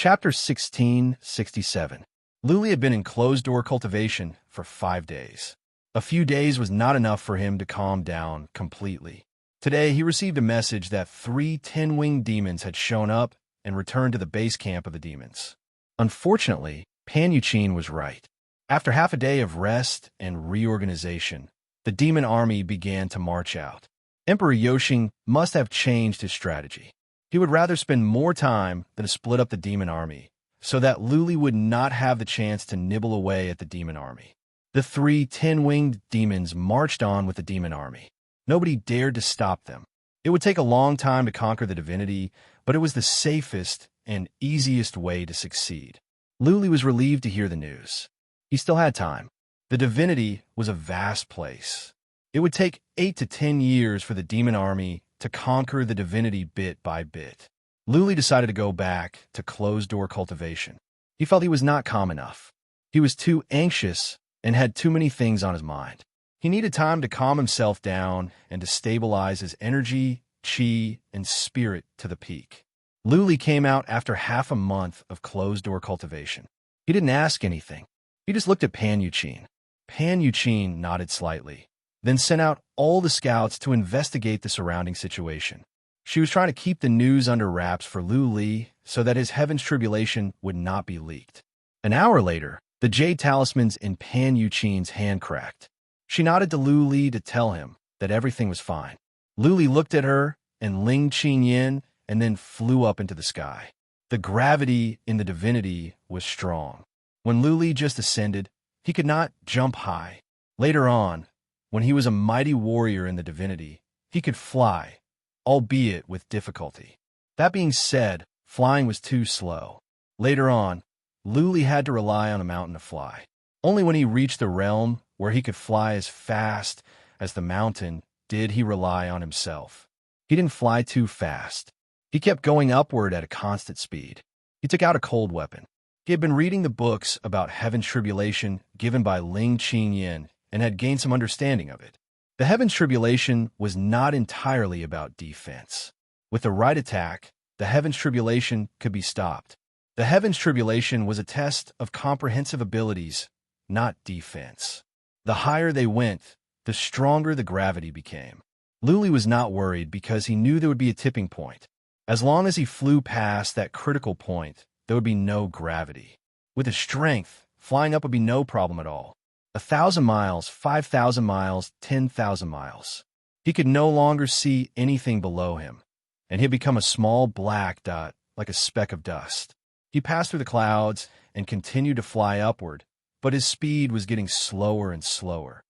Chapter 1667. Luli had been in closed-door cultivation for 5 days. A few days was not enough for him to calm down completely. Today, he received a message that 3 10-winged demons had shown up and returned to the base camp of the demons. Unfortunately, Pan Yuqin was right. After half a day of rest and reorganization, the demon army began to march out. Emperor Yoshing must have changed his strategy. He would rather spend more time than to split up the demon army, so that Luli would not have the chance to nibble away at the demon army. The 3 10-winged demons marched on with the demon army. Nobody dared to stop them. It would take a long time to conquer the divinity, but it was the safest and easiest way to succeed. Luli was relieved to hear the news. He still had time. The divinity was a vast place. It would take 8 to 10 years for the demon army to conquer the divinity bit by bit. Luli decided to go back to closed-door cultivation. He felt he was not calm enough. He was too anxious and had too many things on his mind. He needed time to calm himself down and to stabilize his energy, chi, and spirit to the peak. Luli came out after half a month of closed-door cultivation. He didn't ask anything. He just looked at Pan Yuqin. Pan Yuqin nodded slightly, then sent out all the scouts to investigate the surrounding situation. She was trying to keep the news under wraps for Luli so that his heaven's tribulation would not be leaked. An hour later, the jade talismans in Pan Yuqin's hand cracked. She nodded to Luli to tell him that everything was fine. Luli looked at her and Ling Qinyin and then flew up into the sky. The gravity in the divinity was strong. When Luli just ascended, he could not jump high. Later on, when he was a mighty warrior in the divinity, he could fly, albeit with difficulty. That being said, flying was too slow. Later on, Luli had to rely on a mountain to fly. Only when he reached the realm where he could fly as fast as the mountain did he rely on himself. He didn't fly too fast. He kept going upward at a constant speed. He took out a cold weapon. He had been reading the books about heaven's tribulation given by Ling Qinyin and had gained some understanding of it. The heaven's tribulation was not entirely about defense. With the right attack, the heaven's tribulation could be stopped. The heaven's tribulation was a test of comprehensive abilities, not defense. The higher they went, the stronger the gravity became. Luli was not worried because he knew there would be a tipping point. As long as he flew past that critical point, there would be no gravity. With his strength, flying up would be no problem at all. 1,000 miles, 5,000 miles, 10,000 miles. He could no longer see anything below him, and he had become a small black dot like a speck of dust. He passed through the clouds and continued to fly upward, but his speed was getting slower and slower.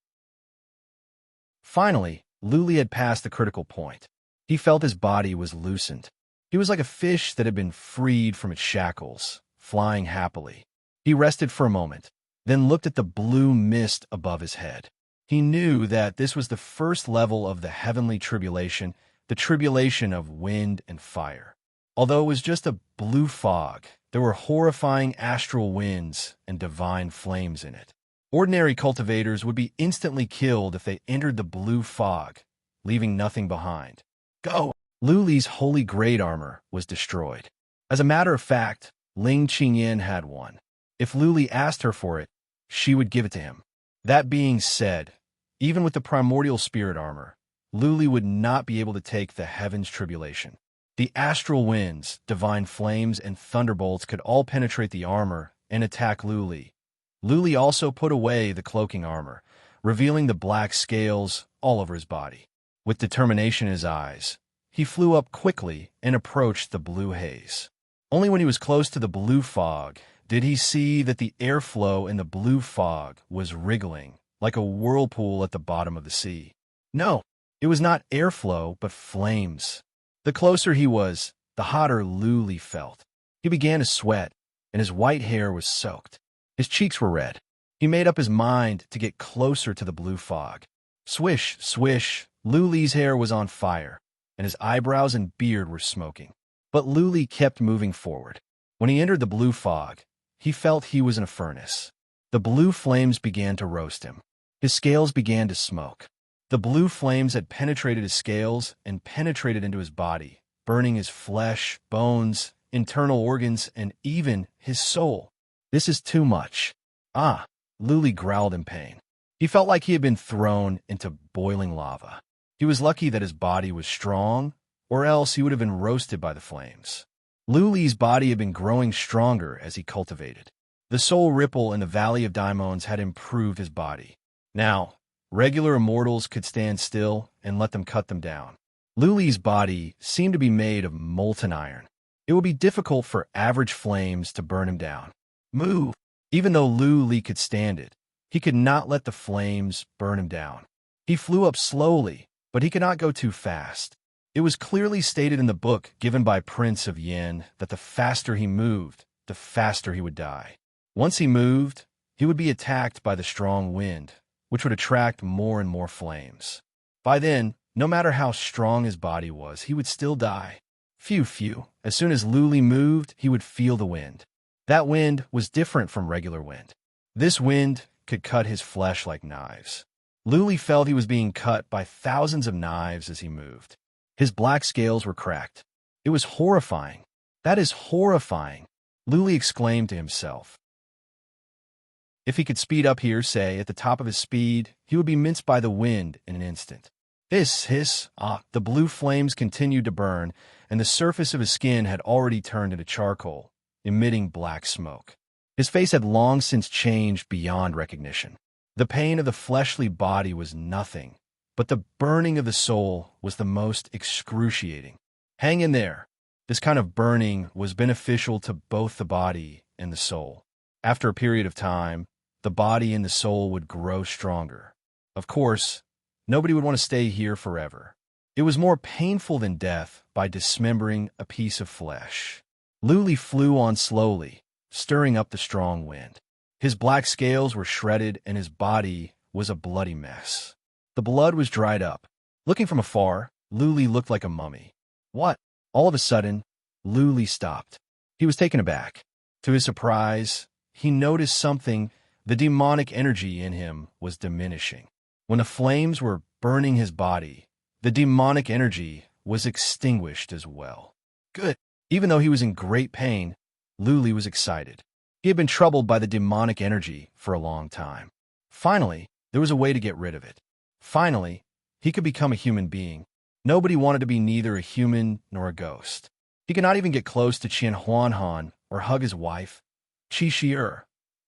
Finally, Luli had passed the critical point. He felt his body was loosened. He was like a fish that had been freed from its shackles, flying happily. He rested for a moment, then looked at the blue mist above his head. He knew that this was the first level of the heavenly tribulation, the tribulation of wind and fire. Although it was just a blue fog, there were horrifying astral winds and divine flames in it. Ordinary cultivators would be instantly killed if they entered the blue fog, leaving nothing behind. Go! Luli's holy grade armor was destroyed. As a matter of fact, Ling Qinyin had one. If Luli asked her for it, she would give it to him. That being said, even with the primordial spirit armor, Luli would not be able to take the heaven's tribulation. The astral winds, divine flames, and thunderbolts could all penetrate the armor and attack Luli. Luli also put away the cloaking armor, revealing the black scales all over his body. With determination in his eyes, he flew up quickly and approached the blue haze. Only when he was close to the blue fog did he see that the airflow in the blue fog was wriggling like a whirlpool at the bottom of the sea. No, it was not airflow, but flames. The closer he was, the hotter Luli felt. He began to sweat, and his white hair was soaked. His cheeks were red. He made up his mind to get closer to the blue fog. Swish, swish, Luli's hair was on fire, and his eyebrows and beard were smoking. But Luli kept moving forward. When he entered the blue fog, he felt he was in a furnace. The blue flames began to roast him. His scales began to smoke. The blue flames had penetrated his scales and penetrated into his body, burning his flesh, bones, internal organs, and even his soul. This is too much. Ah, Luli growled in pain. He felt like he had been thrown into boiling lava. He was lucky that his body was strong, or else he would have been roasted by the flames. Luli's body had been growing stronger as he cultivated. The soul ripple in the Valley of Daimons had improved his body. Now, regular immortals could stand still and let them cut them down. Luli's body seemed to be made of molten iron. It would be difficult for average flames to burn him down. Move! Even though Luli could stand it, he could not let the flames burn him down. He flew up slowly, but he could not go too fast. It was clearly stated in the book given by Prince of Yin that the faster he moved, the faster he would die. Once he moved, he would be attacked by the strong wind, which would attract more and more flames. By then, no matter how strong his body was, he would still die. Phew. As soon as Luli moved, he would feel the wind. That wind was different from regular wind. This wind could cut his flesh like knives. Luli felt he was being cut by thousands of knives as he moved. His black scales were cracked. It was horrifying. That is horrifying, Luli exclaimed to himself. If he could speed up here, say, at the top of his speed, he would be minced by the wind in an instant. Hiss. The blue flames continued to burn, and the surface of his skin had already turned into charcoal, emitting black smoke. His face had long since changed beyond recognition. The pain of the fleshly body was nothing, but the burning of the soul was the most excruciating. Hang in there. This kind of burning was beneficial to both the body and the soul. After a period of time, the body and the soul would grow stronger. Of course, nobody would want to stay here forever. It was more painful than death by dismembering a piece of flesh. Luli flew on slowly, stirring up the strong wind. His black scales were shredded and his body was a bloody mess. The blood was dried up. Looking from afar, Luli looked like a mummy. What? All of a sudden, Luli stopped. He was taken aback. To his surprise, he noticed something. The demonic energy in him was diminishing. When the flames were burning his body, the demonic energy was extinguished as well. Good. Even though he was in great pain, Luli was excited. He had been troubled by the demonic energy for a long time. Finally, there was a way to get rid of it. Finally, he could become a human being. Nobody wanted to be neither a human nor a ghost. He could not even get close to Qian Huanhan or hug his wife, Qi Shi'er,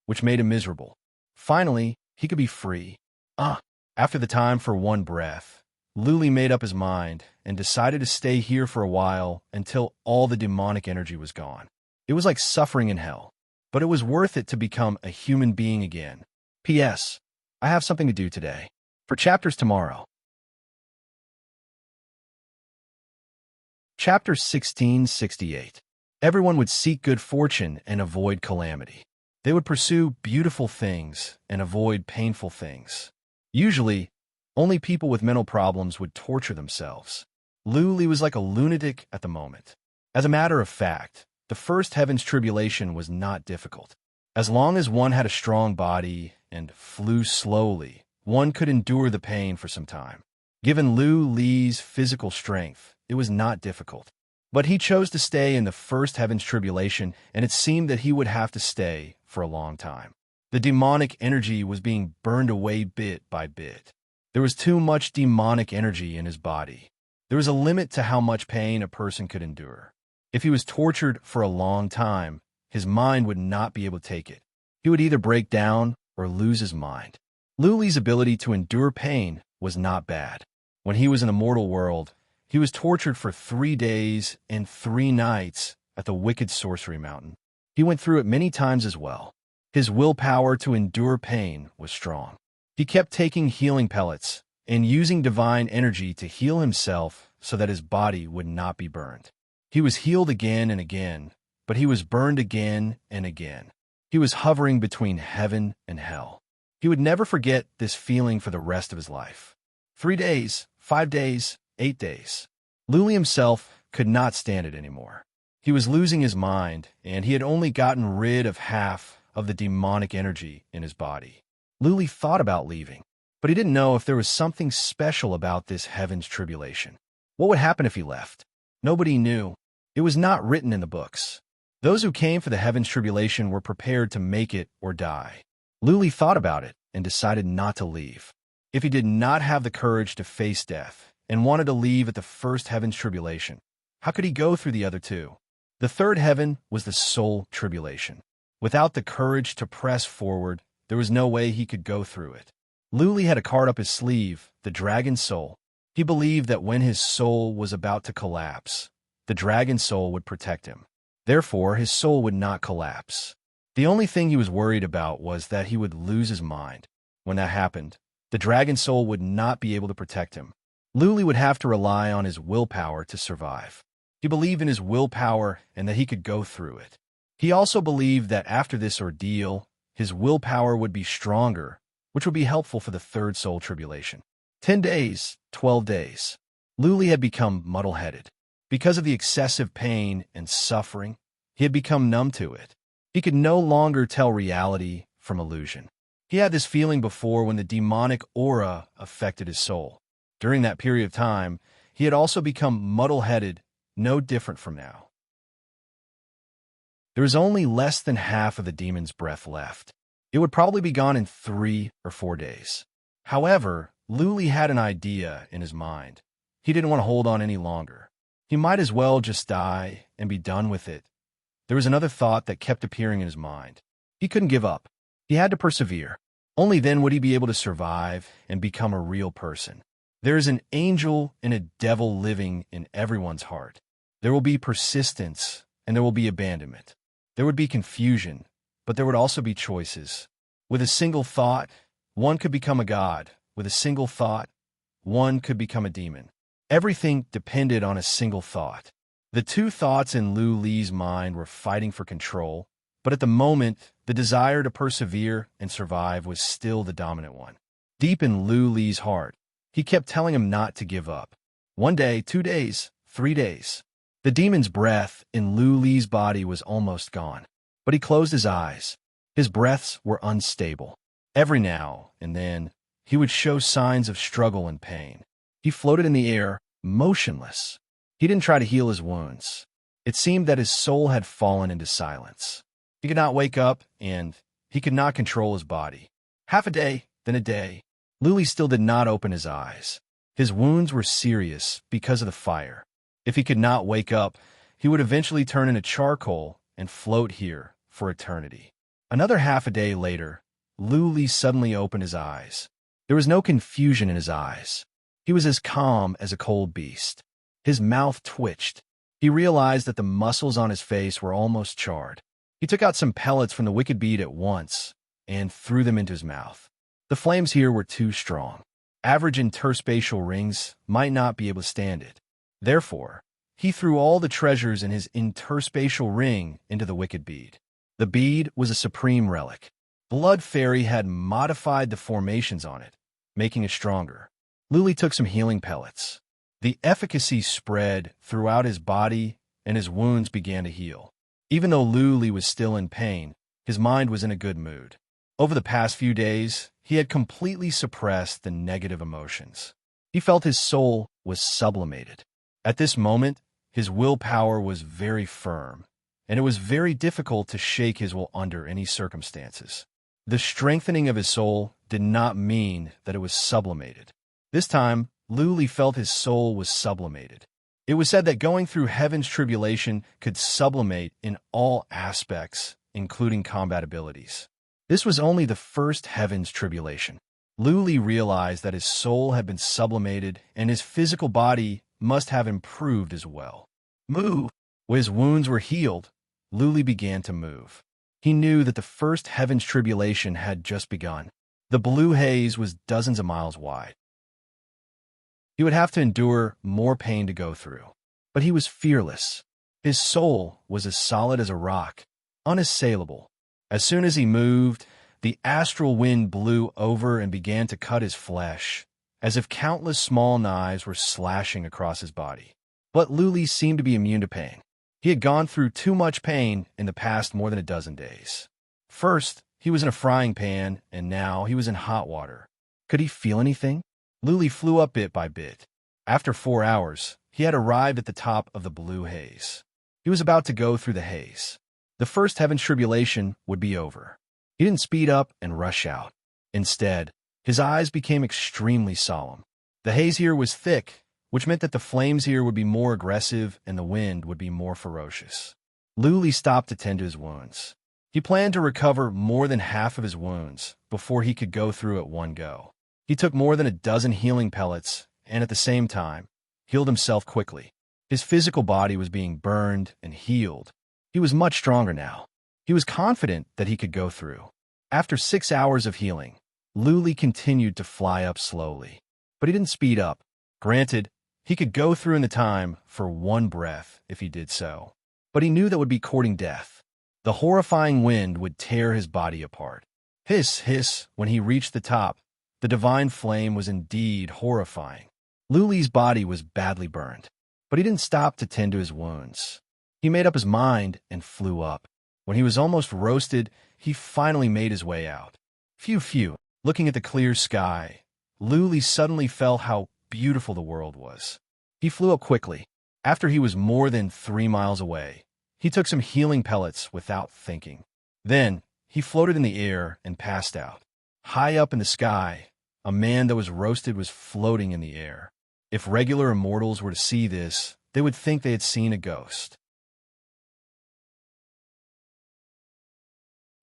which made him miserable. Finally, he could be free. After the time for one breath, Luli made up his mind and decided to stay here for a while until all the demonic energy was gone. It was like suffering in hell, but it was worth it to become a human being again. P.S. I have something to do today. For chapters tomorrow. Chapter 1668. Everyone would seek good fortune and avoid calamity. They would pursue beautiful things and avoid painful things. Usually, only people with mental problems would torture themselves. Luli was like a lunatic at the moment. As a matter of fact, the first heaven's tribulation was not difficult. As long as one had a strong body and flew slowly, one could endure the pain for some time. Given Luli's physical strength, it was not difficult. But he chose to stay in the first heaven's tribulation, and it seemed that he would have to stay for a long time. The demonic energy was being burned away bit by bit. There was too much demonic energy in his body. There was a limit to how much pain a person could endure. If he was tortured for a long time, his mind would not be able to take it. He would either break down or lose his mind. Luli's ability to endure pain was not bad. When he was in the mortal world, he was tortured for 3 days and 3 nights at the wicked sorcery mountain. He went through it many times as well. His willpower to endure pain was strong. He kept taking healing pellets and using divine energy to heal himself so that his body would not be burned. He was healed again and again, but he was burned again and again. He was hovering between heaven and hell. He would never forget this feeling for the rest of his life. 3 days, 5 days, 8 days. Luli himself could not stand it anymore. He was losing his mind, and he had only gotten rid of half of the demonic energy in his body. Luli thought about leaving, but he didn't know if there was something special about this heaven's tribulation. What would happen if he left? Nobody knew. It was not written in the books. Those who came for the heavens tribulation were prepared to make it or die. Luli thought about it and decided not to leave. If he did not have the courage to face death and wanted to leave at the first heaven's tribulation, how could he go through the other two? The third heaven was the soul tribulation. Without the courage to press forward, there was no way he could go through it. Luli had a card up his sleeve, the dragon soul. He believed that when his soul was about to collapse, the dragon soul would protect him. Therefore, his soul would not collapse. The only thing he was worried about was that he would lose his mind. When that happened, the dragon soul would not be able to protect him. Luli would have to rely on his willpower to survive. He believed in his willpower and that he could go through it. He also believed that after this ordeal, his willpower would be stronger, which would be helpful for the third soul tribulation. 10 days, 12 days. Luli had become muddle-headed. Because of the excessive pain and suffering, he had become numb to it. He could no longer tell reality from illusion. He had this feeling before when the demonic aura affected his soul. During that period of time, he had also become muddle-headed, no different from now. There was only less than half of the demon's breath left. It would probably be gone in 3 or 4 days. However, Luli had an idea in his mind. He didn't want to hold on any longer. He might as well just die and be done with it. There was another thought that kept appearing in his mind. He couldn't give up. He had to persevere. Only then would he be able to survive and become a real person. There is an angel and a devil living in everyone's heart. There will be persistence and there will be abandonment. There would be confusion, but there would also be choices. With a single thought, one could become a god. With a single thought, one could become a demon. Everything depended on a single thought. The two thoughts in Luli's mind were fighting for control, but at the moment, the desire to persevere and survive was still the dominant one. Deep in Luli's heart, he kept telling him not to give up. 1 day, 2 days, 3 days. The demon's breath in Luli's body was almost gone, but he closed his eyes. His breaths were unstable. Every now and then, he would show signs of struggle and pain. He floated in the air, motionless. He didn't try to heal his wounds. It seemed that his soul had fallen into silence. He could not wake up, and he could not control his body. Half a day, then a day. Luli still did not open his eyes. His wounds were serious because of the fire. If he could not wake up, he would eventually turn into charcoal and float here for eternity. Another half a day later, Luli suddenly opened his eyes. There was no confusion in his eyes. He was as calm as a cold beast. His mouth twitched. He realized that the muscles on his face were almost charred. He took out some pellets from the wicked bead at once and threw them into his mouth. The flames here were too strong. Average interspatial rings might not be able to stand it. Therefore, he threw all the treasures in his interspatial ring into the wicked bead. The bead was a supreme relic. Blood Fairy had modified the formations on it, making it stronger. Luli took some healing pellets. The efficacy spread throughout his body and his wounds began to heal. Even though Luli was still in pain, his mind was in a good mood. Over the past few days, he had completely suppressed the negative emotions. He felt his soul was sublimated. At this moment, his willpower was very firm, and it was very difficult to shake his will under any circumstances. The strengthening of his soul did not mean that it was sublimated. This time, Luli felt his soul was sublimated. It was said that going through heaven's tribulation could sublimate in all aspects, including combat abilities. This was only the first heaven's tribulation. Luli realized that his soul had been sublimated and his physical body must have improved as well. Move! When his wounds were healed, Luli began to move. He knew that the first heaven's tribulation had just begun. The blue haze was dozens of miles wide. He would have to endure more pain to go through. But he was fearless. His soul was as solid as a rock, unassailable. As soon as he moved, the astral wind blew over and began to cut his flesh, as if countless small knives were slashing across his body. But Luli seemed to be immune to pain. He had gone through too much pain in the past more than a dozen days. First, he was in a frying pan, and now he was in hot water. Could he feel anything? Luli flew up bit by bit. After 4 hours, he had arrived at the top of the blue haze. He was about to go through the haze. The first heaven's tribulation would be over. He didn't speed up and rush out. Instead, his eyes became extremely solemn. The haze here was thick, which meant that the flames here would be more aggressive and the wind would be more ferocious. Luli stopped to tend to his wounds. He planned to recover more than half of his wounds before he could go through at one go. He took more than a dozen healing pellets and, at the same time, healed himself quickly. His physical body was being burned and healed. He was much stronger now. He was confident that he could go through. After 6 hours of healing, Luli continued to fly up slowly. But he didn't speed up. Granted, he could go through in the time for one breath if he did so. But he knew that would be courting death. The horrifying wind would tear his body apart. Hiss, hiss, when he reached the top. The divine flame was indeed horrifying. Luli's body was badly burned, but he didn't stop to tend to his wounds. He made up his mind and flew up. When he was almost roasted, he finally made his way out. Phew. Looking at the clear sky, Luli suddenly felt how beautiful the world was. He flew up quickly. After he was more than 3 miles away, he took some healing pellets without thinking. Then, he floated in the air and passed out. High up in the sky, a man that was roasted was floating in the air. If regular immortals were to see this, they would think they had seen a ghost.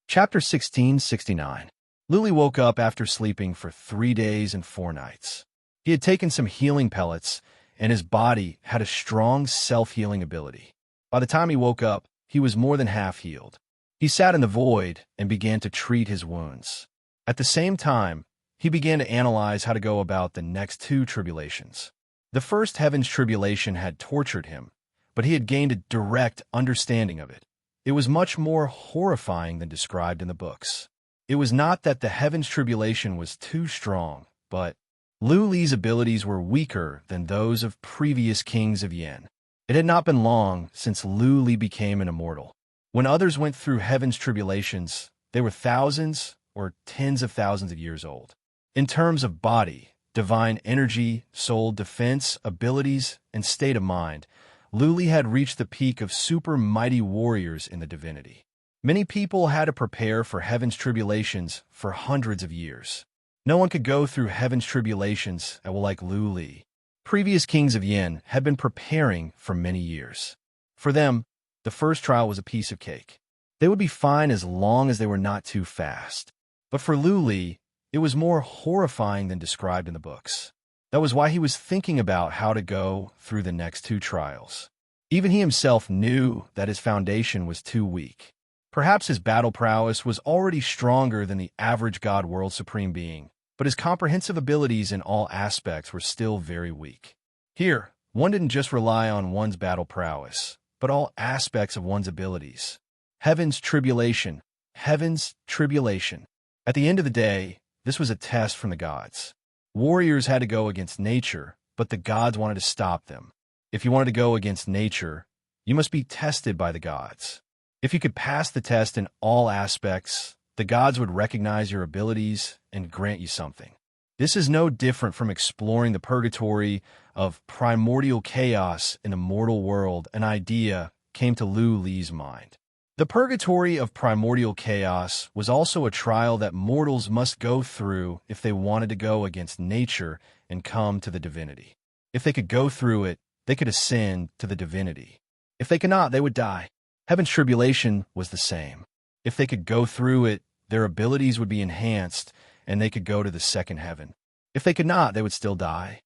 Chapter 1669. Luli woke up after sleeping for 3 days and 4 nights. He had taken some healing pellets, and his body had a strong self-healing ability. By the time he woke up, he was more than half healed. He sat in the void and began to treat his wounds. At the same time, he began to analyze how to go about the next 2 tribulations. The first heaven's tribulation had tortured him, but he had gained a direct understanding of it. It was much more horrifying than described in the books. It was not that the heaven's tribulation was too strong, but Luli's abilities were weaker than those of previous kings of Yen. It had not been long since Luli became an immortal. When others went through heaven's tribulations, they were thousands or tens of thousands of years old. In terms of body, divine energy, soul, defense, abilities, and state of mind, Luli had reached the peak of super mighty warriors in the divinity. Many people had to prepare for heaven's tribulations for hundreds of years. No one could go through heaven's tribulations like Luli. Previous kings of Yen had been preparing for many years. For them, the first trial was a piece of cake. They would be fine as long as they were not too fast. But for Luli, it was more horrifying than described in the books. That was why he was thinking about how to go through the next 2 trials. Even he himself knew that his foundation was too weak. Perhaps his battle prowess was already stronger than the average God World Supreme Being, but his comprehensive abilities in all aspects were still very weak. Here, one didn't just rely on one's battle prowess, but all aspects of one's abilities. Heaven's tribulation. Heaven's tribulation. At the end of the day, this was a test from the gods. Warriors had to go against nature, but the gods wanted to stop them. If you wanted to go against nature, you must be tested by the gods. If you could pass the test in all aspects, the gods would recognize your abilities and grant you something. This is no different from exploring the purgatory of primordial chaos in the mortal world. An idea came to Luli's mind. The purgatory of primordial chaos was also a trial that mortals must go through if they wanted to go against nature and come to the divinity. If they could go through it, they could ascend to the divinity. If they could not, they would die. Heaven's tribulation was the same. If they could go through it, their abilities would be enhanced and they could go to the second heaven. If they could not, they would still die.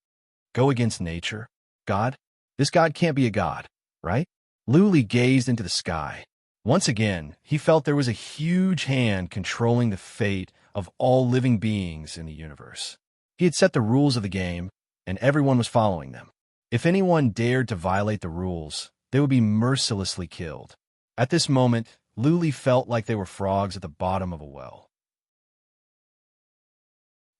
Go against nature? God? This God can't be a god, right? Luli gazed into the sky. Once again, he felt there was a huge hand controlling the fate of all living beings in the universe. He had set the rules of the game, and everyone was following them. If anyone dared to violate the rules, they would be mercilessly killed. At this moment, Luli felt like they were frogs at the bottom of a well.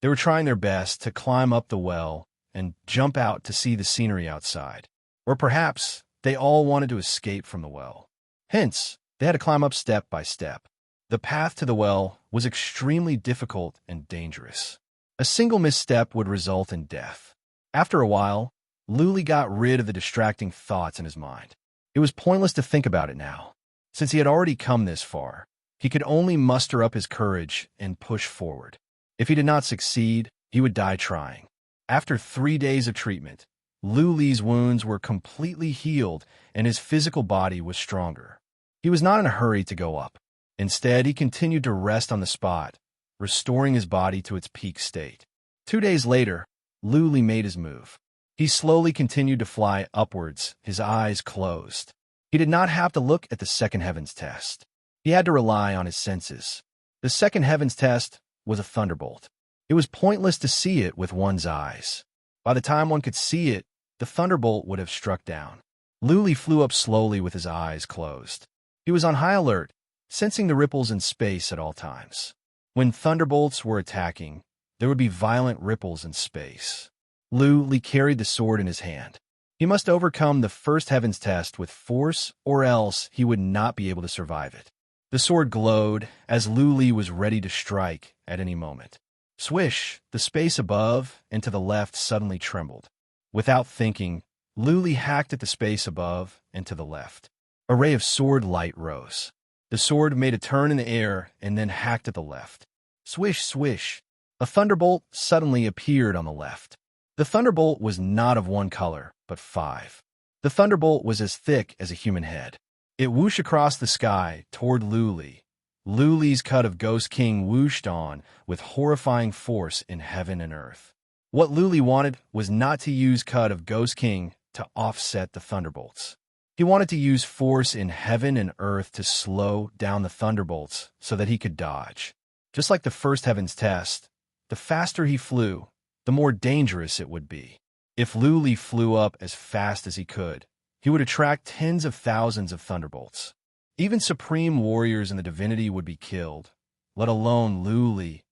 They were trying their best to climb up the well and jump out to see the scenery outside. Or perhaps they all wanted to escape from the well. Hence, they had to climb up step by step. The path to the well was extremely difficult and dangerous. A single misstep would result in death. After a while, Luli got rid of the distracting thoughts in his mind. It was pointless to think about it now. Since he had already come this far, he could only muster up his courage and push forward. If he did not succeed, he would die trying. After 3 days of treatment, Lu Li's wounds were completely healed and his physical body was stronger. He was not in a hurry to go up. Instead, he continued to rest on the spot, restoring his body to its peak state. 2 days later, Lu Li made his move. He slowly continued to fly upwards, his eyes closed. He did not have to look at the second heavens test. He had to rely on his senses. The second heavens test was a thunderbolt. It was pointless to see it with one's eyes. By the time one could see it, the thunderbolt would have struck down. Lu Li flew up slowly with his eyes closed. He was on high alert, sensing the ripples in space at all times. When thunderbolts were attacking, there would be violent ripples in space. Lu Li carried the sword in his hand. He must overcome the first heavens test with force, or else he would not be able to survive it. The sword glowed as Lu Li was ready to strike at any moment. Swish! The space above and to the left suddenly trembled. Without thinking, Lu Li hacked at the space above and to the left. A ray of sword light rose. The sword made a turn in the air and then hacked at the left. Swish, swish! A thunderbolt suddenly appeared on the left. The thunderbolt was not of one color, but 5. The thunderbolt was as thick as a human head. It whooshed across the sky toward Lu Li. Lu Li's cut of Ghost King whooshed on with horrifying force in heaven and earth. What Lu Li wanted was not to use cut of Ghost King to offset the thunderbolts. He wanted to use force in heaven and earth to slow down the thunderbolts so that he could dodge. Just like the first heavens test, the faster he flew, the more dangerous it would be. If Lu Li flew up as fast as he could, he would attract tens of thousands of thunderbolts. Even supreme warriors in the divinity would be killed, let alone Lu Li.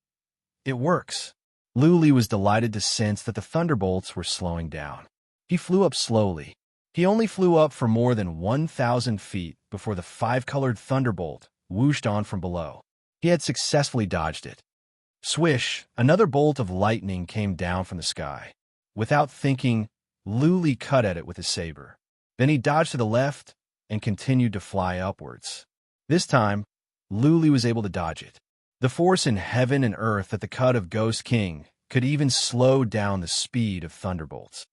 It works. Lu Li was delighted to sense that the thunderbolts were slowing down. He flew up slowly. He only flew up for more than 1,000 feet before the 5-colored thunderbolt whooshed on from below. He had successfully dodged it. Swish! Another bolt of lightning came down from the sky. Without thinking, Lu Li cut at it with his saber. Then he dodged to the left and continued to fly upwards. This time, Lu Li was able to dodge it. The force in heaven and earth at the cut of Ghost King could even slow down the speed of thunderbolts.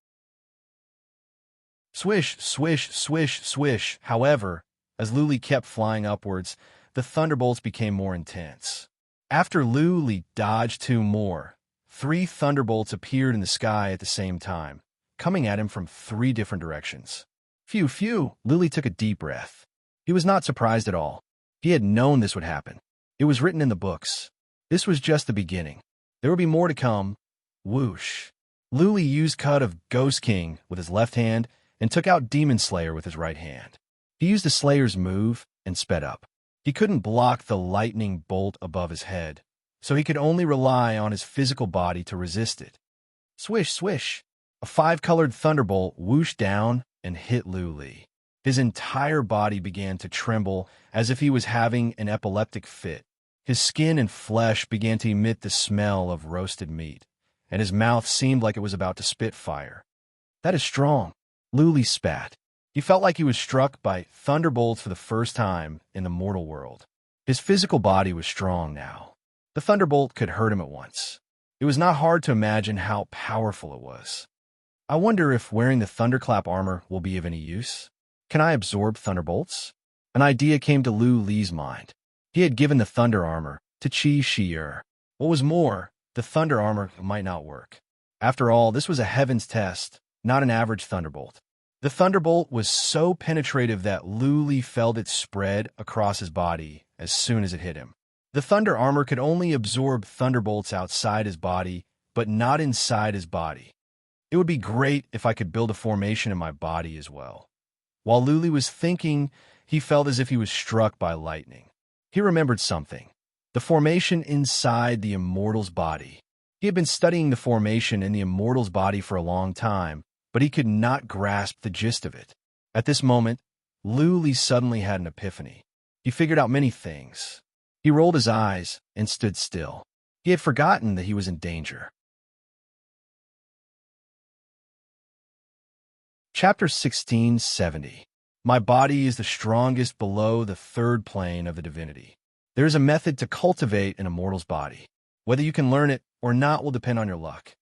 Swish, swish, swish, swish. However, as Lu Li kept flying upwards, the thunderbolts became more intense. After Lu Li dodged 2 more, 3 thunderbolts appeared in the sky at the same time, coming at him from 3 different directions. Phew, phew! Lu Li took a deep breath. He was not surprised at all. He had known this would happen. It was written in the books. This was just the beginning. There would be more to come. Whoosh! Lu Li used cut of Ghost King with his left hand and took out Demon Slayer with his right hand. He used the Slayer's move and sped up. He couldn't block the lightning bolt above his head, so he could only rely on his physical body to resist it. Swish, swish! A 5-colored thunderbolt whooshed down and hit Lu Li. His entire body began to tremble as if he was having an epileptic fit. His skin and flesh began to emit the smell of roasted meat, and his mouth seemed like it was about to spit fire. That is strong. Lu Li spat. He felt like he was struck by thunderbolts for the first time in the mortal world. His physical body was strong now. The thunderbolt could hurt him at once. It was not hard to imagine how powerful it was. I wonder if wearing the thunderclap armor will be of any use. Can I absorb thunderbolts? An idea came to Lu Li's mind. He had given the thunder armor to Qi Shi'er. What was more, the thunder armor might not work. After all, this was a heavens test, not an average thunderbolt. The thunderbolt was so penetrative that Lu Li felt it spread across his body as soon as it hit him. The thunder armor could only absorb thunderbolts outside his body, but not inside his body. It would be great if I could build a formation in my body as well. While Lu Li was thinking, he felt as if he was struck by lightning. He remembered something. The formation inside the immortal's body. He had been studying the formation in the immortal's body for a long time, but he could not grasp the gist of it. At this moment, Lu Li suddenly had an epiphany. He figured out many things. He rolled his eyes and stood still. He had forgotten that he was in danger. Chapter 1670. My body is the strongest below the third plane of the divinity. There is a method to cultivate an immortal's body. Whether you can learn it or not will depend on your luck.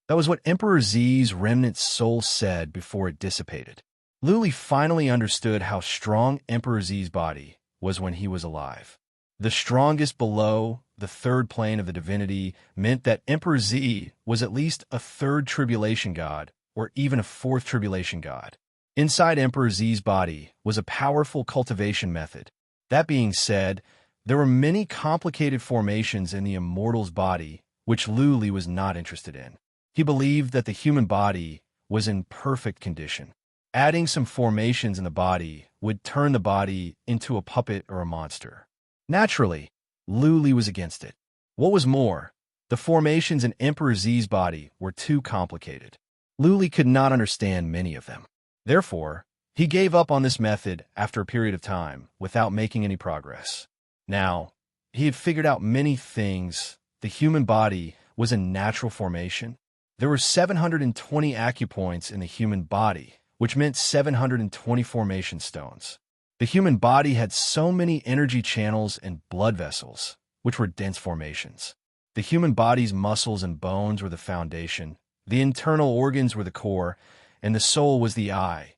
That was what Emperor Z's remnant soul said before it dissipated. Luli finally understood how strong Emperor Z's body was when he was alive. The strongest below the third plane of the divinity meant that Emperor Z was at least a third tribulation god, or even a fourth tribulation god. Inside Emperor Z's body was a powerful cultivation method. That being said, there were many complicated formations in the immortal's body, which Luli was not interested in. He believed that the human body was in perfect condition. Adding some formations in the body would turn the body into a puppet or a monster. Naturally, Luli was against it. What was more, the formations in Emperor Z's body were too complicated. Luli could not understand many of them. Therefore, he gave up on this method after a period of time without making any progress. Now, he had figured out many things. The human body was a natural formation. There were 720 acupoints in the human body, which meant 720 formation stones. The human body had so many energy channels and blood vessels, which were dense formations. The human body's muscles and bones were the foundation, the internal organs were the core, and the soul was the eye.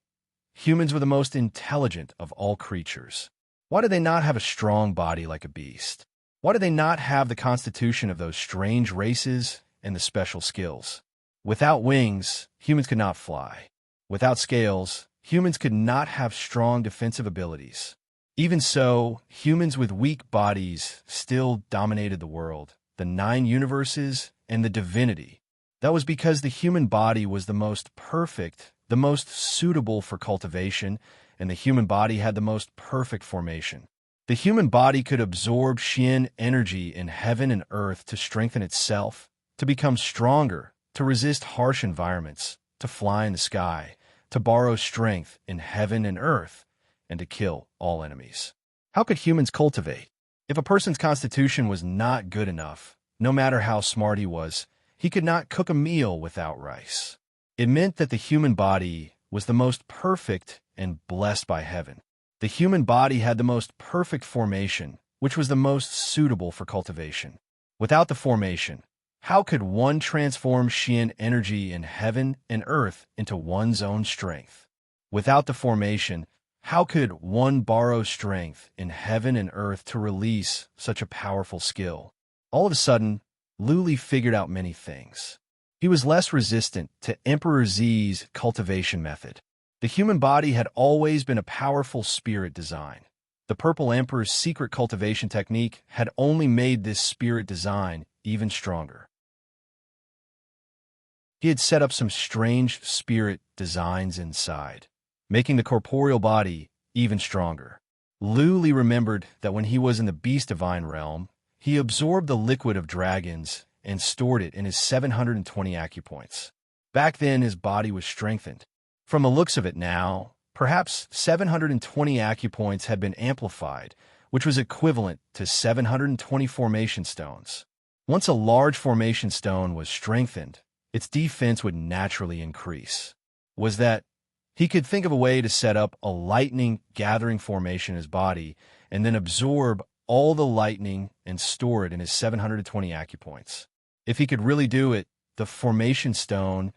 Humans were the most intelligent of all creatures. Why did they not have a strong body like a beast? Why did they not have the constitution of those strange races and the special skills? Without wings, humans could not fly. Without scales, humans could not have strong defensive abilities. Even so, humans with weak bodies still dominated the world, the 9 universes, and the divinity. That was because the human body was the most perfect, the most suitable for cultivation, and the human body had the most perfect formation. The human body could absorb Xian energy in heaven and earth to strengthen itself, to become stronger, to resist harsh environments, to fly in the sky, to borrow strength in heaven and earth, and to kill all enemies. How could humans cultivate? If a person's constitution was not good enough, no matter how smart he was, he could not cook a meal without rice. It meant that the human body was the most perfect and blessed by heaven. The human body had the most perfect formation, which was the most suitable for cultivation. Without the formation, how could one transform Xian energy in heaven and earth into one's own strength? Without the formation, how could one borrow strength in heaven and earth to release such a powerful skill? All of a sudden, Luli figured out many things. He was less resistant to Emperor Z's cultivation method. The human body had always been a powerful spirit design. The Purple Emperor's secret cultivation technique had only made this spirit design even stronger. He had set up some strange spirit designs inside, making the corporeal body even stronger. Luli remembered that when he was in the beast divine realm, he absorbed the liquid of dragons and stored it in his 720 acupoints. Back then, his body was strengthened. From the looks of it now, perhaps 720 acupoints had been amplified, which was equivalent to 720 formation stones. Once a large formation stone was strengthened, its defense would naturally increase. Was that he could think of a way to set up a lightning gathering formation in his body and then absorb all the lightning and store it in his 720 acupoints. If he could really do it, the formation stone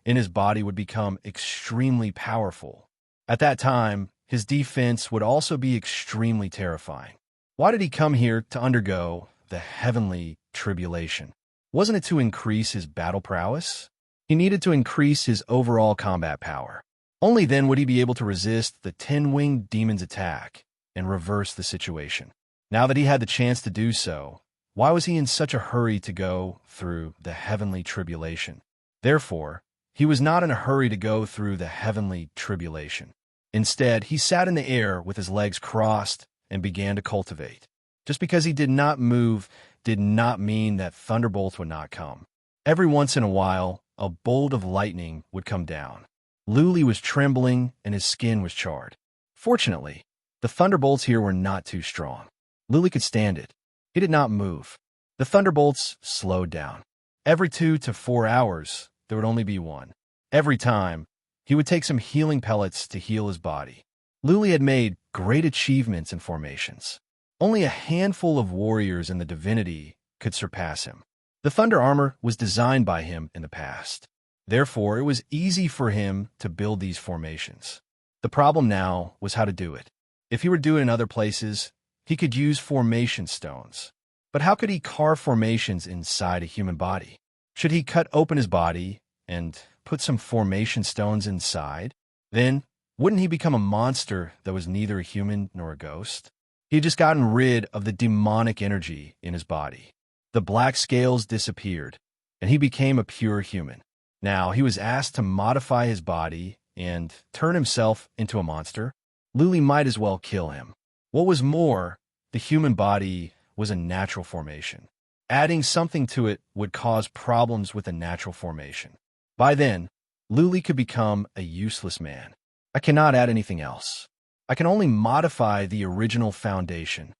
in his body would become extremely powerful. At that time, his defense would also be extremely terrifying. Why did he come here to undergo the heavenly tribulation? Wasn't it to increase his battle prowess? He needed to increase his overall combat power. Only then would he be able to resist the 10-winged demon's attack and reverse the situation. Now that he had the chance to do so, why was he in such a hurry to go through the heavenly tribulation? Therefore, he was not in a hurry to go through the heavenly tribulation. Instead, he sat in the air with his legs crossed and began to cultivate. Just because he did not move did not mean that thunderbolts would not come. Every once in a while, a bolt of lightning would come down. Luli was trembling and his skin was charred. Fortunately, the thunderbolts here were not too strong. Luli could stand it. He did not move. The thunderbolts slowed down. Every 2 to 4 hours, there would only be one. Every time, he would take some healing pellets to heal his body. Luli had made great achievements in formations. Only a handful of warriors in the divinity could surpass him. The thunder armor was designed by him in the past. Therefore, it was easy for him to build these formations. The problem now was how to do it. If he were to do it in other places, he could use formation stones. But how could he carve formations inside a human body? Should he cut open his body and put some formation stones inside? Then, wouldn't he become a monster that was neither a human nor a ghost? He had just gotten rid of the demonic energy in his body. The black scales disappeared, and he became a pure human. Now, he was asked to modify his body and turn himself into a monster. Luli might as well kill him. What was more, the human body was a natural formation. Adding something to it would cause problems with a natural formation. By then, Luli could become a useless man. I cannot add anything else. I can only modify the original foundation.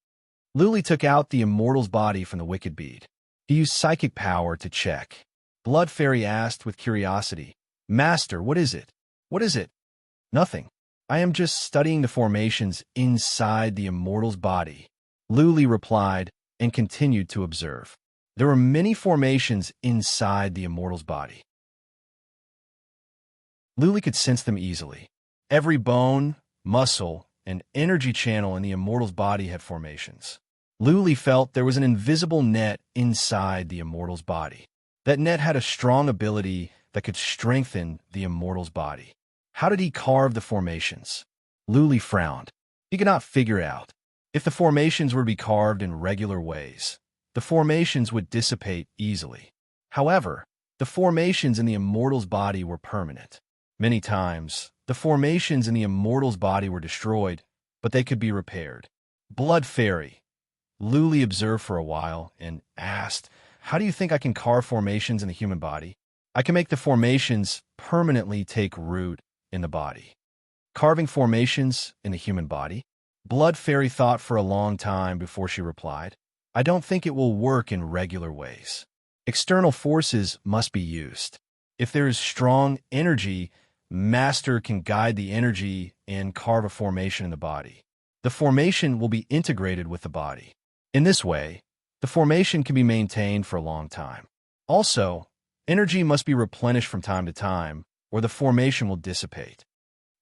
Luli took out the immortal's body from the wicked bead. He used psychic power to check. Blood Fairy asked with curiosity, "Master, what is it?" "What is it?" "Nothing. I am just studying the formations inside the immortal's body," Luli replied and continued to observe. There were many formations inside the immortal's body. Luli could sense them easily. Every bone, muscle, and energy channel in the immortal's body had formations. Luli felt there was an invisible net inside the immortal's body. That net had a strong ability that could strengthen the immortal's body. How did he carve the formations? Luli frowned. He could not figure out. If the formations were to be carved in regular ways, the formations would dissipate easily. However, the formations in the immortal's body were permanent. Many times, the formations in the immortal's body were destroyed, but they could be repaired. Blood Fairy. Luli observed for a while and asked, "How do you think I can carve formations in the human body?" "I can make the formations permanently take root in the body." Carving formations in the human body? Blood Fairy thought for a long time before she replied, "I don't think it will work in regular ways. External forces must be used. If there is strong energy, Master can guide the energy and carve a formation in the body. The formation will be integrated with the body. In this way, the formation can be maintained for a long time. Also, energy must be replenished from time to time, or the formation will dissipate."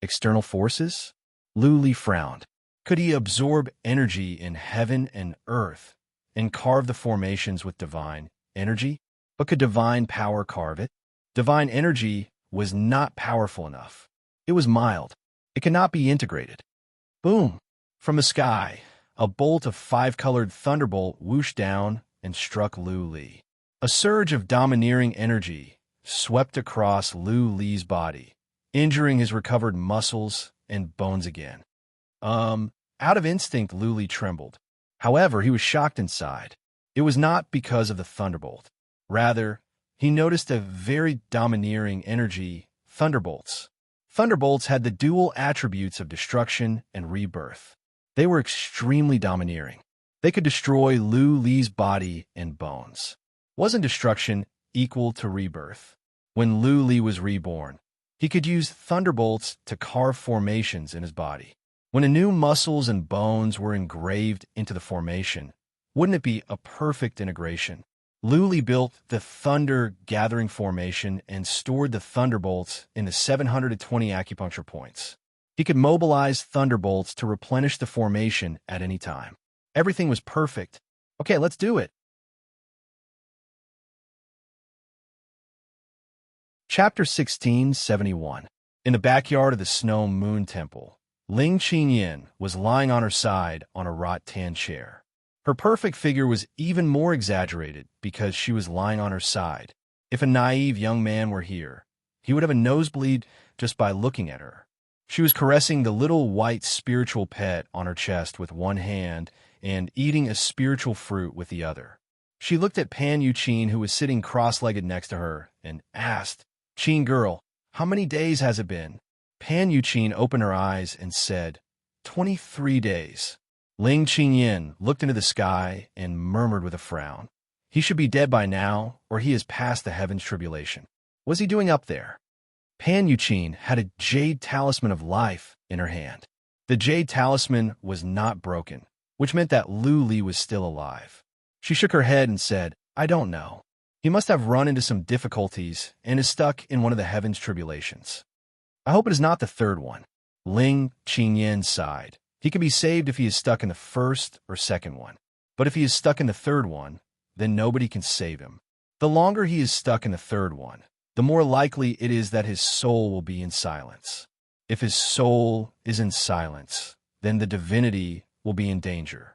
External forces? Luli frowned. Could he absorb energy in heaven and earth and carve the formations with divine energy? But could divine power carve it? Divine energy was not powerful enough. It was mild. It could not be integrated. Boom! From the sky, a bolt of five-colored thunderbolt whooshed down and struck Luli. A surge of domineering energy swept across Luli's body, injuring his recovered muscles and bones again. Out of instinct, Luli trembled. However, he was shocked inside. It was not because of the thunderbolt. Rather, he noticed a very domineering energy, thunderbolts. Thunderbolts had the dual attributes of destruction and rebirth. They were extremely domineering. They could destroy Luli's body and bones. Wasn't destruction equal to rebirth? When Luli was reborn, he could use thunderbolts to carve formations in his body. When the new muscles and bones were engraved into the formation, wouldn't it be a perfect integration? Luli built the thunder-gathering formation and stored the thunderbolts in the 720 acupuncture points. He could mobilize thunderbolts to replenish the formation at any time. Everything was perfect. Okay, let's do it. Chapter 1671. In the backyard of the Snow Moon Temple, Ling Qingyin was lying on her side on a rattan chair. Her perfect figure was even more exaggerated because she was lying on her side. If a naive young man were here, he would have a nosebleed just by looking at her. She was caressing the little white spiritual pet on her chest with one hand and eating a spiritual fruit with the other. She looked at Pan Yuqin, who was sitting cross-legged next to her, and asked, "Qin girl, how many days has it been?" Pan Yuqin opened her eyes and said, 23 days. Ling Qingyin looked into the sky and murmured with a frown, "He should be dead by now, or he has passed the heaven's tribulation. What's he doing up there?" Pan Yuqin had a jade talisman of life in her hand. The jade talisman was not broken, which meant that Lu Li was still alive. She shook her head and said, I don't know. He must have run into some difficulties and is stuck in one of the heaven's tribulations. I hope it is not the third one. Ling Qingyan sighed. He can be saved if he is stuck in the first or second one. But if he is stuck in the third one, then nobody can save him. The longer he is stuck in the third one, the more likely it is that his soul will be in silence. If his soul is in silence, then the divinity will be in danger.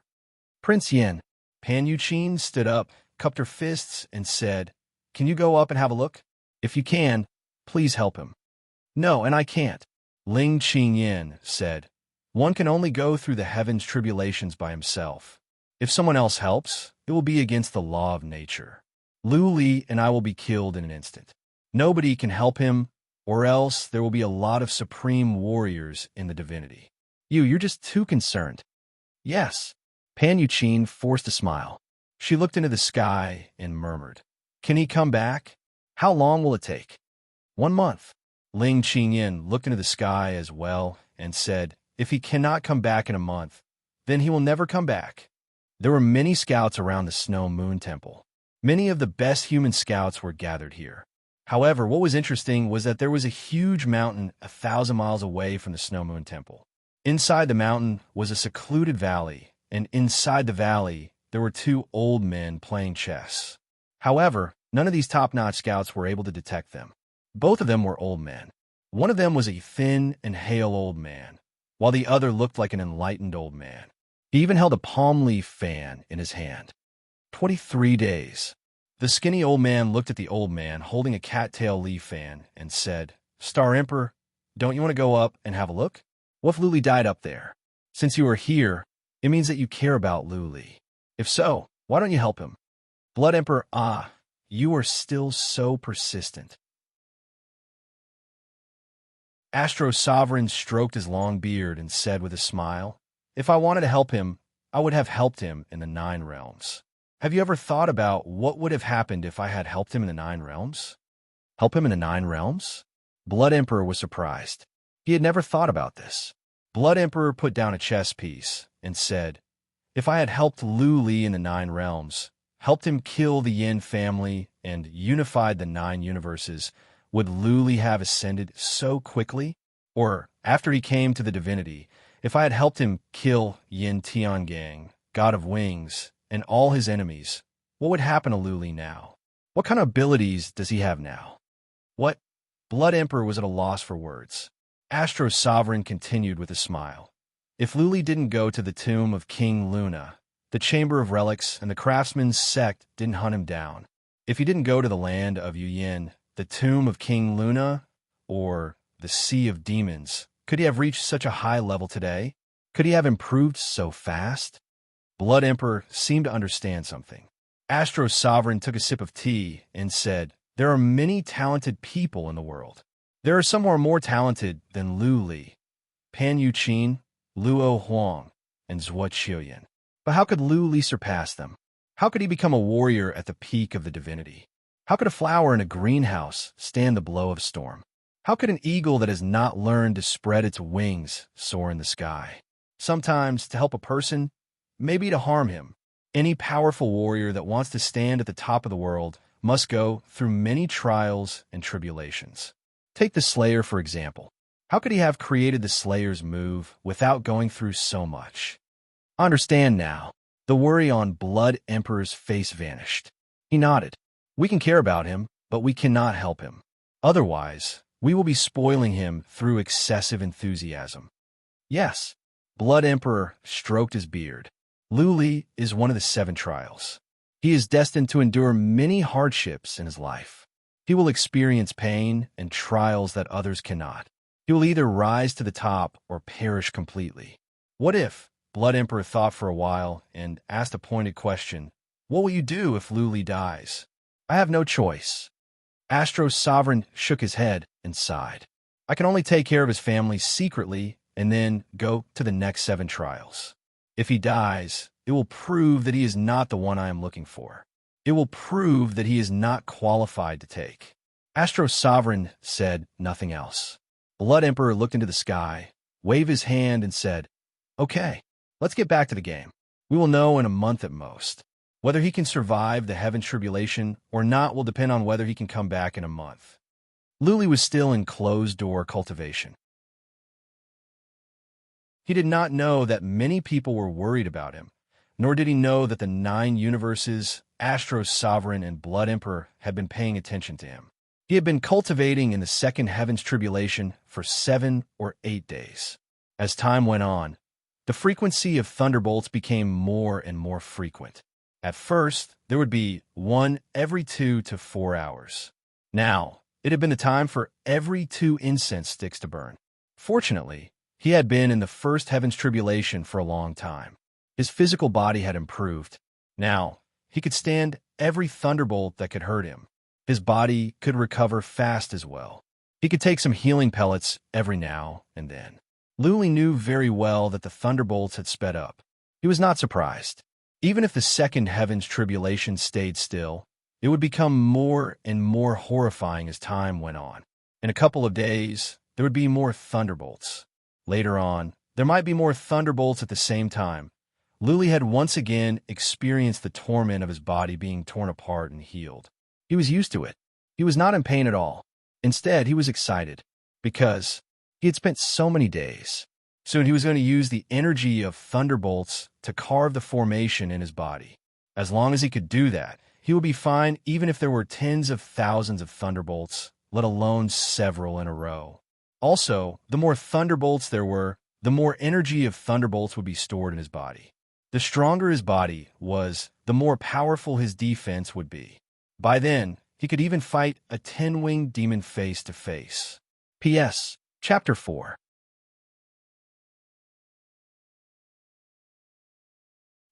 Prince Yin, Pan Yuqin stood up, cupped her fists, and said, Can you go up and have a look? If you can, please help him. No, and I can't. Ling Qingyan said, One can only go through the heaven's tribulations by himself. If someone else helps, it will be against the law of nature. Lu Li and I will be killed in an instant. Nobody can help him, or else there will be a lot of supreme warriors in the divinity. You're just too concerned. Yes. Pan Yuqin forced a smile. She looked into the sky and murmured, Can he come back? How long will it take? 1 month. Ling Qingyan looked into the sky as well and said, If he cannot come back in a month, then he will never come back. There were many scouts around the Snow Moon Temple. Many of the best human scouts were gathered here. However, what was interesting was that there was a huge mountain 1,000 miles away from the Snow Moon Temple. Inside the mountain was a secluded valley, and inside the valley there were 2 old men playing chess. However, none of these top-notch scouts were able to detect them. Both of them were old men. One of them was a thin and hale old man, while the other looked like an enlightened old man. He even held a palm leaf fan in his hand. 23 days. The skinny old man looked at the old man holding a cattail leaf fan and said, Star Emperor, don't you want to go up and have a look? What if Lu Li died up there? Since you are here, it means that you care about Lu Li. If so, why don't you help him? Blood Emperor, you are still so persistent. Astro Sovereign stroked his long beard and said with a smile, If I wanted to help him, I would have helped him in the 9 realms. Have you ever thought about what would have happened if I had helped him in the 9 realms? Help him in the 9 realms? Blood Emperor was surprised. He had never thought about this. Blood Emperor put down a chess piece and said, If I had helped Lu Li in the 9 realms, helped him kill the Yin family, and unified the 9 universes, would Lu Li have ascended so quickly? Or, after he came to the divinity, if I had helped him kill Yin Tiangang, god of wings, and all his enemies, what would happen to Lu Li now? What kind of abilities does he have now? What? Blood Emperor was at a loss for words. Astro Sovereign continued with a smile. If Lu Li didn't go to the tomb of King Luna, the Chamber of Relics and the Craftsman's sect didn't hunt him down. If he didn't go to the land of Yuyin, the tomb of King Luna, or the Sea of Demons, could he have reached such a high level today? Could he have improved so fast? Blood Emperor seemed to understand something. Astro Sovereign took a sip of tea and said, There are many talented people in the world. There are some who are more talented than Lu Li, Pan Yuqin, Luo Huang, and Zhuo Qiuyan. But how could Lu Li surpass them? How could he become a warrior at the peak of the divinity? How could a flower in a greenhouse stand the blow of storm? How could an eagle that has not learned to spread its wings soar in the sky? Sometimes, to help a person, maybe to harm him. Any powerful warrior that wants to stand at the top of the world must go through many trials and tribulations. Take the Slayer, for example. How could he have created the Slayer's move without going through so much? Understand now. The worry on Blood Emperor's face vanished. He nodded. We can care about him, but we cannot help him. Otherwise, we will be spoiling him through excessive enthusiasm. Yes. Blood Emperor stroked his beard. Lu Li is one of the 7 trials. He is destined to endure many hardships in his life. He will experience pain and trials that others cannot. He will either rise to the top or perish completely. What if? Blood Emperor thought for a while and asked a pointed question. What will you do if Lu Li dies? I have no choice. Astro Sovereign shook his head and sighed. I can only take care of his family secretly and then go to the next 7 trials. If he dies, it will prove that he is not the one I am looking for. It will prove that he is not qualified to take. Astro Sovereign said nothing else. Blood Emperor looked into the sky, waved his hand and said, "Okay, let's get back to the game. We will know in a month at most. Whether he can survive the heaven's tribulation or not will depend on whether he can come back in a month." Luli was still in closed-door cultivation. He did not know that many people were worried about him, nor did he know that the 9 universes, Astro's sovereign and blood emperor, had been paying attention to him. He had been cultivating in the second heaven's tribulation for 7 or 8 days. As time went on, the frequency of thunderbolts became more and more frequent. At first, there would be one every 2 to 4 hours. Now, it had been the time for every 2 incense sticks to burn. Fortunately, he had been in the first heaven's tribulation for a long time. His physical body had improved. Now, he could stand every thunderbolt that could hurt him. His body could recover fast as well. He could take some healing pellets every now and then. Luli knew very well that the thunderbolts had sped up. He was not surprised. Even if the second heaven's tribulation stayed still, it would become more and more horrifying as time went on. In a couple of days, there would be more thunderbolts. Later on, there might be more thunderbolts at the same time. Luli had once again experienced the torment of his body being torn apart and healed. He was used to it. He was not in pain at all. Instead, he was excited because he had spent so many days. Soon he was going to use the energy of thunderbolts to carve the formation in his body. As long as he could do that, he would be fine even if there were tens of thousands of thunderbolts, let alone several in a row. Also, the more thunderbolts there were, the more energy of thunderbolts would be stored in his body. The stronger his body was, the more powerful his defense would be. By then, he could even fight a 10-winged demon face to face. P.S. Chapter 4.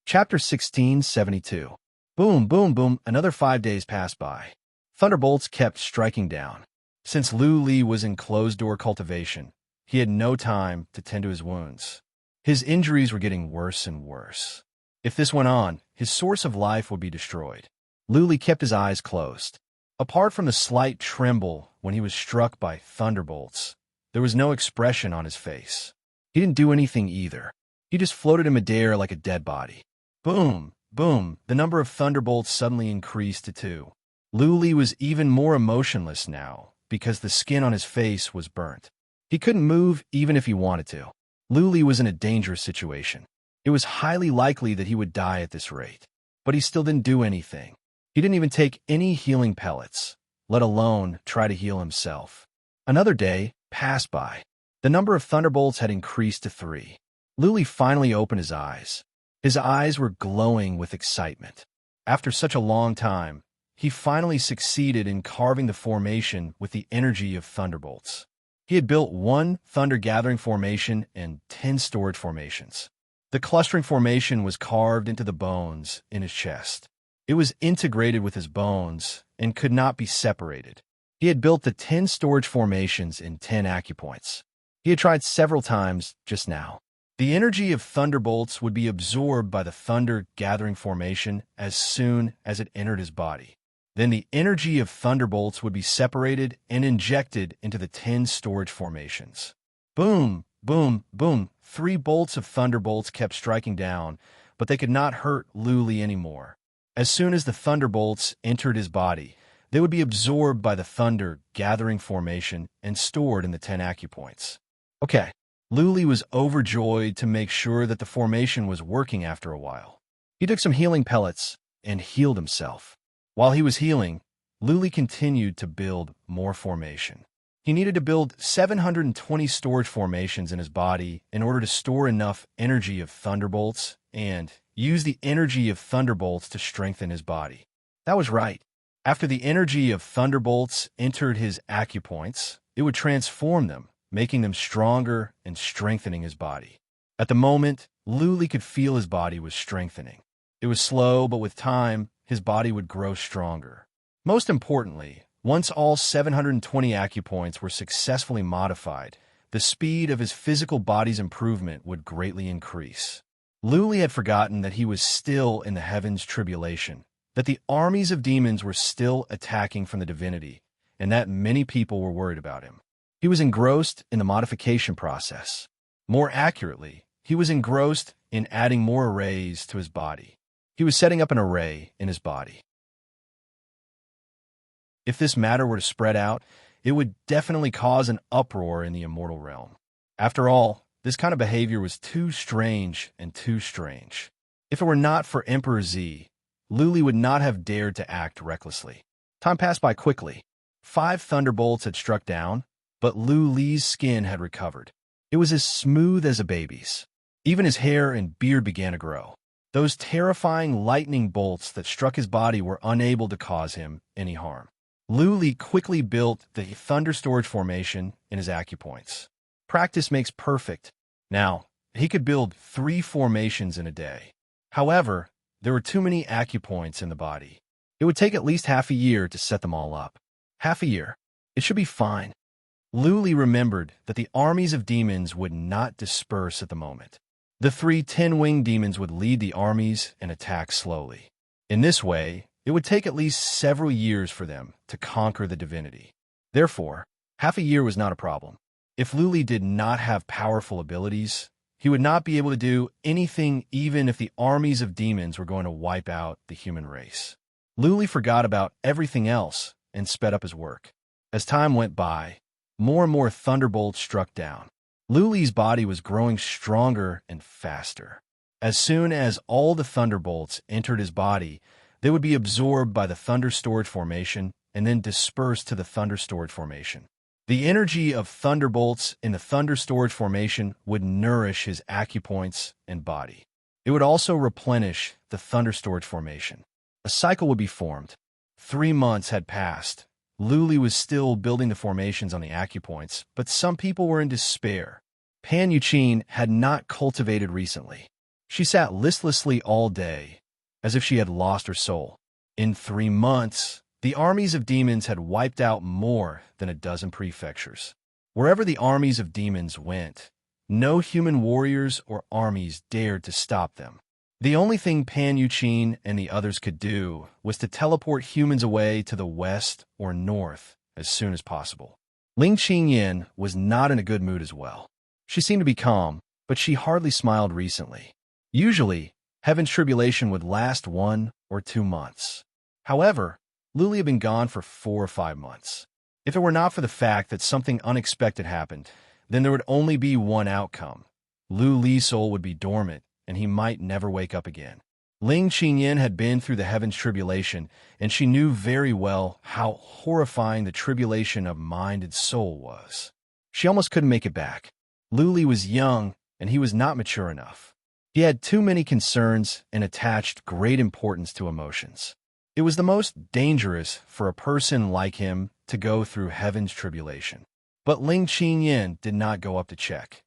Chapter 1672. Boom, boom, boom. Another 5 days passed by. Thunderbolts kept striking down. Since Luli was in closed-door cultivation, he had no time to tend to his wounds. His injuries were getting worse and worse. If this went on, his source of life would be destroyed. Luli kept his eyes closed. Apart from the slight tremble when he was struck by thunderbolts, there was no expression on his face. He didn't do anything either. He just floated in midair like a dead body. Boom, boom, the number of thunderbolts suddenly increased to 2. Luli was even more emotionless now because the skin on his face was burnt. He couldn't move even if he wanted to. Luli was in a dangerous situation. It was highly likely that he would die at this rate. But he still didn't do anything. He didn't even take any healing pellets, let alone try to heal himself. Another day passed by. The number of thunderbolts had increased to 3. Luli finally opened his eyes. His eyes were glowing with excitement. After such a long time, he finally succeeded in carving the formation with the energy of thunderbolts. He had built 1 thunder-gathering formation and 10 storage formations. The clustering formation was carved into the bones in his chest. It was integrated with his bones and could not be separated. He had built the 10 storage formations in 10 acupoints. He had tried several times just now. The energy of thunderbolts would be absorbed by the thunder-gathering formation as soon as it entered his body. Then the energy of thunderbolts would be separated and injected into the 10 storage formations. Boom, boom, boom. 3 bolts of thunderbolts kept striking down, but they could not hurt Luli anymore. As soon as the thunderbolts entered his body, they would be absorbed by the thunder-gathering formation and stored in the 10 acupoints. Okay, Luli was overjoyed to make sure that the formation was working after a while. He took some healing pellets and healed himself. While he was healing, Luli continued to build more formation. He needed to build 720 storage formations in his body in order to store enough energy of thunderbolts and use the energy of thunderbolts to strengthen his body. That was right. After the energy of thunderbolts entered his acupoints, it would transform them, making them stronger and strengthening his body. At the moment, Luli could feel his body was strengthening. It was slow, but with time, his body would grow stronger. Most importantly, once all 720 acupoints were successfully modified, the speed of his physical body's improvement would greatly increase. Luli had forgotten that he was still in the heavens' tribulation, that the armies of demons were still attacking from the divinity, and that many people were worried about him. He was engrossed in the modification process. More accurately, he was engrossed in adding more arrays to his body. He was setting up an array in his body. If this matter were to spread out, it would definitely cause an uproar in the immortal realm. After all, this kind of behavior was too strange and too strange. If it were not for Emperor Z, Luli would not have dared to act recklessly. Time passed by quickly. 5 thunderbolts had struck down, but Lu Li's skin had recovered. It was as smooth as a baby's. Even his hair and beard began to grow. Those terrifying lightning bolts that struck his body were unable to cause him any harm. Lu Li quickly built the thunder storage formation in his acupoints. Practice makes perfect. Now, he could build 3 formations in a day. However, there were too many acupoints in the body. It would take at least half a year to set them all up. Half a year. It should be fine. Lu Li remembered that the armies of demons would not disperse at the moment. The 3 10-winged demons would lead the armies and attack slowly. In this way, it would take at least several years for them to conquer the divinity. Therefore, half a year was not a problem. If Lu Li did not have powerful abilities, he would not be able to do anything even if the armies of demons were going to wipe out the human race. Lu Li forgot about everything else and sped up his work. As time went by, more and more thunderbolts struck down. Lu Li's body was growing stronger and faster. As soon as all the thunderbolts entered his body, they would be absorbed by the thunder storage formation and then dispersed to the thunder storage formation. The energy of thunderbolts in the thunder storage formation would nourish his acupoints and body. It would also replenish the thunder storage formation. A cycle would be formed. 3 months had passed. Lu Li was still building the formations on the acupoints, but some people were in despair. Pan Yuqin had not cultivated recently. She sat listlessly all day, as if she had lost her soul. In 3 months, the armies of demons had wiped out more than a dozen prefectures. Wherever the armies of demons went, no human warriors or armies dared to stop them. The only thing Pan Yuqin and the others could do was to teleport humans away to the west or north as soon as possible. Ling Qingyan was not in a good mood as well. She seemed to be calm, but she hardly smiled recently. Usually, Heaven's tribulation would last 1 or 2 months. However, Lu Li had been gone for 4 or 5 months. If it were not for the fact that something unexpected happened, then there would only be one outcome. Lu Li's soul would be dormant, and he might never wake up again. Ling Qingyan had been through the Heaven's tribulation, and she knew very well how horrifying the tribulation of mind and soul was. She almost couldn't make it back. Lu Li was young, and he was not mature enough. He had too many concerns and attached great importance to emotions. It was the most dangerous for a person like him to go through Heaven's tribulation. But Ling Qingyan did not go up to check.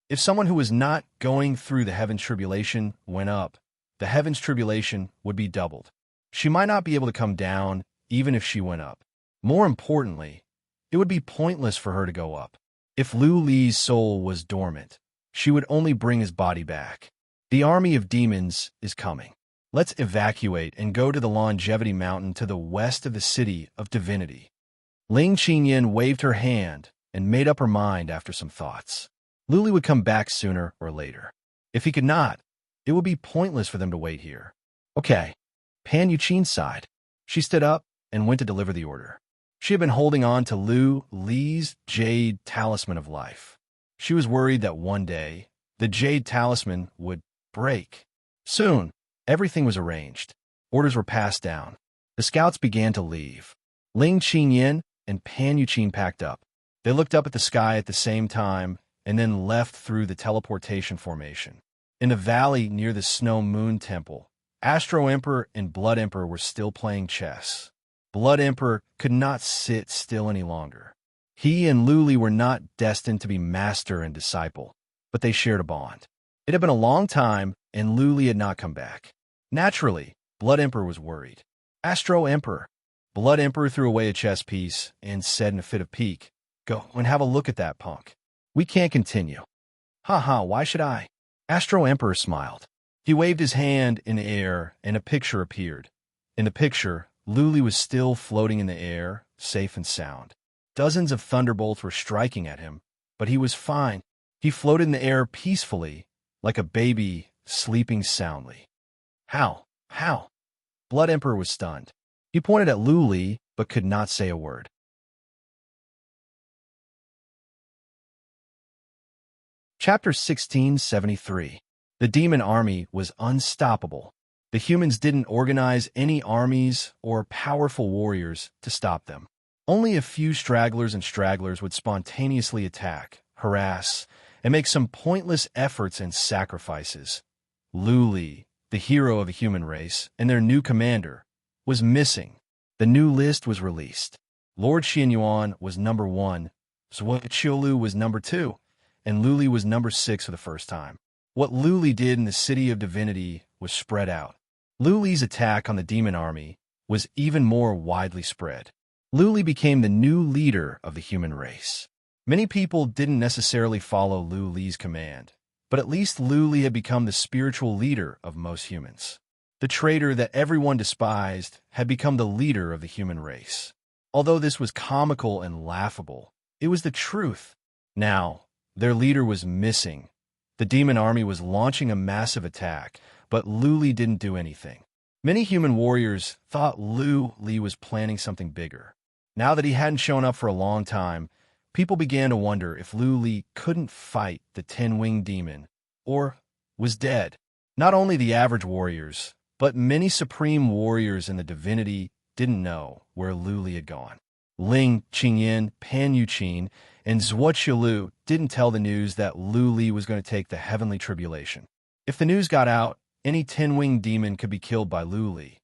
If someone who was not going through the Heaven's tribulation went up, the Heaven's tribulation would be doubled. She might not be able to come down even if she went up. More importantly, it would be pointless for her to go up. If Lu Li's soul was dormant, she would only bring his body back. The army of demons is coming. Let's evacuate and go to the Longevity Mountain to the west of the city of divinity. Ling Qingyan waved her hand and made up her mind after some thoughts. Lu Li would come back sooner or later. If he could not, it would be pointless for them to wait here. Okay, Pan Yuqin sighed. She stood up and went to deliver the order. She had been holding on to Lu Li's jade talisman of life. She was worried that one day, the jade talisman would break. Soon, everything was arranged. Orders were passed down. The scouts began to leave. Ling Qingyan and Pan Yuqin packed up. They looked up at the sky at the same time and then left through the teleportation formation. In a valley near the Snow Moon Temple, Astro Emperor and Blood Emperor were still playing chess. Blood Emperor could not sit still any longer. He and Lu Li were not destined to be master and disciple, but they shared a bond. It had been a long time, and Lu Li had not come back. Naturally, Blood Emperor was worried. Astro Emperor. Blood Emperor threw away a chess piece and said in a fit of pique, "Go and have a look at that punk. We can't continue." "Ha, why should I?" Astro Emperor smiled. He waved his hand in the air, and a picture appeared. In the picture, Lu Li was still floating in the air, safe and sound. Dozens of thunderbolts were striking at him, but he was fine. He floated in the air peacefully, like a baby sleeping soundly. How? How? Blood Emperor was stunned. He pointed at Luli, but could not say a word. Chapter 1673. The demon army was unstoppable. The humans didn't organize any armies or powerful warriors to stop them. Only a few stragglers and stragglers would spontaneously attack, harass, and make some pointless efforts and sacrifices. Luli, the hero of the human race, and their new commander, was missing. The new list was released. Lord Xianyuan was number 1, Zhuoqiulu was number 2, and Luli was number 6 for the first time. What Luli did in the City of Divinity was spread out. Luli's attack on the demon army was even more widely spread. Luli became the new leader of the human race. Many people didn't necessarily follow Luli's command, but at least Luli had become the spiritual leader of most humans. The traitor that everyone despised had become the leader of the human race. Although this was comical and laughable, it was the truth. Now, their leader was missing. The demon army was launching a massive attack, but Luli didn't do anything. Many human warriors thought Luli was planning something bigger. Now that he hadn't shown up for a long time, people began to wonder if Luli couldn't fight the 10-winged demon, or was dead. Not only the average warriors, but many supreme warriors in the divinity didn't know where Luli had gone. Ling Qingyan, Pan Yuqin, and Zhuoqiulu didn't tell the news that Luli was going to take the heavenly tribulation. If the news got out, any 10-winged demon could be killed by Luli.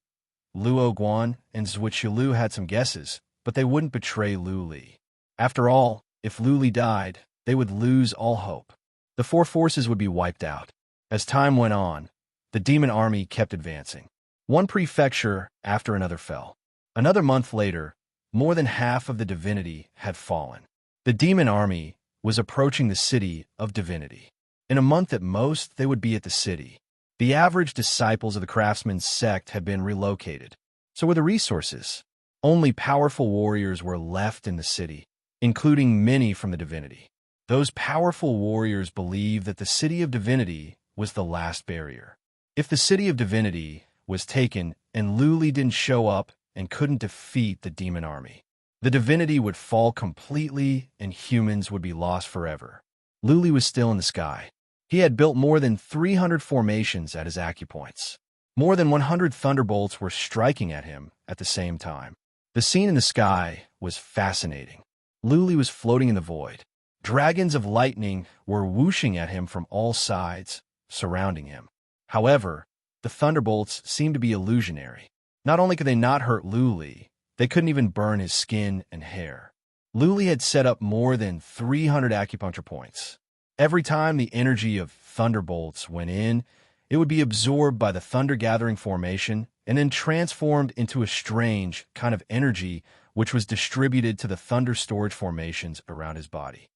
Luo Guan and Zhuoqiulu had some guesses, but they wouldn't betray Luli. After all, if Luli died, they would lose all hope. The 4 forces would be wiped out. As time went on, the demon army kept advancing. One prefecture after another fell. Another month later, more than half of the divinity had fallen. The demon army was approaching the City of Divinity. In a month at most, they would be at the city. The average disciples of the craftsman's sect had been relocated. So were the resources. Only powerful warriors were left in the city, including many from the divinity. Those powerful warriors believed that the City of Divinity was the last barrier. If the City of Divinity was taken and Luli didn't show up and couldn't defeat the demon army, the divinity would fall completely and humans would be lost forever. Luli was still in the sky. He had built more than 300 formations at his acupoints. More than 100 thunderbolts were striking at him at the same time. The scene in the sky was fascinating. Luli was floating in the void. Dragons of lightning were whooshing at him from all sides, surrounding him. However, the thunderbolts seemed to be illusionary. Not only could they not hurt Luli, they couldn't even burn his skin and hair. Luli had set up more than 300 acupuncture points. Every time the energy of thunderbolts went in, it would be absorbed by the thunder-gathering formation and then transformed into a strange kind of energy which was distributed to the thunder storage formations around his body.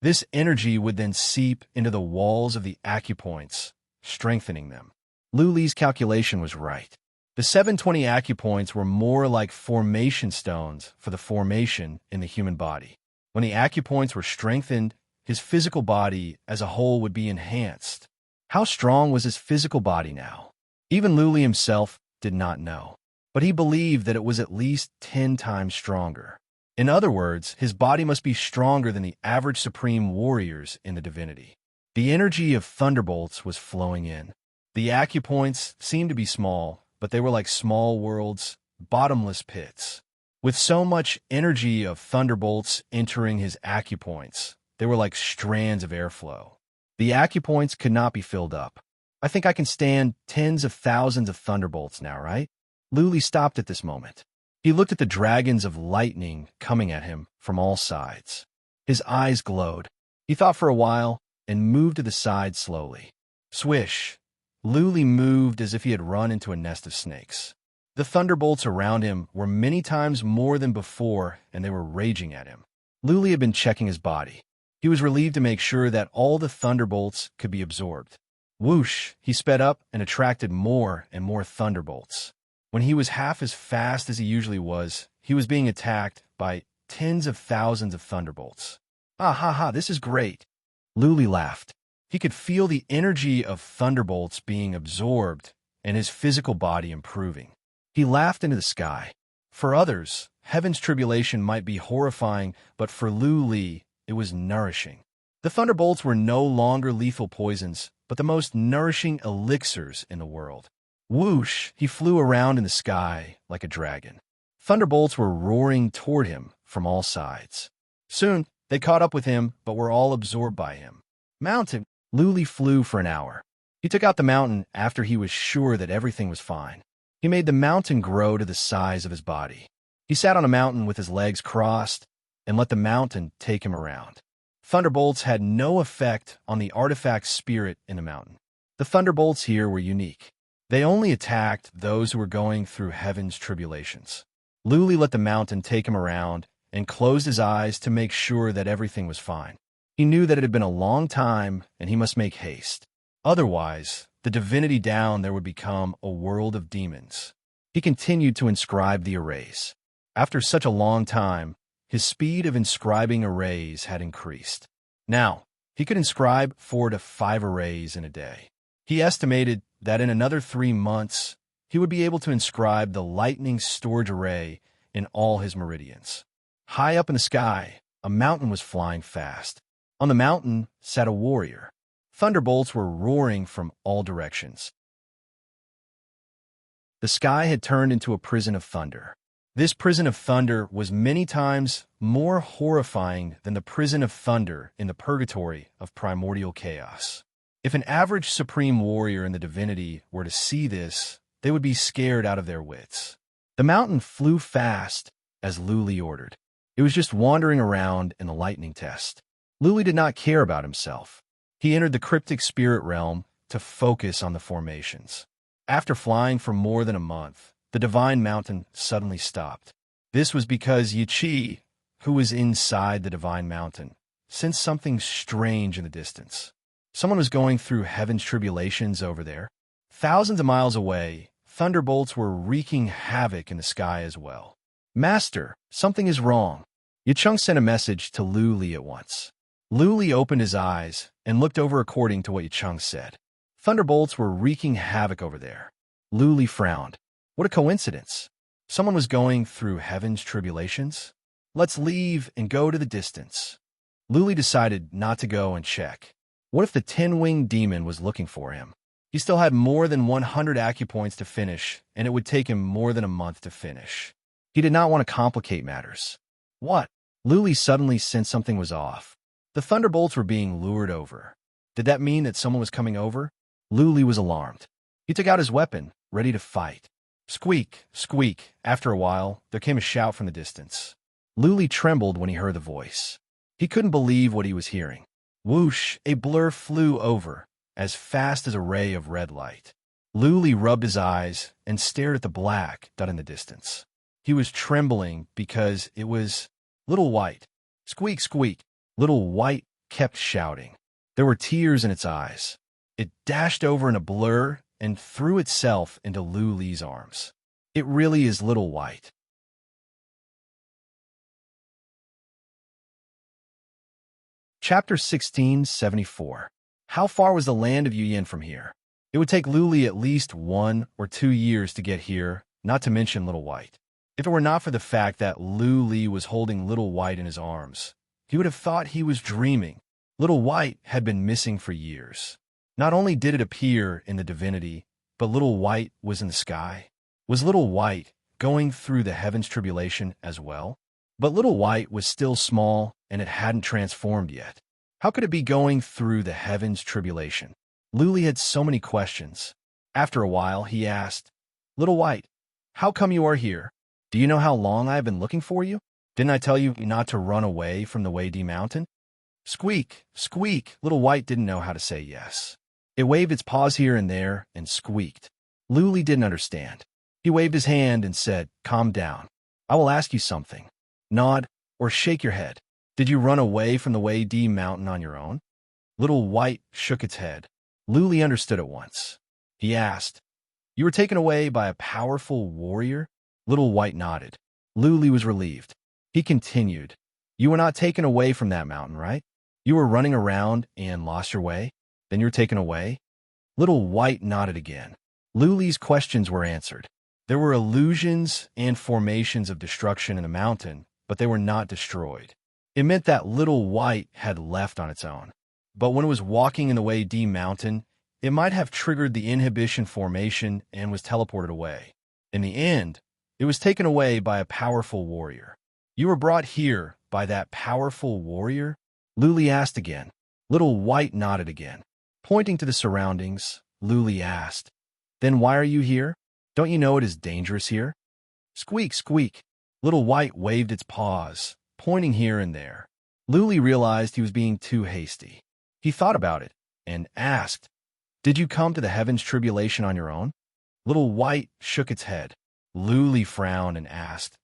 This energy would then seep into the walls of the acupoints, strengthening them. Luli's calculation was right. The 720 acupoints were more like formation stones for the formation in the human body. When the acupoints were strengthened, his physical body as a whole would be enhanced. How strong was his physical body now? Even Luli himself did not know, but he believed that it was at least 10 times stronger. In other words, his body must be stronger than the average supreme warriors in the divinity. The energy of thunderbolts was flowing in. The acupoints seemed to be small, but they were like small worlds, bottomless pits. With so much energy of thunderbolts entering his acupoints, they were like strands of airflow. The acupoints could not be filled up. I think I can stand tens of thousands of thunderbolts now, right? Luli stopped at this moment. He looked at the dragons of lightning coming at him from all sides. His eyes glowed. He thought for a while and moved to the side slowly. Swish! Luli moved as if he had run into a nest of snakes. The thunderbolts around him were many times more than before, and they were raging at him. Luli had been checking his body. He was relieved to make sure that all the thunderbolts could be absorbed. Whoosh! He sped up and attracted more and more thunderbolts. When he was half as fast as he usually was, he was being attacked by tens of thousands of thunderbolts. Ah ha ha, this is great. Luli laughed. He could feel the energy of thunderbolts being absorbed and his physical body improving. He laughed into the sky. For others, heaven's tribulation might be horrifying, but for Luli, it was nourishing. The thunderbolts were no longer lethal poisons, but the most nourishing elixirs in the world. Whoosh, he flew around in the sky like a dragon. Thunderbolts were roaring toward him from all sides. Soon, they caught up with him, but were all absorbed by him. Mountain, Luli flew for an hour. He took out the mountain after he was sure that everything was fine. He made the mountain grow to the size of his body. He sat on a mountain with his legs crossed and let the mountain take him around. Thunderbolts had no effect on the artifact spirit in the mountain. The thunderbolts here were unique. They only attacked those who were going through heaven's tribulations. Luli let the mountain take him around and closed his eyes to make sure that everything was fine. He knew that it had been a long time and he must make haste. Otherwise, the divinity down there would become a world of demons. He continued to inscribe the arrays. After such a long time, his speed of inscribing arrays had increased. Now, he could inscribe 4 to 5 arrays in a day. He estimated that in another 3 months, he would be able to inscribe the lightning storage array in all his meridians. High up in the sky, a mountain was flying fast. On the mountain sat a warrior. Thunderbolts were roaring from all directions. The sky had turned into a prison of thunder. This prison of thunder was many times more horrifying than the prison of thunder in the purgatory of primordial chaos. If an average supreme warrior in the divinity were to see this, they would be scared out of their wits. The mountain flew fast, as Luli ordered. It was just wandering around in the lightning test. Luli did not care about himself. He entered the cryptic spirit realm to focus on the formations. After flying for more than a month, the divine mountain suddenly stopped. This was because Yichi, who was inside the divine mountain, sensed something strange in the distance. Someone was going through heaven's tribulations over there. Thousands of miles away, thunderbolts were wreaking havoc in the sky as well. Master, something is wrong. Yicheng sent a message to Luli at once. Luli opened his eyes and looked over according to what Yicheng said. Thunderbolts were wreaking havoc over there. Luli frowned. What a coincidence. Someone was going through heaven's tribulations? Let's leave and go to the distance. Luli decided not to go and check. What if the 10-winged demon was looking for him? He still had more than 100 acupoints to finish, and it would take him more than a month to finish. He did not want to complicate matters. What? Luli suddenly sensed something was off. The thunderbolts were being lured over. Did that mean that someone was coming over? Luli was alarmed. He took out his weapon, ready to fight. Squeak, squeak. After a while, there came a shout from the distance. Luli trembled when he heard the voice. He couldn't believe what he was hearing. Whoosh, a blur flew over, as fast as a ray of red light. Luli rubbed his eyes and stared at the black dot in the distance. He was trembling because it was Little White. Squeak, squeak. Little White kept shouting. There were tears in its eyes. It dashed over in a blur and threw itself into Luli's arms. It really is Little White. Chapter 1674. How far was the land of Yuyin from here? It would take Luli at least 1 or 2 years to get here, not to mention Little White. If it were not for the fact that Luli was holding Little White in his arms, he would have thought he was dreaming. Little White had been missing for years. Not only did it appear in the divinity, but Little White was in the sky. Was Little White going through the heaven's tribulation as well? But Little White was still small, and it hadn't transformed yet. How could it be going through the heaven's tribulation? Luli had so many questions. After a while, he asked, Little White, how come you are here? Do you know how long I have been looking for you? Didn't I tell you not to run away from the Weidi Mountain? Squeak, squeak. Little White didn't know how to say yes. It waved its paws here and there and squeaked. Luli didn't understand. He waved his hand and said, Calm down. I will ask you something. Nod or shake your head. Did you run away from the Weidi Mountain on your own? Little White shook its head. Luli understood at once. He asked, You were taken away by a powerful warrior? Little White nodded. Luli was relieved. He continued, "You were not taken away from that mountain, right? You were running around and lost your way? Then you were taken away?" Little White nodded again. Luli's questions were answered. There were illusions and formations of destruction in the mountain, but they were not destroyed. It meant that Little White had left on its own. But when it was walking in the Way D mountain, it might have triggered the inhibition formation and was teleported away. In the end, it was taken away by a powerful warrior. "You were brought here by that powerful warrior?" Luli asked again. Little White nodded again. Pointing to the surroundings, Luli asked, "Then why are you here? Don't you know it is dangerous here?" Squeak, squeak. Little White waved its paws, pointing here and there. Luli realized he was being too hasty. He thought about it and asked, "Did you come to the heavens tribulation on your own?" Little White shook its head. Luli frowned and asked,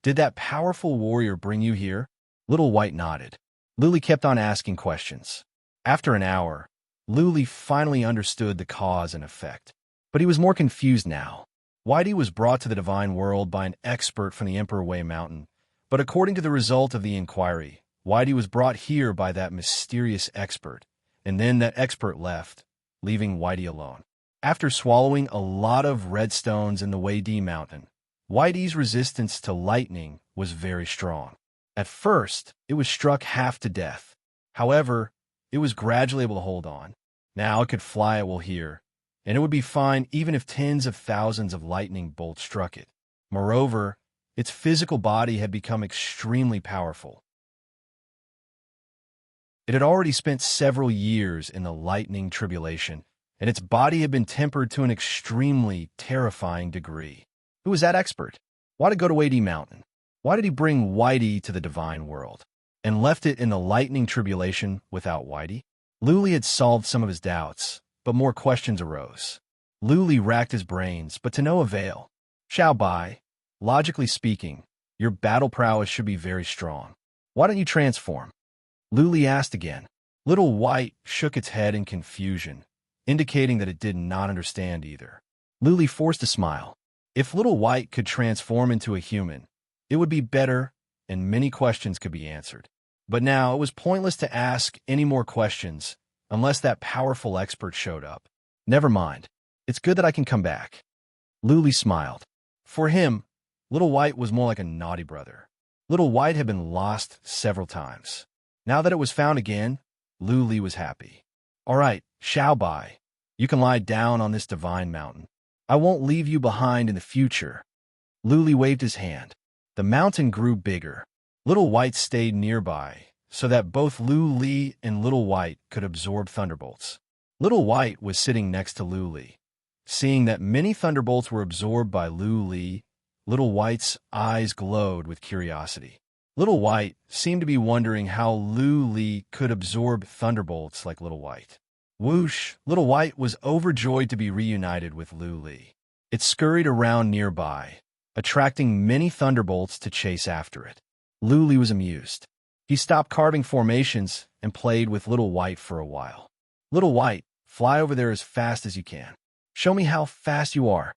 "Did that powerful warrior bring you here?" Little White nodded. Luli kept on asking questions. After an hour, Luli finally understood the cause and effect. But he was more confused now. Whitey was brought to the divine world by an expert from the Emperor Way Mountain, but according to the result of the inquiry, Whitey was brought here by that mysterious expert, and then that expert left, leaving Whitey alone. After swallowing a lot of redstones in the Way D mountain, Whitey's resistance to lightning was very strong. At first, it was struck half to death. However, it was gradually able to hold on. Now it could fly at will here, and it would be fine even if tens of thousands of lightning bolts struck it. Moreover, its physical body had become extremely powerful. It had already spent several years in the lightning tribulation, and its body had been tempered to an extremely terrifying degree. Who was that expert? Why did he go to Way Mountain? Why did he bring Whitey to the divine world, and left it in the lightning tribulation without Whitey? Luli had solved some of his doubts, but more questions arose. Luli racked his brains, but to no avail. Xiao Bai, logically speaking, your battle prowess should be very strong. Why don't you transform? Luli asked again. Little White shook its head in confusion, indicating that it did not understand either. Luli forced a smile. If Little White could transform into a human, it would be better, and many questions could be answered. But now it was pointless to ask any more questions unless that powerful expert showed up. Never mind. It's good that I can come back. Luli smiled. For him, Little White was more like a naughty brother. Little White had been lost several times. Now that it was found again, Luli was happy. All right, Xiao Bai, you can lie down on this divine mountain. I won't leave you behind in the future. Luli waved his hand. The mountain grew bigger. Little White stayed nearby, so that both Luli and Little White could absorb thunderbolts. Little White was sitting next to Luli. Seeing that many thunderbolts were absorbed by Luli, Little White's eyes glowed with curiosity. Little White seemed to be wondering how Luli could absorb thunderbolts like Little White. Whoosh! Little White was overjoyed to be reunited with Luli. It scurried around nearby, attracting many thunderbolts to chase after it. Luli was amused. He stopped carving formations and played with Little White for a while. Little White, fly over there as fast as you can. Show me how fast you are.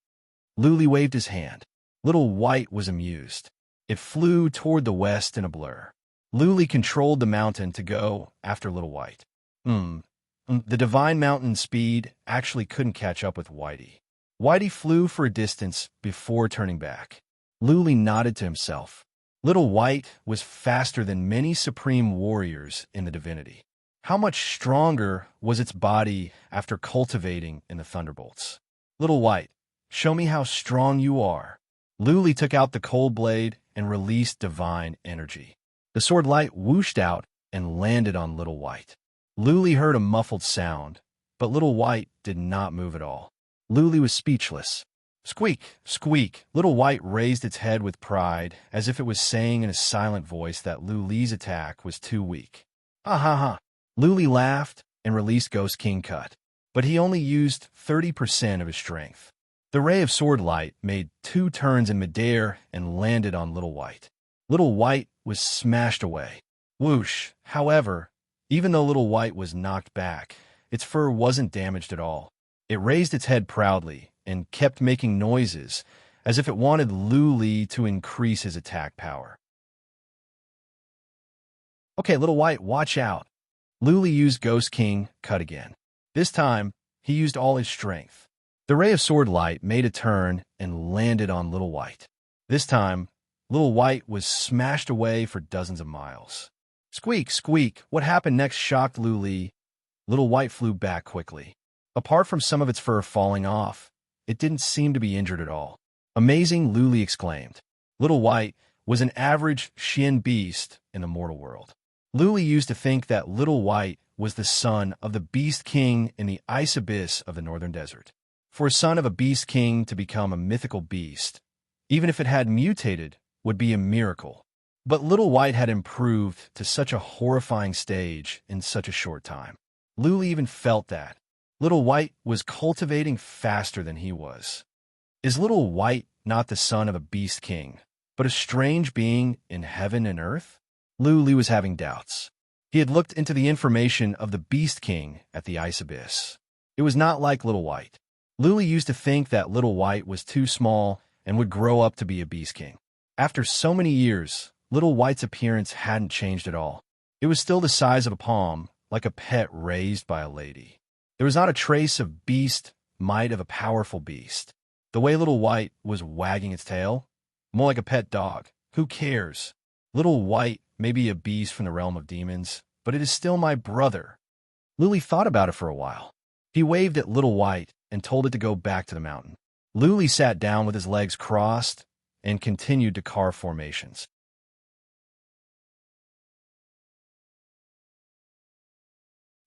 Luli waved his hand. Little White was amused. It flew toward the west in a blur. Luli controlled the mountain to go after Little White. The divine mountain speed actually couldn't catch up with Whitey. Whitey flew for a distance before turning back. Luli nodded to himself. Little White was faster than many supreme warriors in the divinity. How much stronger was its body after cultivating in the thunderbolts? Little White, show me how strong you are. Luli took out the cold blade and released divine energy. The sword light whooshed out and landed on Little White. Luli heard a muffled sound, but Little White did not move at all. Luli was speechless. Squeak, squeak. Little White raised its head with pride, as if it was saying in a silent voice that Luli's attack was too weak. Ha ha ha. Luli laughed and released Ghost King Cut, but he only used 30% of his strength. The ray of sword light made 2 turns in midair and landed on Little White. Little White was smashed away. Whoosh! However, even though Little White was knocked back, its fur wasn't damaged at all. It raised its head proudly and kept making noises as if it wanted Luli to increase his attack power. Okay, Little White, watch out. Luli used Ghost King cut again. This time, he used all his strength. The ray of sword light made a turn and landed on Little White. This time, Little White was smashed away for dozens of miles. Squeak, squeak, what happened next shocked Luli. Little White flew back quickly. Apart from some of its fur falling off, it didn't seem to be injured at all. Amazing, Luli exclaimed. Little White was an average Xian beast in the mortal world. Luli used to think that Little White was the son of the Beast King in the ice abyss of the northern desert. For a son of a Beast King to become a mythical beast, even if it had mutated, would be a miracle. But Little White had improved to such a horrifying stage in such a short time. Luli even felt that. Little White was cultivating faster than he was. Is Little White not the son of a Beast King, but a strange being in heaven and earth? Luli was having doubts. He had looked into the information of the Beast King at the Ice Abyss. It was not like Little White. Luli used to think that Little White was too small and would grow up to be a Beast King. After so many years, Little White's appearance hadn't changed at all. It was still the size of a palm, like a pet raised by a lady. There was not a trace of beast might of a powerful beast. The way Little White was wagging its tail, more like a pet dog. Who cares? Little White may be a beast from the realm of demons, but it is still my brother. Luli thought about it for a while. He waved at Little White and told it to go back to the mountain. Luli sat down with his legs crossed and continued to carve formations.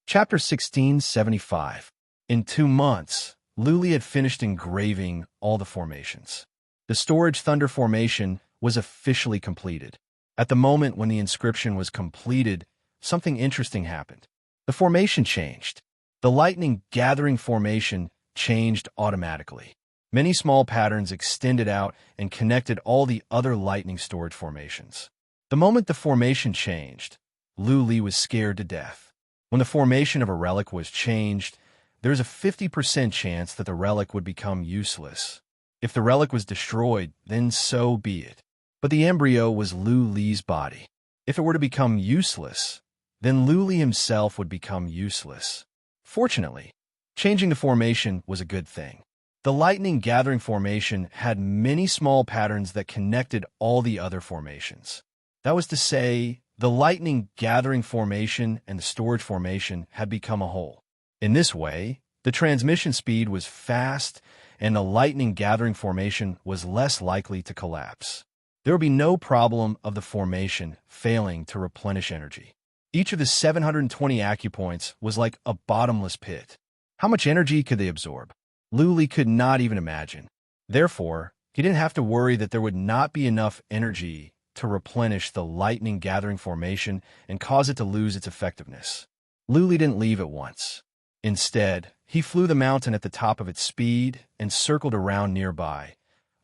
Chapter 1675. In 2 months, Luli had finished engraving all the formations. The storage thunder formation was officially completed. At the moment when the inscription was completed, something interesting happened. The formation changed. The lightning gathering formation changed automatically. Many small patterns extended out and connected all the other lightning storage formations. The moment the formation changed, Luli was scared to death. When the formation of a relic was changed, there's a 50% chance that the relic would become useless. If the relic was destroyed, then so be it. But the embryo was Luli's body. If it were to become useless, then Luli himself would become useless. Fortunately, changing the formation was a good thing. The lightning gathering formation had many small patterns that connected all the other formations. That was to say, the lightning gathering formation and the storage formation had become a whole. In this way, the transmission speed was fast and the lightning gathering formation was less likely to collapse. There would be no problem of the formation failing to replenish energy. Each of the 720 acupoints was like a bottomless pit. How much energy could they absorb? Luli could not even imagine. Therefore, he didn't have to worry that there would not be enough energy to replenish the lightning gathering formation and cause it to lose its effectiveness. Luli didn't leave at once. Instead, he flew the mountain at the top of its speed and circled around nearby,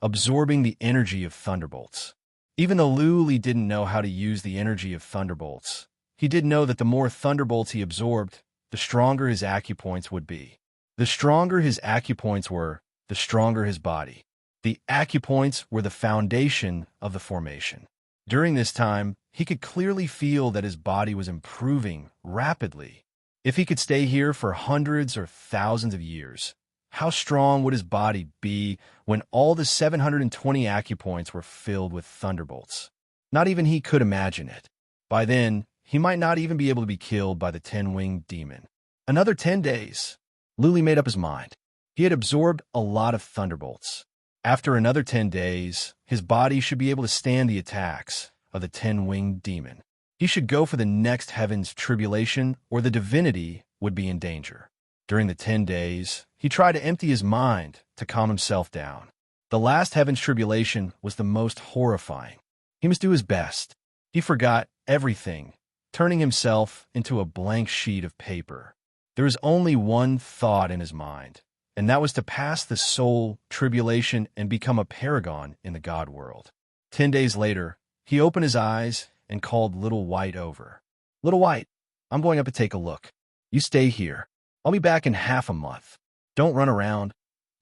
absorbing the energy of thunderbolts. Even though Luli didn't know how to use the energy of thunderbolts, he did know that the more thunderbolts he absorbed, the stronger his acupoints would be. The stronger his acupoints were, the stronger his body. The acupoints were the foundation of the formation. During this time, he could clearly feel that his body was improving rapidly. If he could stay here for hundreds or thousands of years, how strong would his body be when all the 720 acupoints were filled with thunderbolts? Not even he could imagine it. By then, he might not even be able to be killed by the 10-winged demon. Another 10 days. Luli made up his mind. He had absorbed a lot of thunderbolts. After another 10 days, his body should be able to stand the attacks of the 10-winged demon. He should go for the next heaven's tribulation, or the divinity would be in danger. During the 10 days, he tried to empty his mind to calm himself down. The last heaven's tribulation was the most horrifying. He must do his best. He forgot everything, turning himself into a blank sheet of paper. There was only one thought in his mind, and that was to pass the soul tribulation and become a paragon in the God world. 10 days later, he opened his eyes and called Little White over. Little White, I'm going up to take a look. You stay here. I'll be back in half a month. Don't run around,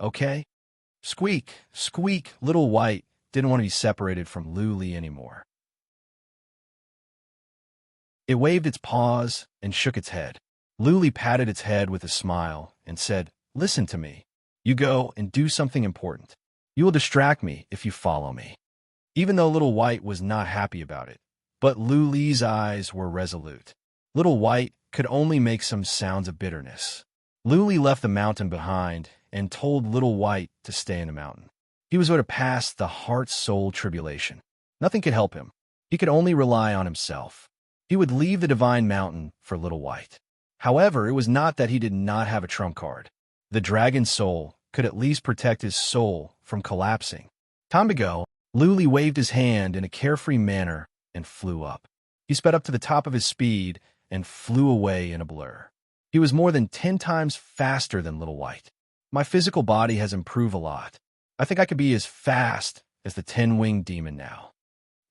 okay? Squeak, squeak, Little White didn't want to be separated from Luli anymore. It waved its paws and shook its head. Luli patted its head with a smile and said, "Listen to me. You go and do something important. You will distract me if you follow me." Even though Little White was not happy about it, but Luli's eyes were resolute. Little White could only make some sounds of bitterness. Luli left the mountain behind and told Little White to stay in the mountain. He was going to pass the heart-soul tribulation. Nothing could help him. He could only rely on himself. He would leave the divine mountain for Little White. However, it was not that he did not have a trump card. The dragon soul could at least protect his soul from collapsing. Time to go. Luli waved his hand in a carefree manner and flew up. He sped up to the top of his speed and flew away in a blur. He was more than 10 times faster than Little White. My physical body has improved a lot. I think I could be as fast as the 10-winged demon now.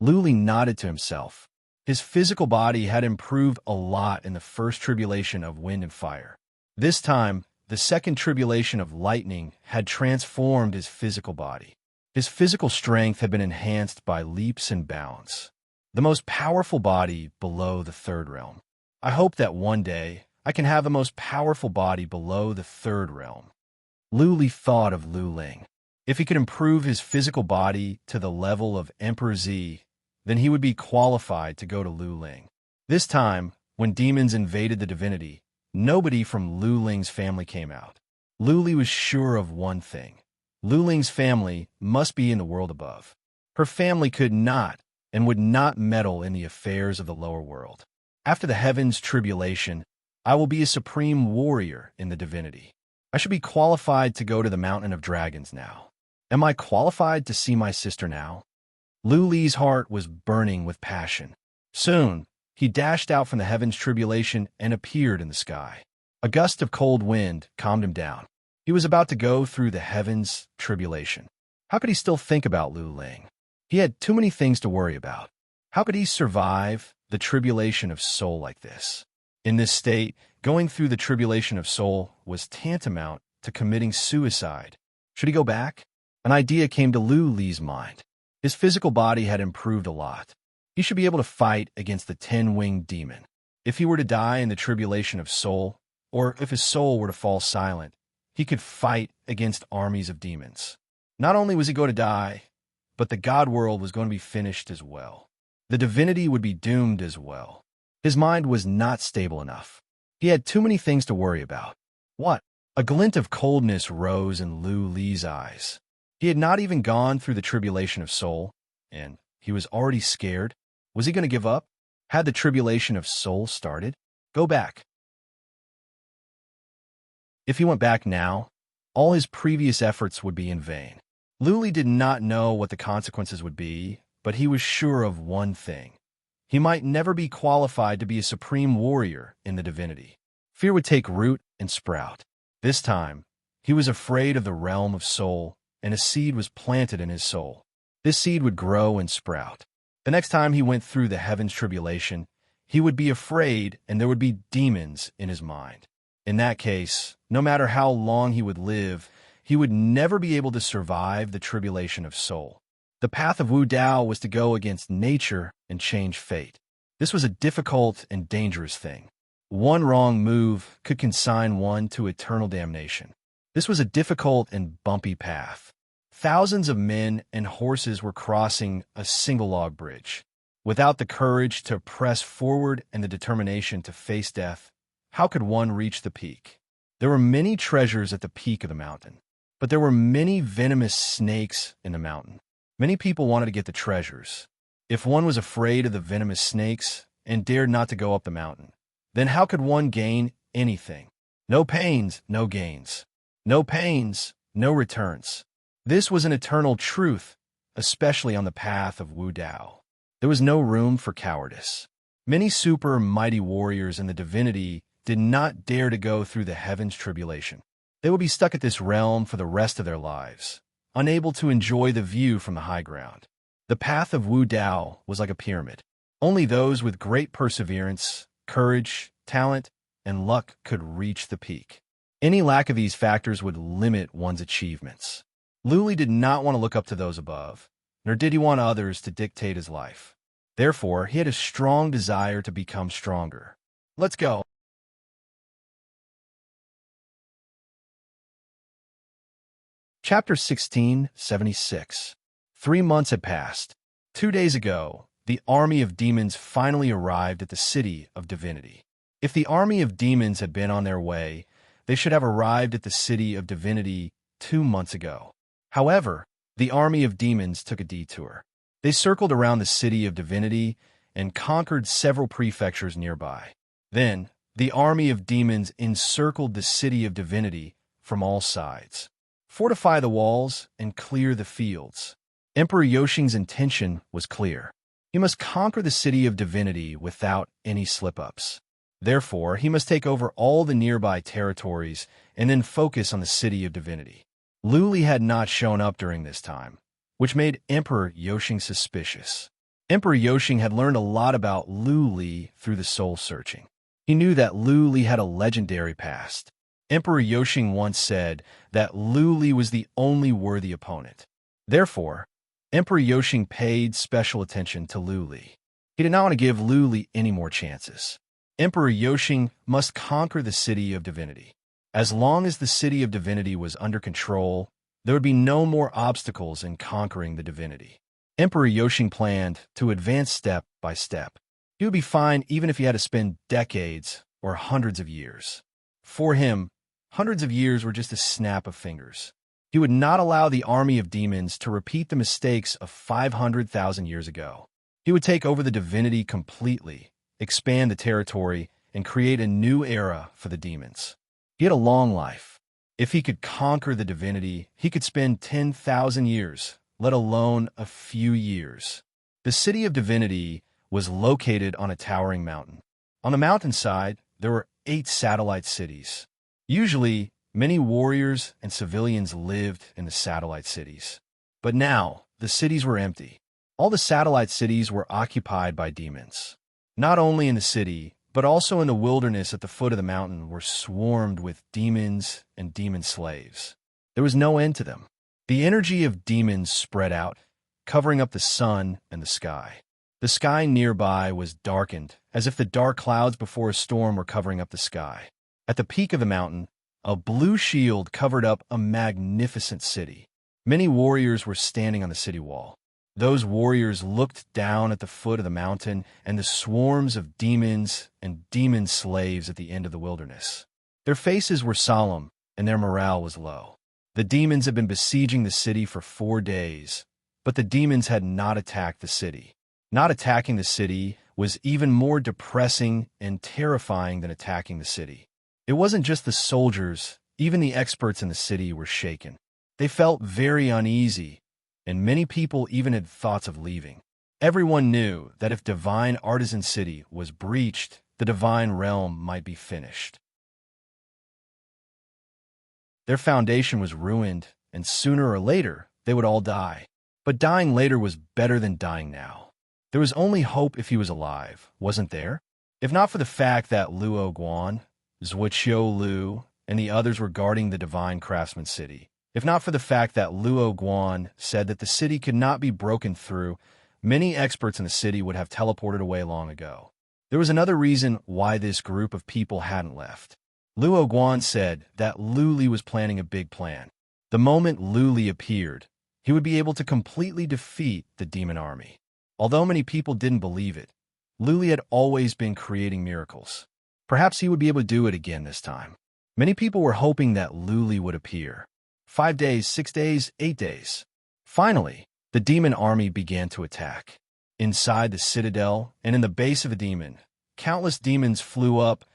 Luli nodded to himself. His physical body had improved a lot in the first tribulation of wind and fire. This time, the second tribulation of lightning had transformed his physical body. His physical strength had been enhanced by leaps and bounds. The most powerful body below the third realm. I hope that one day I can have the most powerful body below the third realm. Luli thought of Lu Ling. If he could improve his physical body to the level of Emperor Z, then he would be qualified to go to Lu Ling. This time, when demons invaded the divinity, nobody from Lu Ling's family came out. Luli was sure of one thing. Lu Ling's family must be in the world above. Her family could not and would not meddle in the affairs of the lower world. After the heavens' tribulation, I will be a supreme warrior in the divinity. I should be qualified to go to the mountain of dragons now. Am I qualified to see my sister now? Luli's heart was burning with passion. Soon, he dashed out from the heavens' tribulation and appeared in the sky. A gust of cold wind calmed him down. He was about to go through the heavens' tribulation. How could he still think about Lu Ling? He had too many things to worry about. How could he survive the tribulation of soul like this? In this state, going through the tribulation of soul was tantamount to committing suicide. Should he go back? An idea came to Lu Li's mind. His physical body had improved a lot. He should be able to fight against the 10-winged demon. If he were to die in the tribulation of soul, or if his soul were to fall silent, he could fight against armies of demons. Not only was he going to die, but the god world was going to be finished as well. The divinity would be doomed as well. His mind was not stable enough. He had too many things to worry about. What? A glint of coldness rose in Lu Li's eyes. He had not even gone through the tribulation of soul, and he was already scared. Was he going to give up? Had the tribulation of soul started? Go back. If he went back now, all his previous efforts would be in vain. Luli did not know what the consequences would be, but he was sure of one thing. He might never be qualified to be a supreme warrior in the divinity. Fear would take root and sprout. This time, he was afraid of the realm of soul, and a seed was planted in his soul. This seed would grow and sprout. The next time he went through the heavens' tribulation, he would be afraid and there would be demons in his mind. In that case, no matter how long he would live, he would never be able to survive the tribulation of soul. The path of Wu Dao was to go against nature and change fate. This was a difficult and dangerous thing. One wrong move could consign one to eternal damnation. This was a difficult and bumpy path. Thousands of men and horses were crossing a single log bridge. Without the courage to press forward and the determination to face death, how could one reach the peak? There were many treasures at the peak of the mountain, but there were many venomous snakes in the mountain. Many people wanted to get the treasures. If one was afraid of the venomous snakes and dared not to go up the mountain, then how could one gain anything? No pains, no gains. No pains, no returns. This was an eternal truth, especially on the path of Wu Dao. There was no room for cowardice. Many super mighty warriors in the divinity did not dare to go through the heavens' tribulation. They would be stuck at this realm for the rest of their lives, unable to enjoy the view from the high ground. The path of Wu Dao was like a pyramid. Only those with great perseverance, courage, talent, and luck could reach the peak. Any lack of these factors would limit one's achievements. Luli did not want to look up to those above, nor did he want others to dictate his life. Therefore, he had a strong desire to become stronger. Let's go. Chapter 1676. 3 months had passed. 2 days ago, the army of demons finally arrived at the city of divinity. If the army of demons had been on their way, they should have arrived at the city of divinity 2 months ago. However, the army of demons took a detour. They circled around the city of divinity and conquered several prefectures nearby. Then, the army of demons encircled the city of divinity from all sides. Fortify the walls and clear the fields. Emperor Yoshing's intention was clear. He must conquer the city of divinity without any slip-ups. Therefore, he must take over all the nearby territories and then focus on the city of divinity. Luli had not shown up during this time, which made Emperor Yoshing suspicious. Emperor Yoshing had learned a lot about Luli through the soul-searching. He knew that Luli had a legendary past. Emperor Yoshing once said that Luli was the only worthy opponent. Therefore, Emperor Yoshing paid special attention to Luli. He did not want to give Luli any more chances. Emperor Yoshing must conquer the city of divinity. As long as the city of divinity was under control, there would be no more obstacles in conquering the divinity. Emperor Yoshing planned to advance step by step. He would be fine even if he had to spend decades or hundreds of years. For him, hundreds of years were just a snap of fingers. He would not allow the army of demons to repeat the mistakes of 500,000 years ago. He would take over the divinity completely, expand the territory, and create a new era for the demons. He had a long life. If he could conquer the divinity, he could spend 10,000 years, let alone a few years. The city of divinity was located on a towering mountain. On the mountainside, there were 8 satellite cities. Usually, many warriors and civilians lived in the satellite cities. But now, the cities were empty. All the satellite cities were occupied by demons. Not only in the city, but also in the wilderness at the foot of the mountain were swarmed with demons and demon slaves. There was no end to them. The energy of demons spread out, covering up the sun and the sky. The sky nearby was darkened, as if the dark clouds before a storm were covering up the sky. At the peak of the mountain, a blue shield covered up a magnificent city. Many warriors were standing on the city wall. Those warriors looked down at the foot of the mountain and the swarms of demons and demon slaves at the end of the wilderness. Their faces were solemn, and their morale was low. The demons had been besieging the city for 4 days, but the demons had not attacked the city. Not attacking the city was even more depressing and terrifying than attacking the city. It wasn't just the soldiers, even the experts in the city were shaken. They felt very uneasy, and many people even had thoughts of leaving. Everyone knew that if Divine Artisan City was breached, the divine realm might be finished. Their foundation was ruined, and sooner or later, they would all die. But dying later was better than dying now. There was only hope if he was alive, wasn't there? If not for the fact that Luo Guan, Zhuoqiu Lu, and the others were guarding the Divine Craftsman City. If not for the fact that Luo Guan said that the city could not be broken through, many experts in the city would have teleported away long ago. There was another reason why this group of people hadn't left. Luo Guan said that Luli was planning a big plan. The moment Luli appeared, he would be able to completely defeat the demon army. Although many people didn't believe it, Luli had always been creating miracles. Perhaps he would be able to do it again this time. Many people were hoping that Luli would appear. 5 days, 6 days, 8 days. Finally, the demon army began to attack. Inside the citadel and in the base of the demon, countless demons flew up,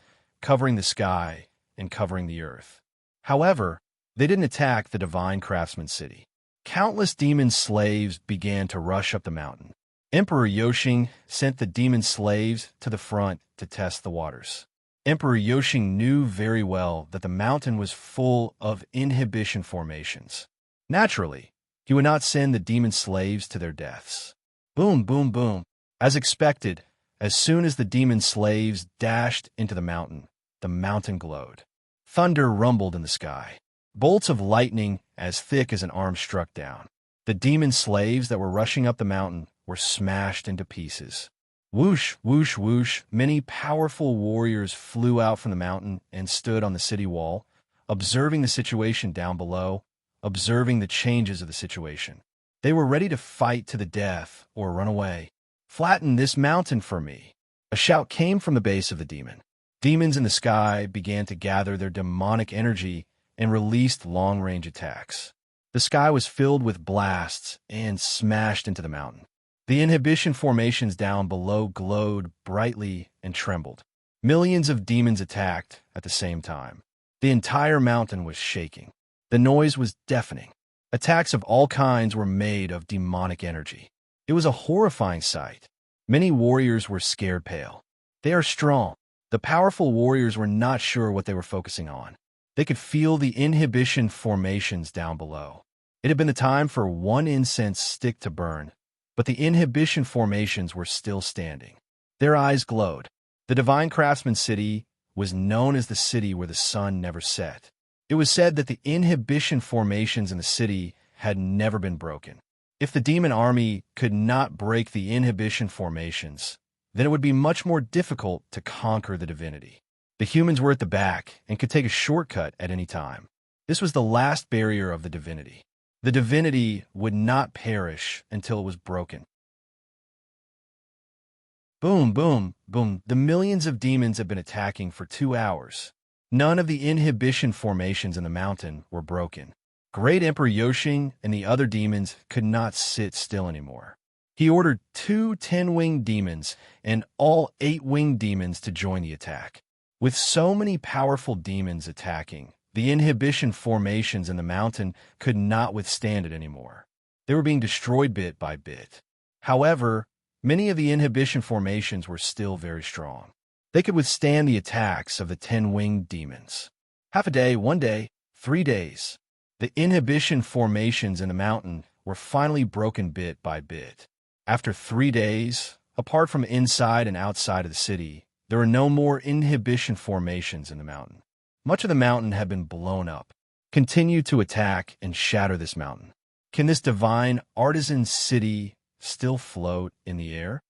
covering the sky and covering the earth. However, they didn't attack the Divine Craftsman City. Countless demon slaves began to rush up the mountain. Emperor Yoshing sent the demon slaves to the front to test the waters. Emperor Yoshing knew very well that the mountain was full of inhibition formations. Naturally, he would not send the demon slaves to their deaths. Boom, boom, boom. As expected, as soon as the demon slaves dashed into the mountain glowed. Thunder rumbled in the sky. Bolts of lightning as thick as an arm struck down. The demon slaves that were rushing up the mountain were smashed into pieces. Whoosh, whoosh, whoosh, many powerful warriors flew out from the mountain and stood on the city wall, observing the situation down below, observing the changes of the situation. They were ready to fight to the death or run away. "Flatten this mountain for me!" A shout came from the base of the demon. Demons in the sky began to gather their demonic energy and released long-range attacks. The sky was filled with blasts and smashed into the mountain. The inhibition formations down below glowed brightly and trembled. Millions of demons attacked at the same time. The entire mountain was shaking. The noise was deafening. Attacks of all kinds were made of demonic energy. It was a horrifying sight. Many warriors were scared pale. They are strong. The powerful warriors were not sure what they were focusing on. They could feel the inhibition formations down below. It had been the time for one incense stick to burn, but the inhibition formations were still standing. Their eyes glowed. The divine craftsman city was known as the city where the sun never set. It was said that the inhibition formations in the city had never been broken. If the demon army could not break the inhibition formations, then it would be much more difficult to conquer the divinity. The humans were at the back and could take a shortcut at any time. This was the last barrier of the divinity. The divinity would not perish until it was broken. Boom, boom, boom. The millions of demons had been attacking for 2 hours. None of the inhibition formations in the mountain were broken. Great Emperor Yoshing and the other demons could not sit still anymore. He ordered 2 10-winged demons and all 8-winged demons to join the attack. With so many powerful demons attacking, the inhibition formations in the mountain could not withstand it anymore. They were being destroyed bit by bit. However, many of the inhibition formations were still very strong. They could withstand the attacks of the 10-winged demons. Half a day, 1 day, 3 days. The inhibition formations in the mountain were finally broken bit by bit. After 3 days, apart from inside and outside of the city, there were no more inhibition formations in the mountain. Much of the mountain had been blown up. Continue to attack and shatter this mountain. Can this divine artisan city still float in the air?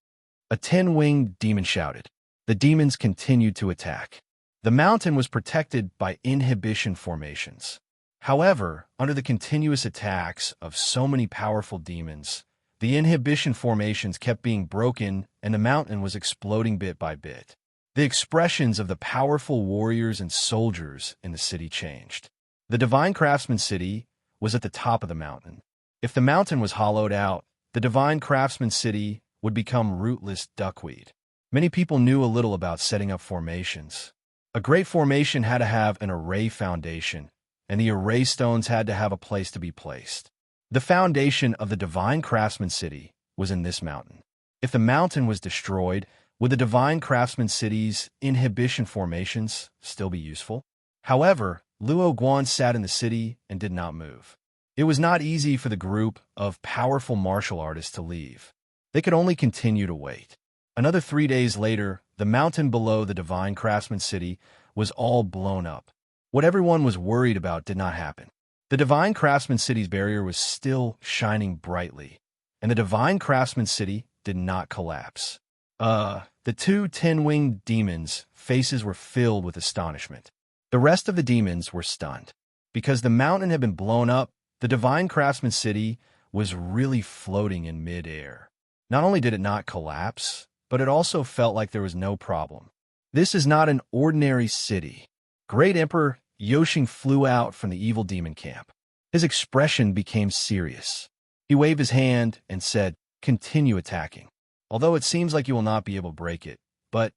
A 10-winged demon shouted. The demons continued to attack. The mountain was protected by inhibition formations. However, under the continuous attacks of so many powerful demons, the inhibition formations kept being broken and the mountain was exploding bit by bit. The expressions of the powerful warriors and soldiers in the city changed. The divine craftsman city was at the top of the mountain. If the mountain was hollowed out, the divine craftsman city would become rootless duckweed. Many people knew a little about setting up formations. A great formation had to have an array foundation, and the array stones had to have a place to be placed. The foundation of the divine craftsman city was in this mountain. If the mountain was destroyed, would the divine craftsman city's inhibition formations still be useful? However, Luo Guan sat in the city and did not move. It was not easy for the group of powerful martial artists to leave. They could only continue to wait. Another 3 days later, the mountain below the divine craftsman city was all blown up. What everyone was worried about did not happen. The divine craftsman city's barrier was still shining brightly, and the divine craftsman city did not collapse. The 2 10-winged demons' faces were filled with astonishment. The rest of the demons were stunned. Because the mountain had been blown up, the divine craftsman city was really floating in mid-air. Not only did it not collapse, but it also felt like there was no problem. This is not an ordinary city. Great Emperor Yoshing flew out from the evil demon camp. His expression became serious. He waved his hand and said, "Continue attacking. Although it seems like you will not be able to break it, but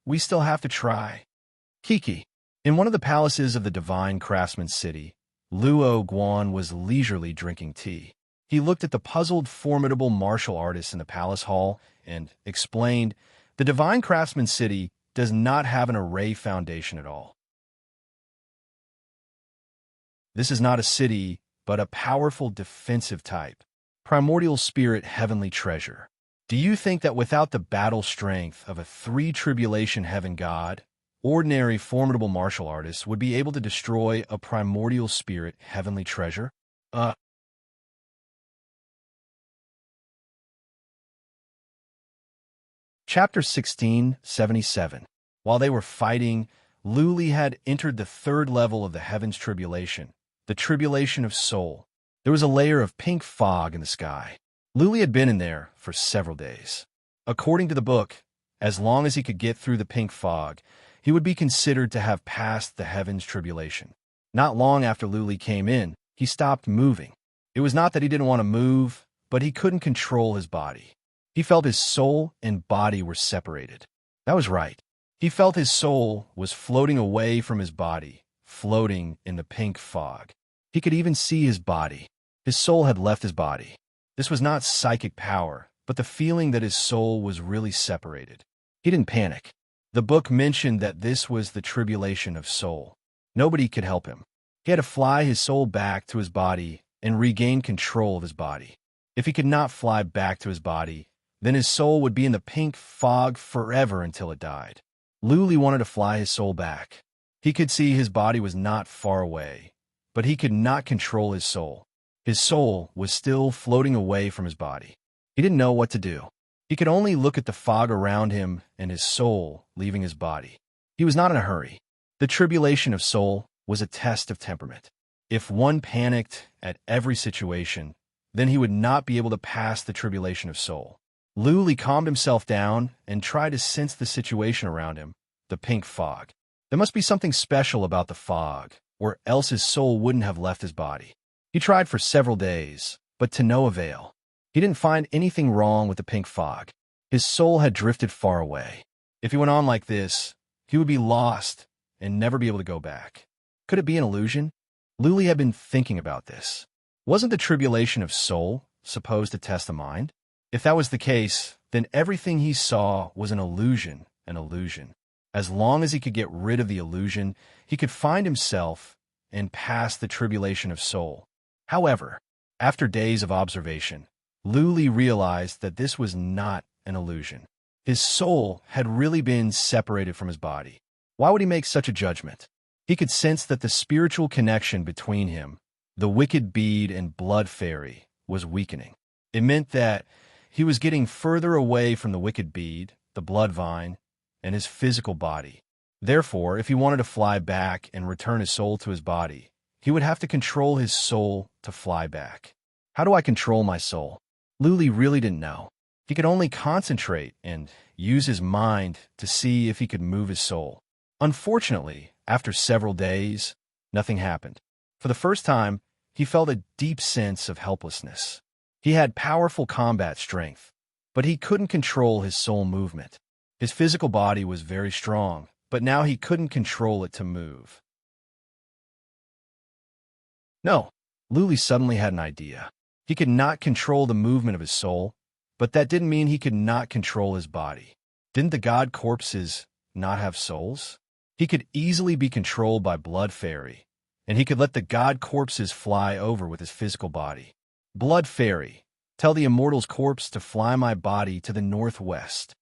we still have to try." Kiki. In one of the palaces of the divine craftsman city, Luo Guan was leisurely drinking tea. He looked at the puzzled, formidable martial artists in the palace hall and explained, "The divine craftsman city does not have an array foundation at all. This is not a city, but a powerful defensive type. Primordial spirit, heavenly treasure. Do you think that without the battle strength of a 3-tribulation heaven god, ordinary formidable martial artists would be able to destroy a primordial spirit, heavenly treasure? Chapter 1677. While they were fighting, Luli had entered the third level of the heavens tribulation, the tribulation of soul. There was a layer of pink fog in the sky. Luli had been in there for several days. According to the book, as long as he could get through the pink fog, he would be considered to have passed the heavens tribulation. Not long after Luli came in, he stopped moving. It was not that he didn't want to move, but he couldn't control his body. He felt his soul and body were separated. That was right. He felt his soul was floating away from his body, floating in the pink fog. He could even see his body. His soul had left his body. This was not psychic power, but the feeling that his soul was really separated. He didn't panic. The book mentioned that this was the tribulation of soul. Nobody could help him. He had to fly his soul back to his body and regain control of his body. If he could not fly back to his body, then his soul would be in the pink fog forever until it died. Luli wanted to fly his soul back. He could see his body was not far away, but he could not control his soul. His soul was still floating away from his body. He didn't know what to do. He could only look at the fog around him and his soul leaving his body. He was not in a hurry. The tribulation of soul was a test of temperament. If one panicked at every situation, then he would not be able to pass the tribulation of soul. Luli calmed himself down and tried to sense the situation around him, the pink fog. There must be something special about the fog, or else his soul wouldn't have left his body. He tried for several days, but to no avail. He didn't find anything wrong with the pink fog. His soul had drifted far away. If he went on like this, he would be lost and never be able to go back. Could it be an illusion? Luli had been thinking about this. Wasn't the tribulation of soul supposed to test the mind? If that was the case, then everything he saw was an illusion, an illusion. As long as he could get rid of the illusion, he could find himself and pass the tribulation of soul. However, after days of observation, Luli realized that this was not an illusion. His soul had really been separated from his body. Why would he make such a judgment? He could sense that the spiritual connection between him, the wicked bead and blood fairy, was weakening. It meant that he was getting further away from the wicked bead, the blood vine, and his physical body. Therefore, if he wanted to fly back and return his soul to his body, he would have to control his soul to fly back. How do I control my soul? Luli really didn't know. He could only concentrate and use his mind to see if he could move his soul. Unfortunately, after several days, nothing happened. For the first time, he felt a deep sense of helplessness. He had powerful combat strength, but he couldn't control his soul movement. His physical body was very strong, but now he couldn't control it to move. No, Luli suddenly had an idea. He could not control the movement of his soul, but that didn't mean he could not control his body. Didn't the god corpses not have souls? He could easily be controlled by Blood Fairy, and he could let the god corpses fly over with his physical body. Blood Fairy, tell the immortal's corpse to fly my body to the northwest.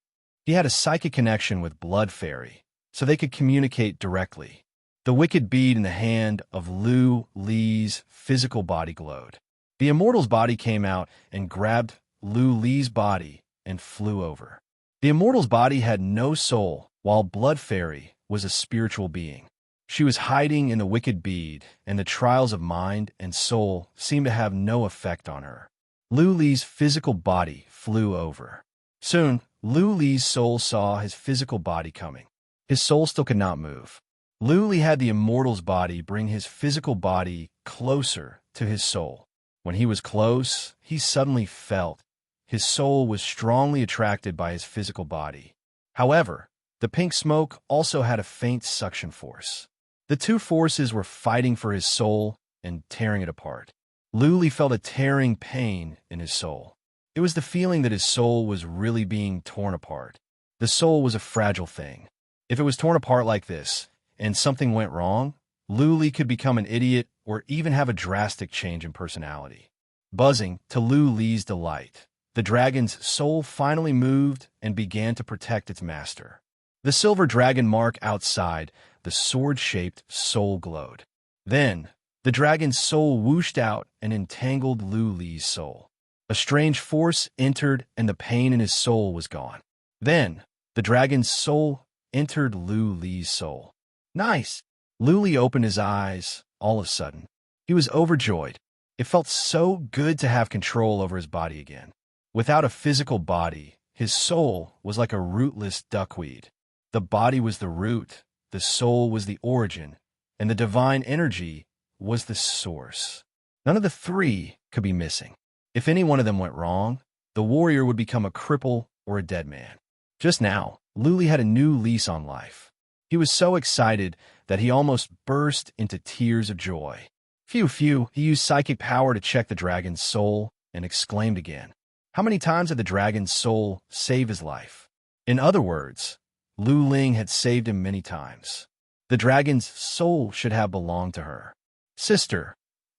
He had a psychic connection with Blood Fairy, so they could communicate directly. The wicked bead in the hand of Lu Li's physical body glowed. The immortal's body came out and grabbed Lu Li's body and flew over. The immortal's body had no soul, while Blood Fairy was a spiritual being. She was hiding in the wicked bead, and the trials of mind and soul seemed to have no effect on her. Lu Li's physical body flew over. Soon, Lu Li's soul saw his physical body coming. His soul still could not move. Lu Li had the immortal's body bring his physical body closer to his soul. When he was close, he suddenly felt his soul was strongly attracted by his physical body. However, the pink smoke also had a faint suction force. The two forces were fighting for his soul and tearing it apart. Lu Li felt a tearing pain in his soul. It was the feeling that his soul was really being torn apart. The soul was a fragile thing. If it was torn apart like this, and something went wrong, Lu Li could become an idiot or even have a drastic change in personality. Buzzing to Lu Li's delight, the dragon's soul finally moved and began to protect its master. The silver dragon mark outside, the sword-shaped soul glowed. Then, the dragon's soul whooshed out and entangled Lu Li's soul. A strange force entered and the pain in his soul was gone. Then, the dragon's soul entered Lu Li's soul. Nice! Lu Li opened his eyes all of a sudden. He was overjoyed. It felt so good to have control over his body again. Without a physical body, his soul was like a rootless duckweed. The body was the root, the soul was the origin, and the divine energy was the source. None of the three could be missing. If any one of them went wrong, the warrior would become a cripple or a dead man. Just now, Lu Li had a new lease on life. He was so excited that he almost burst into tears of joy. Phew, he used psychic power to check the dragon's soul and exclaimed again. How many times had the dragon's soul saved his life? In other words, Lu Ling had saved him many times. The dragon's soul should have belonged to her. Sister.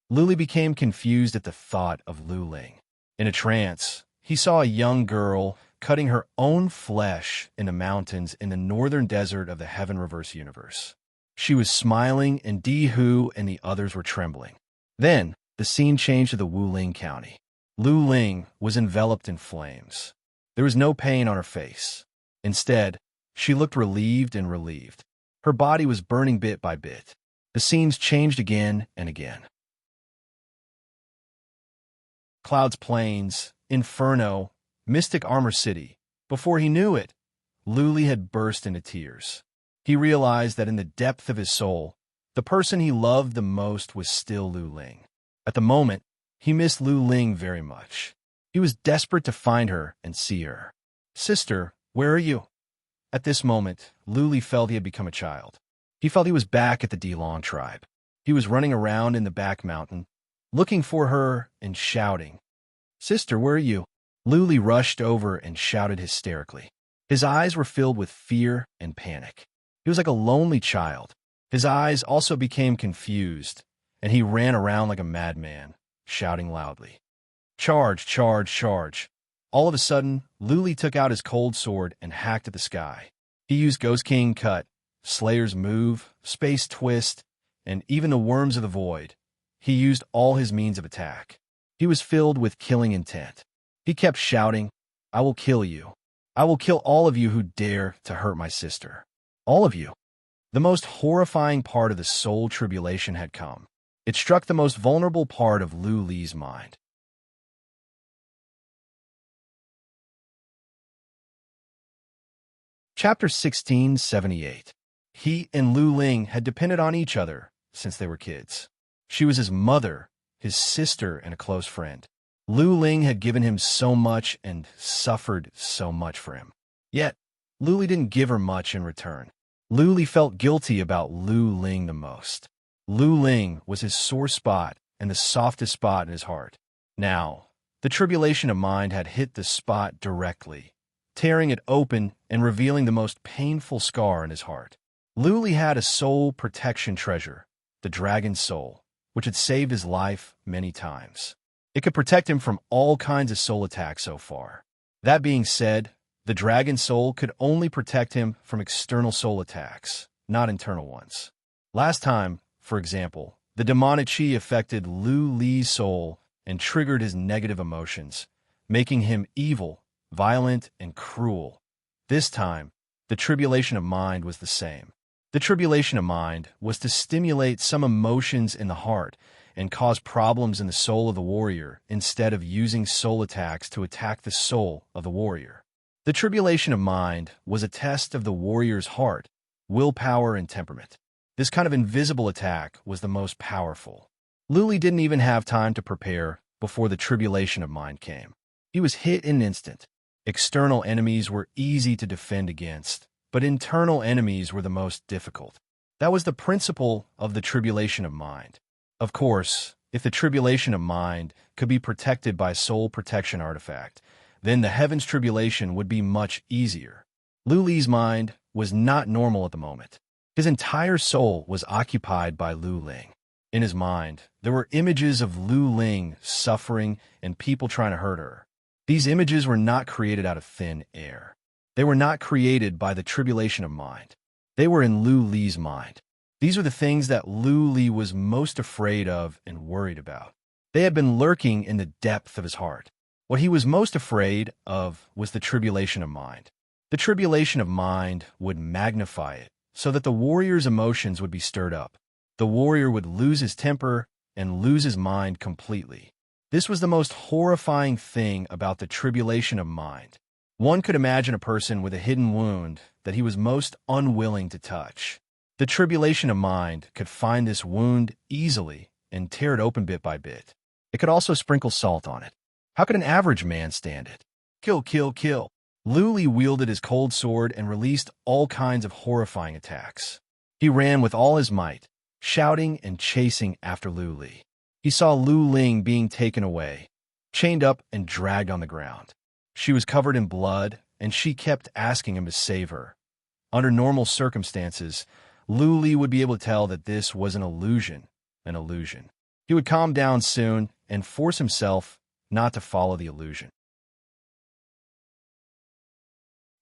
Lu Li became confused at the thought of Lu Ling. In a trance, he saw a young girl cutting her own flesh in the mountains in the northern desert of the Heaven Reverse universe. She was smiling, and Di Hu and the others were trembling. Then, the scene changed to the Wuling County. Lu Ling was enveloped in flames. There was no pain on her face. Instead, she looked relieved and relieved. Her body was burning bit by bit. The scenes changed again and again. Cloud's Plains, Inferno, Mystic Armor City. Before he knew it, Lu Li had burst into tears. He realized that in the depth of his soul, the person he loved the most was still Lu Ling. At the moment, he missed Lu Ling very much. He was desperate to find her and see her. Sister, where are you? At this moment, Lu Li felt he had become a child. He felt he was back at the Delong tribe. He was running around in the back mountain, looking for her and shouting, Sister, where are you? Lu Li rushed over and shouted hysterically. His eyes were filled with fear and panic. He was like a lonely child. His eyes also became confused, and he ran around like a madman, shouting loudly. Charge, charge, charge. All of a sudden, Lu Li took out his cold sword and hacked at the sky. He used Ghost King Cut, Slayer's Move, Space Twist, and even the Worms of the Void. He used all his means of attack. He was filled with killing intent. He kept shouting, I will kill you. I will kill all of you who dare to hurt my sister. All of you. The most horrifying part of the soul tribulation had come. It struck the most vulnerable part of Lu Li's mind. Chapter 1678. He and Lu Ling had depended on each other since they were kids. She was his mother, his sister, and a close friend. Lu Ling had given him so much and suffered so much for him. Yet, Lu Li didn't give her much in return. Lu Li felt guilty about Lu Ling the most. Lu Ling was his sore spot and the softest spot in his heart. Now, the tribulation of mind had hit the spot directly, tearing it open and revealing the most painful scar in his heart. Lu Li had a soul protection treasure, the dragon's soul, which had saved his life many times. It could protect him from all kinds of soul attacks so far. That being said, the dragon's soul could only protect him from external soul attacks, not internal ones. Last time, for example, the demonic chi affected Lu Li's soul and triggered his negative emotions, making him evil, violent, and cruel. This time, the tribulation of mind was the same. The tribulation of mind was to stimulate some emotions in the heart and cause problems in the soul of the warrior instead of using soul attacks to attack the soul of the warrior. The tribulation of mind was a test of the warrior's heart, willpower, and temperament. This kind of invisible attack was the most powerful. Lu Li didn't even have time to prepare before the tribulation of mind came. He was hit in an instant. External enemies were easy to defend against, but internal enemies were the most difficult. That was the principle of the tribulation of mind. Of course, if the tribulation of mind could be protected by a soul protection artifact, then the heaven's tribulation would be much easier. Lu Li's mind was not normal at the moment. His entire soul was occupied by Lu Ling. In his mind, there were images of Lu Ling suffering and people trying to hurt her. These images were not created out of thin air. They were not created by the tribulation of mind. They were in Lu Li's mind. These were the things that Lu Li was most afraid of and worried about. They had been lurking in the depth of his heart. What he was most afraid of was the tribulation of mind. The tribulation of mind would magnify it, so that the warrior's emotions would be stirred up. The warrior would lose his temper and lose his mind completely. This was the most horrifying thing about the tribulation of mind. One could imagine a person with a hidden wound that he was most unwilling to touch. The tribulation of mind could find this wound easily and tear it open bit by bit. It could also sprinkle salt on it. How could an average man stand it? Kill, kill, kill. Luli wielded his cold sword and released all kinds of horrifying attacks. He ran with all his might, shouting and chasing after Luli. He saw Lu Ling being taken away, chained up and dragged on the ground. She was covered in blood, and she kept asking him to save her. Under normal circumstances, Luli would be able to tell that this was an illusion. He would calm down soon and force himself not to follow the illusion.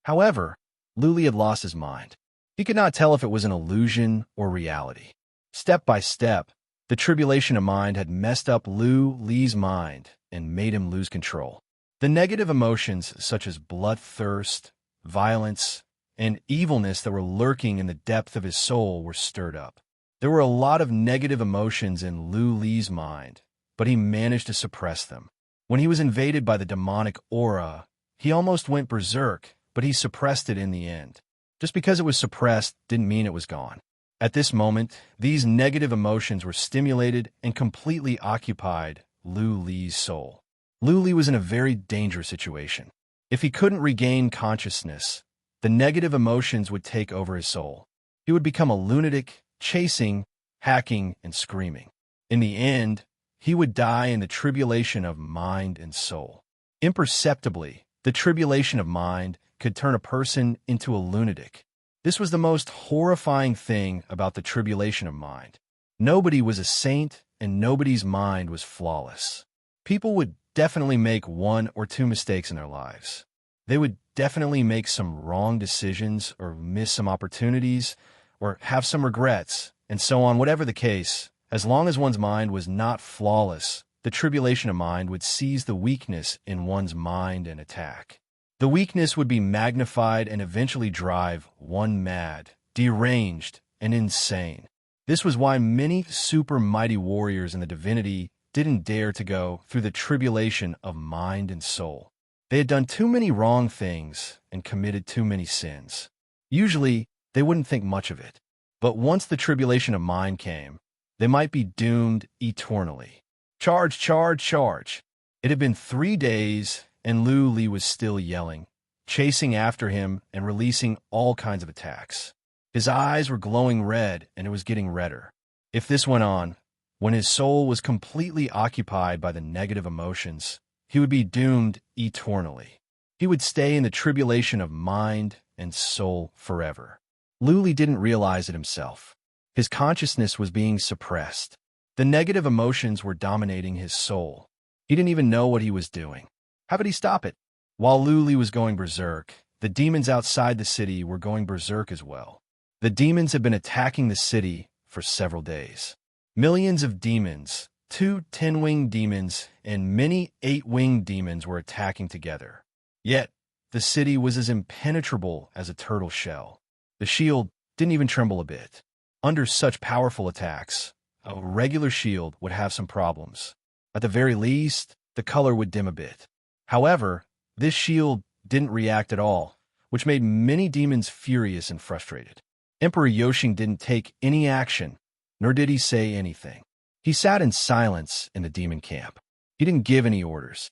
However, Luli had lost his mind. He could not tell if it was an illusion or reality. Step by step, the tribulation of mind had messed up Li's mind and made him lose control. The negative emotions such as bloodthirst, violence, and evilness that were lurking in the depth of his soul were stirred up. There were a lot of negative emotions in Li's mind, but he managed to suppress them. When he was invaded by the demonic aura, he almost went berserk, but he suppressed it in the end. Just because it was suppressed didn't mean it was gone. At this moment, these negative emotions were stimulated and completely occupied Li's soul. Li was in a very dangerous situation. If he couldn't regain consciousness, the negative emotions would take over his soul. He would become a lunatic, chasing, hacking, and screaming. In the end, he would die in the tribulation of mind and soul. Imperceptibly, the tribulation of mind could turn a person into a lunatic. This was the most horrifying thing about the tribulation of mind. Nobody was a saint, and nobody's mind was flawless. People would definitely make one or two mistakes in their lives. They would definitely make some wrong decisions or miss some opportunities or have some regrets, and so on. Whatever the case, as long as one's mind was not flawless, the tribulation of mind would seize the weakness in one's mind and attack. The weakness would be magnified and eventually drive one mad, deranged, and insane. This was why many super mighty warriors in the divinity didn't dare to go through the tribulation of mind and soul. They had done too many wrong things and committed too many sins. Usually, they wouldn't think much of it. But once the tribulation of mind came, they might be doomed eternally. Charge, charge, charge. It had been 3 days, and Li was still yelling, chasing after him and releasing all kinds of attacks. His eyes were glowing red, and it was getting redder. If this went on, when his soul was completely occupied by the negative emotions, he would be doomed eternally. He would stay in the tribulation of mind and soul forever. Li didn't realize it himself. His consciousness was being suppressed. The negative emotions were dominating his soul. He didn't even know what he was doing. How could he stop it? While Li was going berserk, the demons outside the city were going berserk as well. The demons had been attacking the city for several days. Millions of demons, 2 10-winged demons, and many 8-winged demons were attacking together. Yet, the city was as impenetrable as a turtle shell. The shield didn't even tremble a bit. Under such powerful attacks, a regular shield would have some problems. At the very least, the color would dim a bit. However, this shield didn't react at all, which made many demons furious and frustrated. Emperor Yoshing didn't take any action, nor did he say anything. He sat in silence in the demon camp. He didn't give any orders.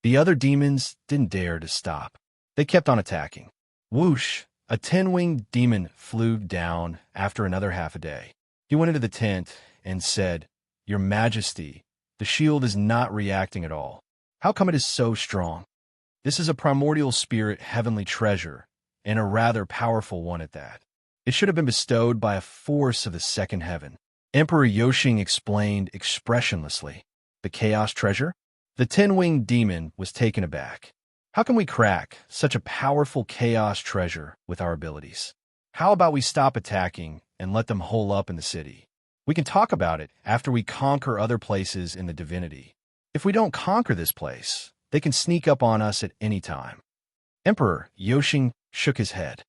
The other demons didn't dare to stop. They kept on attacking. Whoosh! A 10-winged demon flew down after another half a day. He went into the tent and said, "Your Majesty, the shield is not reacting at all. How come it is so strong? This is a primordial spirit heavenly treasure, and a rather powerful one at that. It should have been bestowed by a force of the second heaven." Emperor Yoshing explained expressionlessly. "The chaos treasure?" The 10-winged demon was taken aback. "How can we crack such a powerful chaos treasure with our abilities? How about we stop attacking and let them hole up in the city? We can talk about it after we conquer other places in the divinity. If we don't conquer this place, They can sneak up on us at any time. Emperor Yoshing shook his head.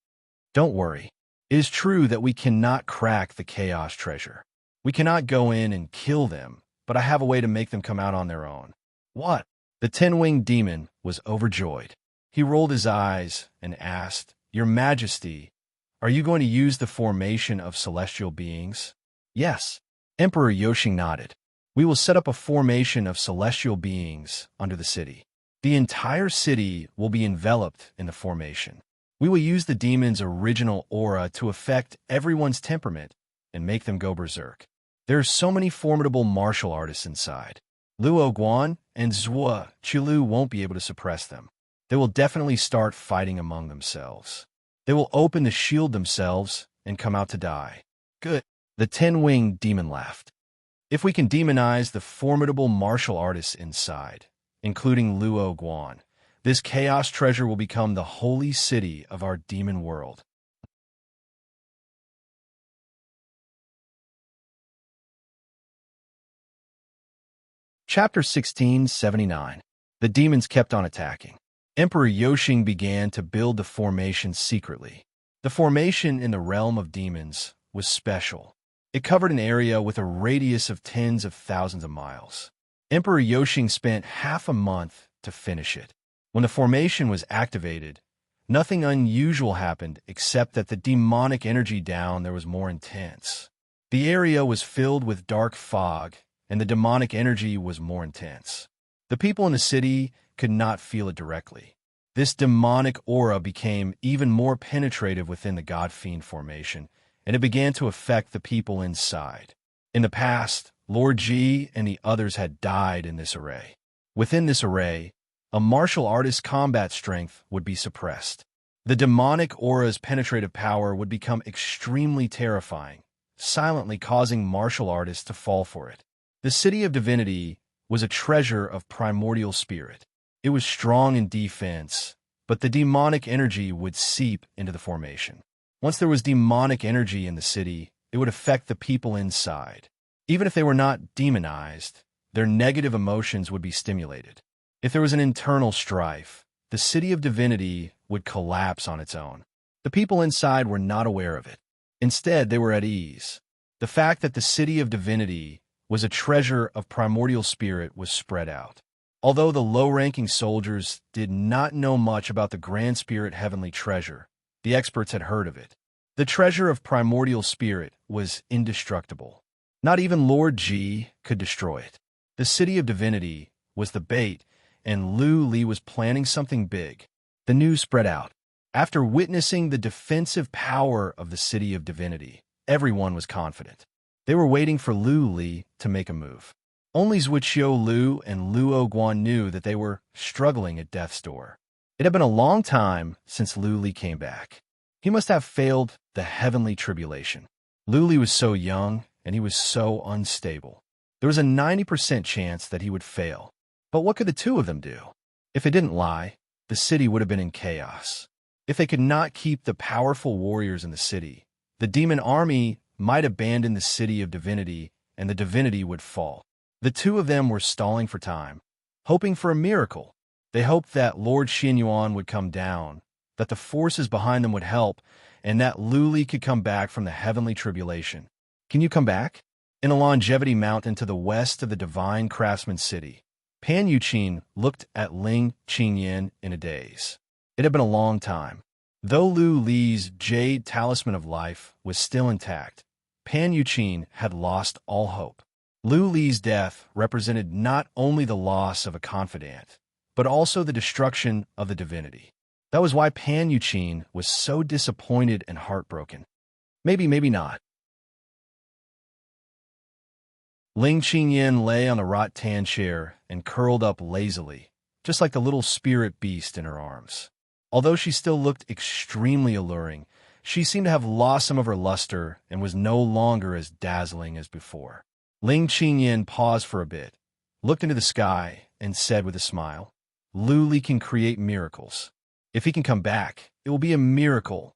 Don't worry. It is true that we cannot crack the chaos treasure. We cannot go in and kill them, but I have a way to make them come out on their own. What? The ten-winged demon was overjoyed. He rolled his eyes and asked, Your Majesty, are you going to use the formation of celestial beings? Yes. Emperor Yoshing nodded. We will set up a formation of celestial beings under the city. The entire city will be enveloped in the formation. We will use the demon's original aura to affect everyone's temperament and make them go berserk. There are so many formidable martial artists inside. Luo Guan and Zhuo Qilu won't be able to suppress them. They will definitely start fighting among themselves. They will open the shield themselves and come out to die. Good. The ten-winged demon laughed. If we can demonize the formidable martial artists inside, including Luo Guan, this chaos treasure will become the holy city of our demon world. Chapter 1679. The demons kept on attacking. Emperor Yoshing began to build the formation secretly. The formation in the realm of demons was special. It covered an area with a radius of tens of thousands of miles. Emperor Yoshing spent half a month to finish it. When the formation was activated, nothing unusual happened except that the demonic energy down there was more intense. The area was filled with dark fog, and the demonic energy was more intense. The people in the city could not feel it directly. This demonic aura became even more penetrative within the God-Fiend formation, and it began to affect the people inside. In the past, Lord Ji and the others had died in this array. Within this array, a martial artist's combat strength would be suppressed. The demonic aura's penetrative power would become extremely terrifying, silently causing martial artists to fall for it. The City of Divinity was a treasure of primordial spirit. It was strong in defense, but the demonic energy would seep into the formation. Once there was demonic energy in the city, it would affect the people inside. Even if they were not demonized, their negative emotions would be stimulated. If there was an internal strife, the City of Divinity would collapse on its own. The people inside were not aware of it. Instead, they were at ease. The fact that the City of Divinity was a treasure of primordial spirit was spread out. Although the low-ranking soldiers did not know much about the Grand Spirit Heavenly Treasure, the experts had heard of it. The treasure of primordial spirit was indestructible. Not even Lord Ji could destroy it. The City of Divinity was the bait, and Lu Li was planning something big. The news spread out. After witnessing the defensive power of the City of Divinity, everyone was confident. They were waiting for Lu Li to make a move. Only Zhuo Lu and Luo Guan knew that they were struggling at death's door. It had been a long time since Lu Li came back. He must have failed the heavenly tribulation. Lu Li was so young, and he was so unstable. There was a 90% chance that he would fail. But what could the two of them do? If it didn't lie, the city would have been in chaos. If they could not keep the powerful warriors in the city, the demon army might abandon the City of Divinity, and the divinity would fall. The two of them were stalling for time, hoping for a miracle. They hoped that Lord Xinyuan would come down, that the forces behind them would help, and that Lu Li could come back from the heavenly tribulation. Can you come back? In the longevity mountain to the west of the divine craftsman city, Pan Yuqin looked at Ling Qingyan in a daze. It had been a long time. Though Lu Li's jade talisman of life was still intact, Pan Yuqin had lost all hope. Lu Li's death represented not only the loss of a confidant, but also the destruction of the divinity. That was why Pan Yuqin was so disappointed and heartbroken. Maybe not. Ling Qingyan lay on the rattan chair and curled up lazily, just like the little spirit beast in her arms. Although she still looked extremely alluring, she seemed to have lost some of her luster and was no longer as dazzling as before. Ling Qingyan paused for a bit, looked into the sky, and said with a smile, Lu Li can create miracles. If he can come back, it will be a miracle.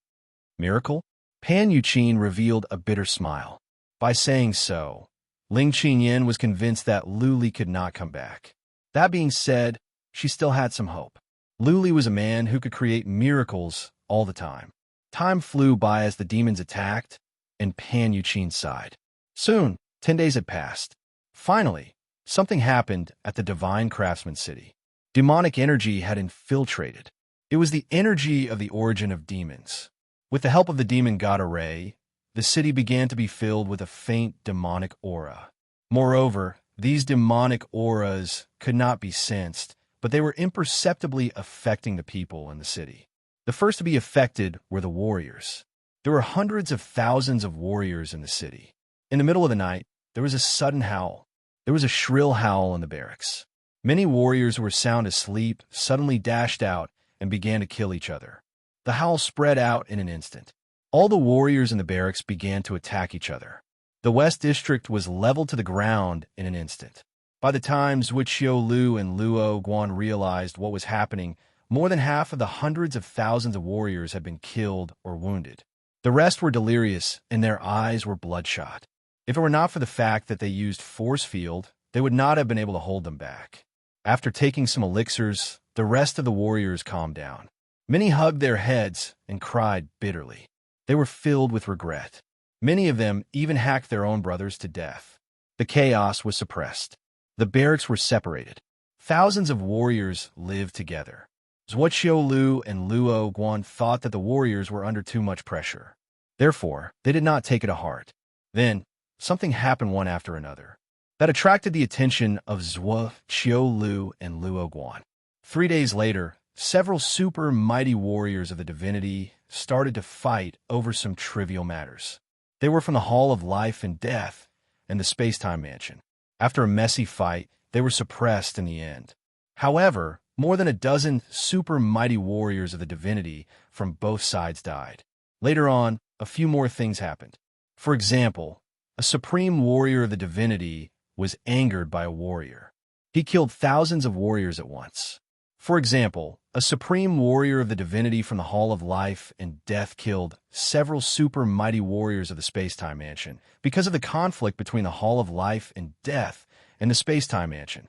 Miracle? Pan Yuqin revealed a bitter smile. By saying so, Ling Qingyan was convinced that Lu Li could not come back. That being said, she still had some hope. Luli was a man who could create miracles all the time. Time flew by as the demons attacked, and Pan Yuqin sighed. Soon, 10 days had passed. Finally, something happened at the Divine Craftsman City. Demonic energy had infiltrated. It was the energy of the origin of demons. With the help of the demon god Array, the city began to be filled with a faint demonic aura. Moreover, these demonic auras could not be sensed, but they were imperceptibly affecting the people in the city. The first to be affected were the warriors. There were hundreds of thousands of warriors in the city. In the middle of the night, there was a sudden howl. There was a shrill howl in the barracks. Many warriors who were sound asleep suddenly dashed out and began to kill each other. The howl spread out in an instant. All the warriors in the barracks began to attack each other. The West District was leveled to the ground in an instant. By the time Zhuo Qiuelu and Luo Guan realized what was happening, more than half of the hundreds of thousands of warriors had been killed or wounded. The rest were delirious, and their eyes were bloodshot. If it were not for the fact that they used force field, they would not have been able to hold them back. After taking some elixirs, the rest of the warriors calmed down. Many hugged their heads and cried bitterly. They were filled with regret. Many of them even hacked their own brothers to death. The chaos was suppressed. The barracks were separated. Thousands of warriors lived together. Zhuo Qiuelu and Luo Guan thought that the warriors were under too much pressure. Therefore, they did not take it to heart. Then, something happened one after another that attracted the attention of Zhuo Qiuelu and Luo Guan. 3 days later, several super mighty warriors of the divinity started to fight over some trivial matters. They were from the Hall of Life and Death and the Space-Time Mansion. After a messy fight, they were suppressed in the end. However, more than a dozen super mighty warriors of the divinity from both sides died. Later on, a few more things happened. For example, a supreme warrior of the divinity was angered by a warrior. He killed thousands of warriors at once. For example, a supreme warrior of the divinity from the Hall of Life and Death killed several super mighty warriors of the Space-Time Mansion because of the conflict between the Hall of Life and Death and the Space-Time Mansion.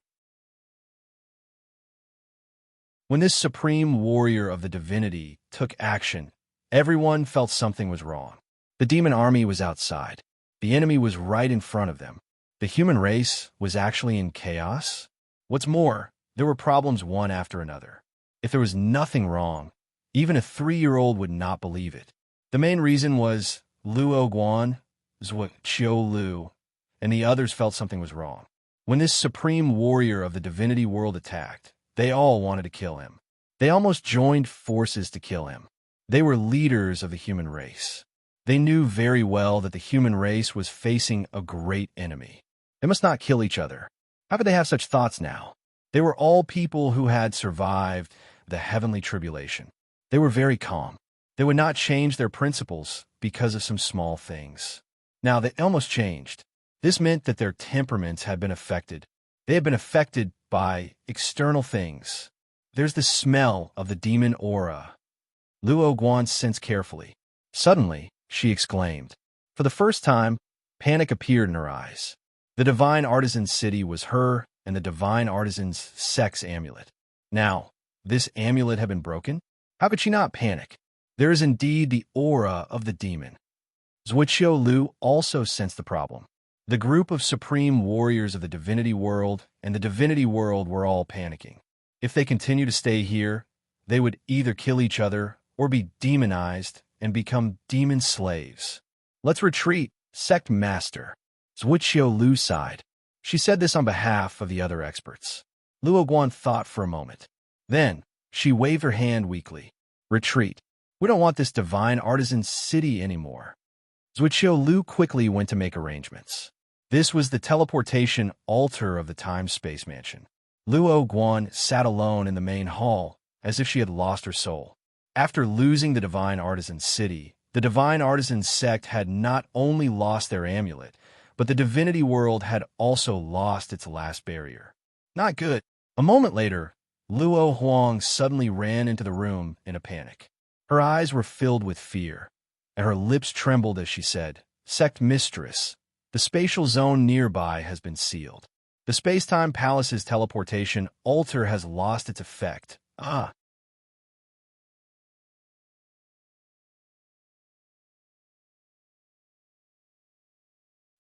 When this supreme warrior of the divinity took action, everyone felt something was wrong. The demon army was outside. The enemy was right in front of them. The human race was actually in chaos. What's more, there were problems one after another. If there was nothing wrong, even a 3-year-old would not believe it. The main reason was Luo Guan, Zhuo Qiuelu, and the others felt something was wrong. When this supreme warrior of the divinity world attacked, they all wanted to kill him. They almost joined forces to kill him. They were leaders of the human race. They knew very well that the human race was facing a great enemy. They must not kill each other. How could they have such thoughts now? They were all people who had survived the heavenly tribulation. They were very calm. They would not change their principles because of some small things. Now, they almost changed. This meant that their temperaments had been affected. They had been affected by external things. There's the smell of the demon aura. Luo Guan sensed carefully. Suddenly, she exclaimed. For the first time, panic appeared in her eyes. The divine artisan's city was her and the divine artisan's sex amulet. Now, this amulet had been broken? How could she not panic? There is indeed the aura of the demon. Zhuo Qiuelu also sensed the problem. The group of supreme warriors of the divinity world and the divinity world were all panicking. If they continue to stay here, they would either kill each other or be demonized and become demon slaves. Let's retreat, sect master. Zhuo Qiuelu sighed. She said this on behalf of the other experts. Luo Guan thought for a moment. Then, she waved her hand weakly. Retreat. We don't want this divine artisan city anymore. Zhuo Qiuelu quickly went to make arrangements. This was the teleportation altar of the time-space mansion. Luo Guan sat alone in the main hall, as if she had lost her soul. After losing the divine artisan city, the divine artisan sect had not only lost their amulet, but the divinity world had also lost its last barrier. Not good. A moment later, Luo Huang suddenly ran into the room in a panic. Her eyes were filled with fear, and her lips trembled as she said, Sect Mistress, the spatial zone nearby has been sealed. The space-time palace's teleportation altar has lost its effect.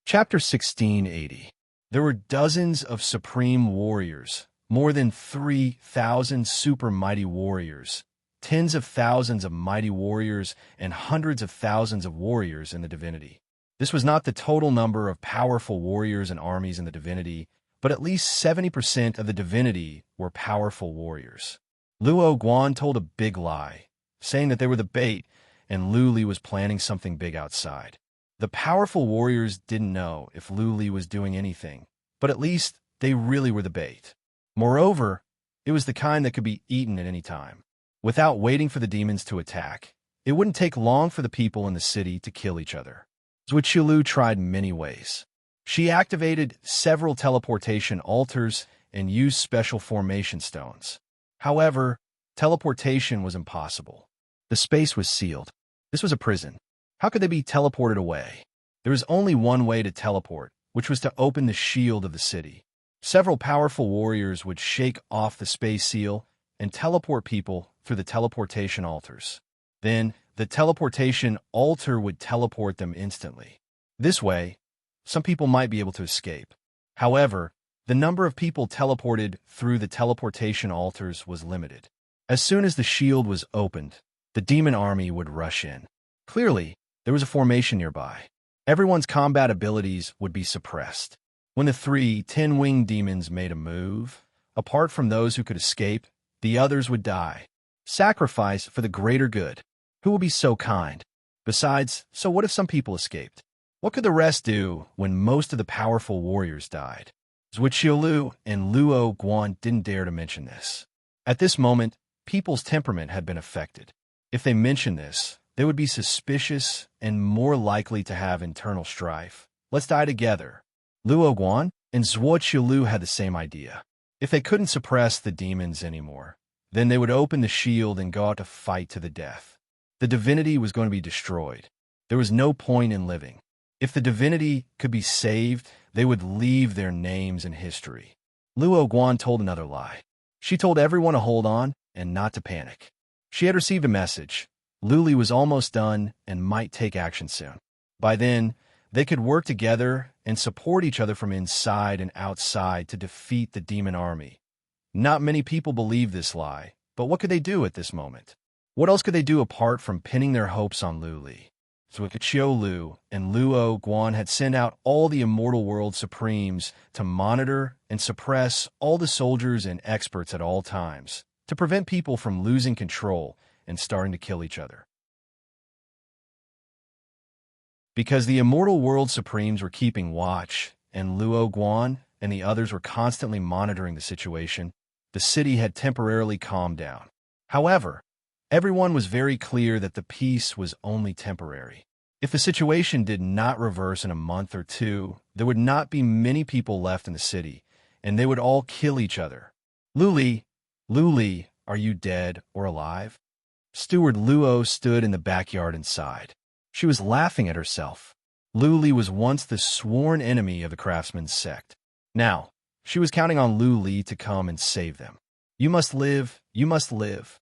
Chapter 1680. There were dozens of supreme warriors, more than 3,000 super mighty warriors, tens of thousands of mighty warriors, and hundreds of thousands of warriors in the divinity. This was not the total number of powerful warriors and armies in the divinity, but at least 70% of the divinity were powerful warriors. Luo Guan told a big lie, saying that they were the bait, and Lu Li was planning something big outside. The powerful warriors didn't know if Lu Li was doing anything, but at least they really were the bait. Moreover, it was the kind that could be eaten at any time. Without waiting for the demons to attack, it wouldn't take long for the people in the city to kill each other. Zhuqilu tried many ways. She activated several teleportation altars and used special formation stones. However, teleportation was impossible. The space was sealed. This was a prison. How could they be teleported away? There was only one way to teleport, which was to open the shield of the city. Several powerful warriors would shake off the space seal and teleport people through the teleportation altars. Then, the teleportation altar would teleport them instantly. This way, some people might be able to escape. However, the number of people teleported through the teleportation altars was limited. As soon as the shield was opened, the demon army would rush in. Clearly, there was a formation nearby. Everyone's combat abilities would be suppressed. When the 3 10-winged demons made a move, apart from those who could escape, the others would die. Sacrifice for the greater good. Who will be so kind? Besides, so what if some people escaped? What could the rest do when most of the powerful warriors died? Zhuqilu and Luo Guan didn't dare to mention this. At this moment, people's temperament had been affected. If they mentioned this, they would be suspicious and more likely to have internal strife. Let's die together. Luo Guan and Zhuqilu had the same idea. If they couldn't suppress the demons anymore, then they would open the shield and go out to fight to the death. The divinity was going to be destroyed. There was no point in living. If the divinity could be saved, they would leave their names in history. Luo Guan told another lie. She told everyone to hold on and not to panic. She had received a message. Lu Li was almost done and might take action soon. By then, they could work together and support each other from inside and outside to defeat the demon army. Not many people believed this lie, but what could they do at this moment? What else could they do apart from pinning their hopes on Lu Li? Zhuqilu and Luo Guan had sent out all the Immortal World Supremes to monitor and suppress all the soldiers and experts at all times, to prevent people from losing control and starting to kill each other. Because the Immortal World Supremes were keeping watch, and Luo Guan and the others were constantly monitoring the situation, the city had temporarily calmed down. However, everyone was very clear that the peace was only temporary. If the situation did not reverse in a month or two, there would not be many people left in the city, and they would all kill each other. Lu Li, are you dead or alive? Steward Luo stood in the backyard and sighed. She was laughing at herself. Lu Li was once the sworn enemy of the craftsman's sect. Now, she was counting on Lu Li to come and save them. You must live, you must live.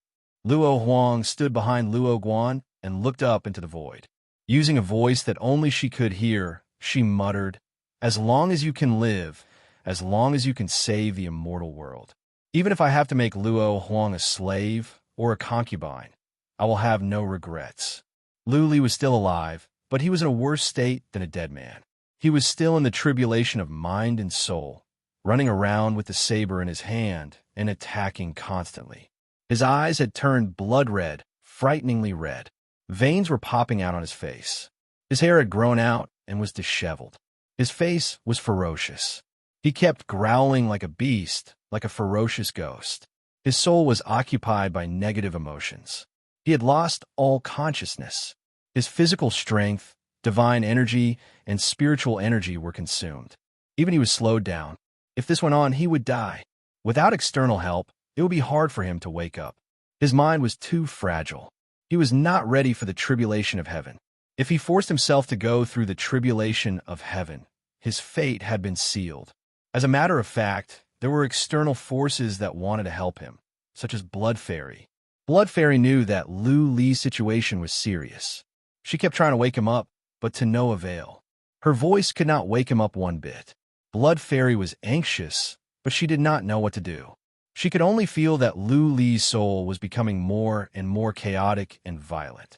Luo Huang stood behind Luo Guan and looked up into the void. Using a voice that only she could hear, she muttered, "As long as you can live, as long as you can save the immortal world. Even if I have to make Luo Huang a slave or a concubine, I will have no regrets." Lu Li was still alive, but he was in a worse state than a dead man. He was still in the tribulation of mind and soul, running around with the saber in his hand and attacking constantly. His eyes had turned blood red, frighteningly red. Veins were popping out on his face. His hair had grown out and was disheveled. His face was ferocious. He kept growling like a beast, like a ferocious ghost. His soul was occupied by negative emotions. He had lost all consciousness. His physical strength, divine energy, and spiritual energy were consumed. Even he was slowed down. If this went on, he would die. Without external help, it would be hard for him to wake up. His mind was too fragile. He was not ready for the tribulation of heaven. If he forced himself to go through the tribulation of heaven, his fate had been sealed. As a matter of fact, there were external forces that wanted to help him, such as Blood Fairy. Blood Fairy knew that Lu Li's situation was serious. She kept trying to wake him up, but to no avail. Her voice could not wake him up one bit. Blood Fairy was anxious, but she did not know what to do. She could only feel that Lu Li's soul was becoming more and more chaotic and violent.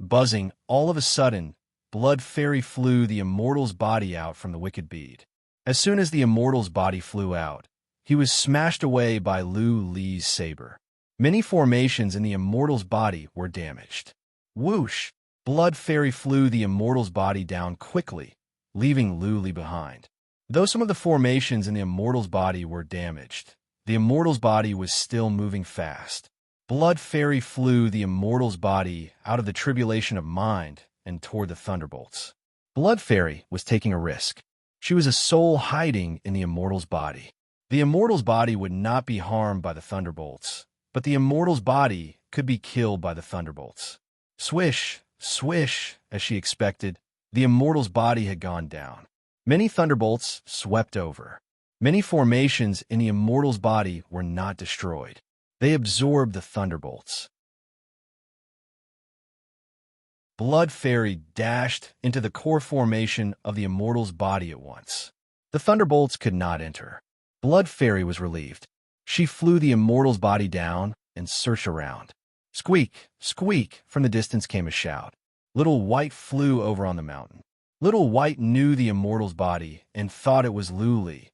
Buzzing, all of a sudden, Blood Fairy flew the immortal's body out from the wicked bead. As soon as the immortal's body flew out, he was smashed away by Lu Li's saber. Many formations in the immortal's body were damaged. Whoosh! Blood Fairy flew the immortal's body down quickly, leaving Lu Li behind. Though some of the formations in the immortal's body were damaged, the immortal's body was still moving fast. Blood Fairy flew the immortal's body out of the tribulation of mind and toward the thunderbolts. Blood Fairy was taking a risk. She was a soul hiding in the immortal's body. The immortal's body would not be harmed by the thunderbolts, but the immortal's body could be killed by the thunderbolts. Swish, swish, as she expected, the immortal's body had gone down. Many thunderbolts swept over. Many formations in the immortal's body were not destroyed. They absorbed the thunderbolts. Blood Fairy dashed into the core formation of the immortal's body at once. The thunderbolts could not enter. Blood Fairy was relieved. She flew the immortal's body down and searched around. Squeak, squeak, from the distance came a shout. Little White flew over on the mountain. Little White knew the immortal's body and thought it was Lu Li.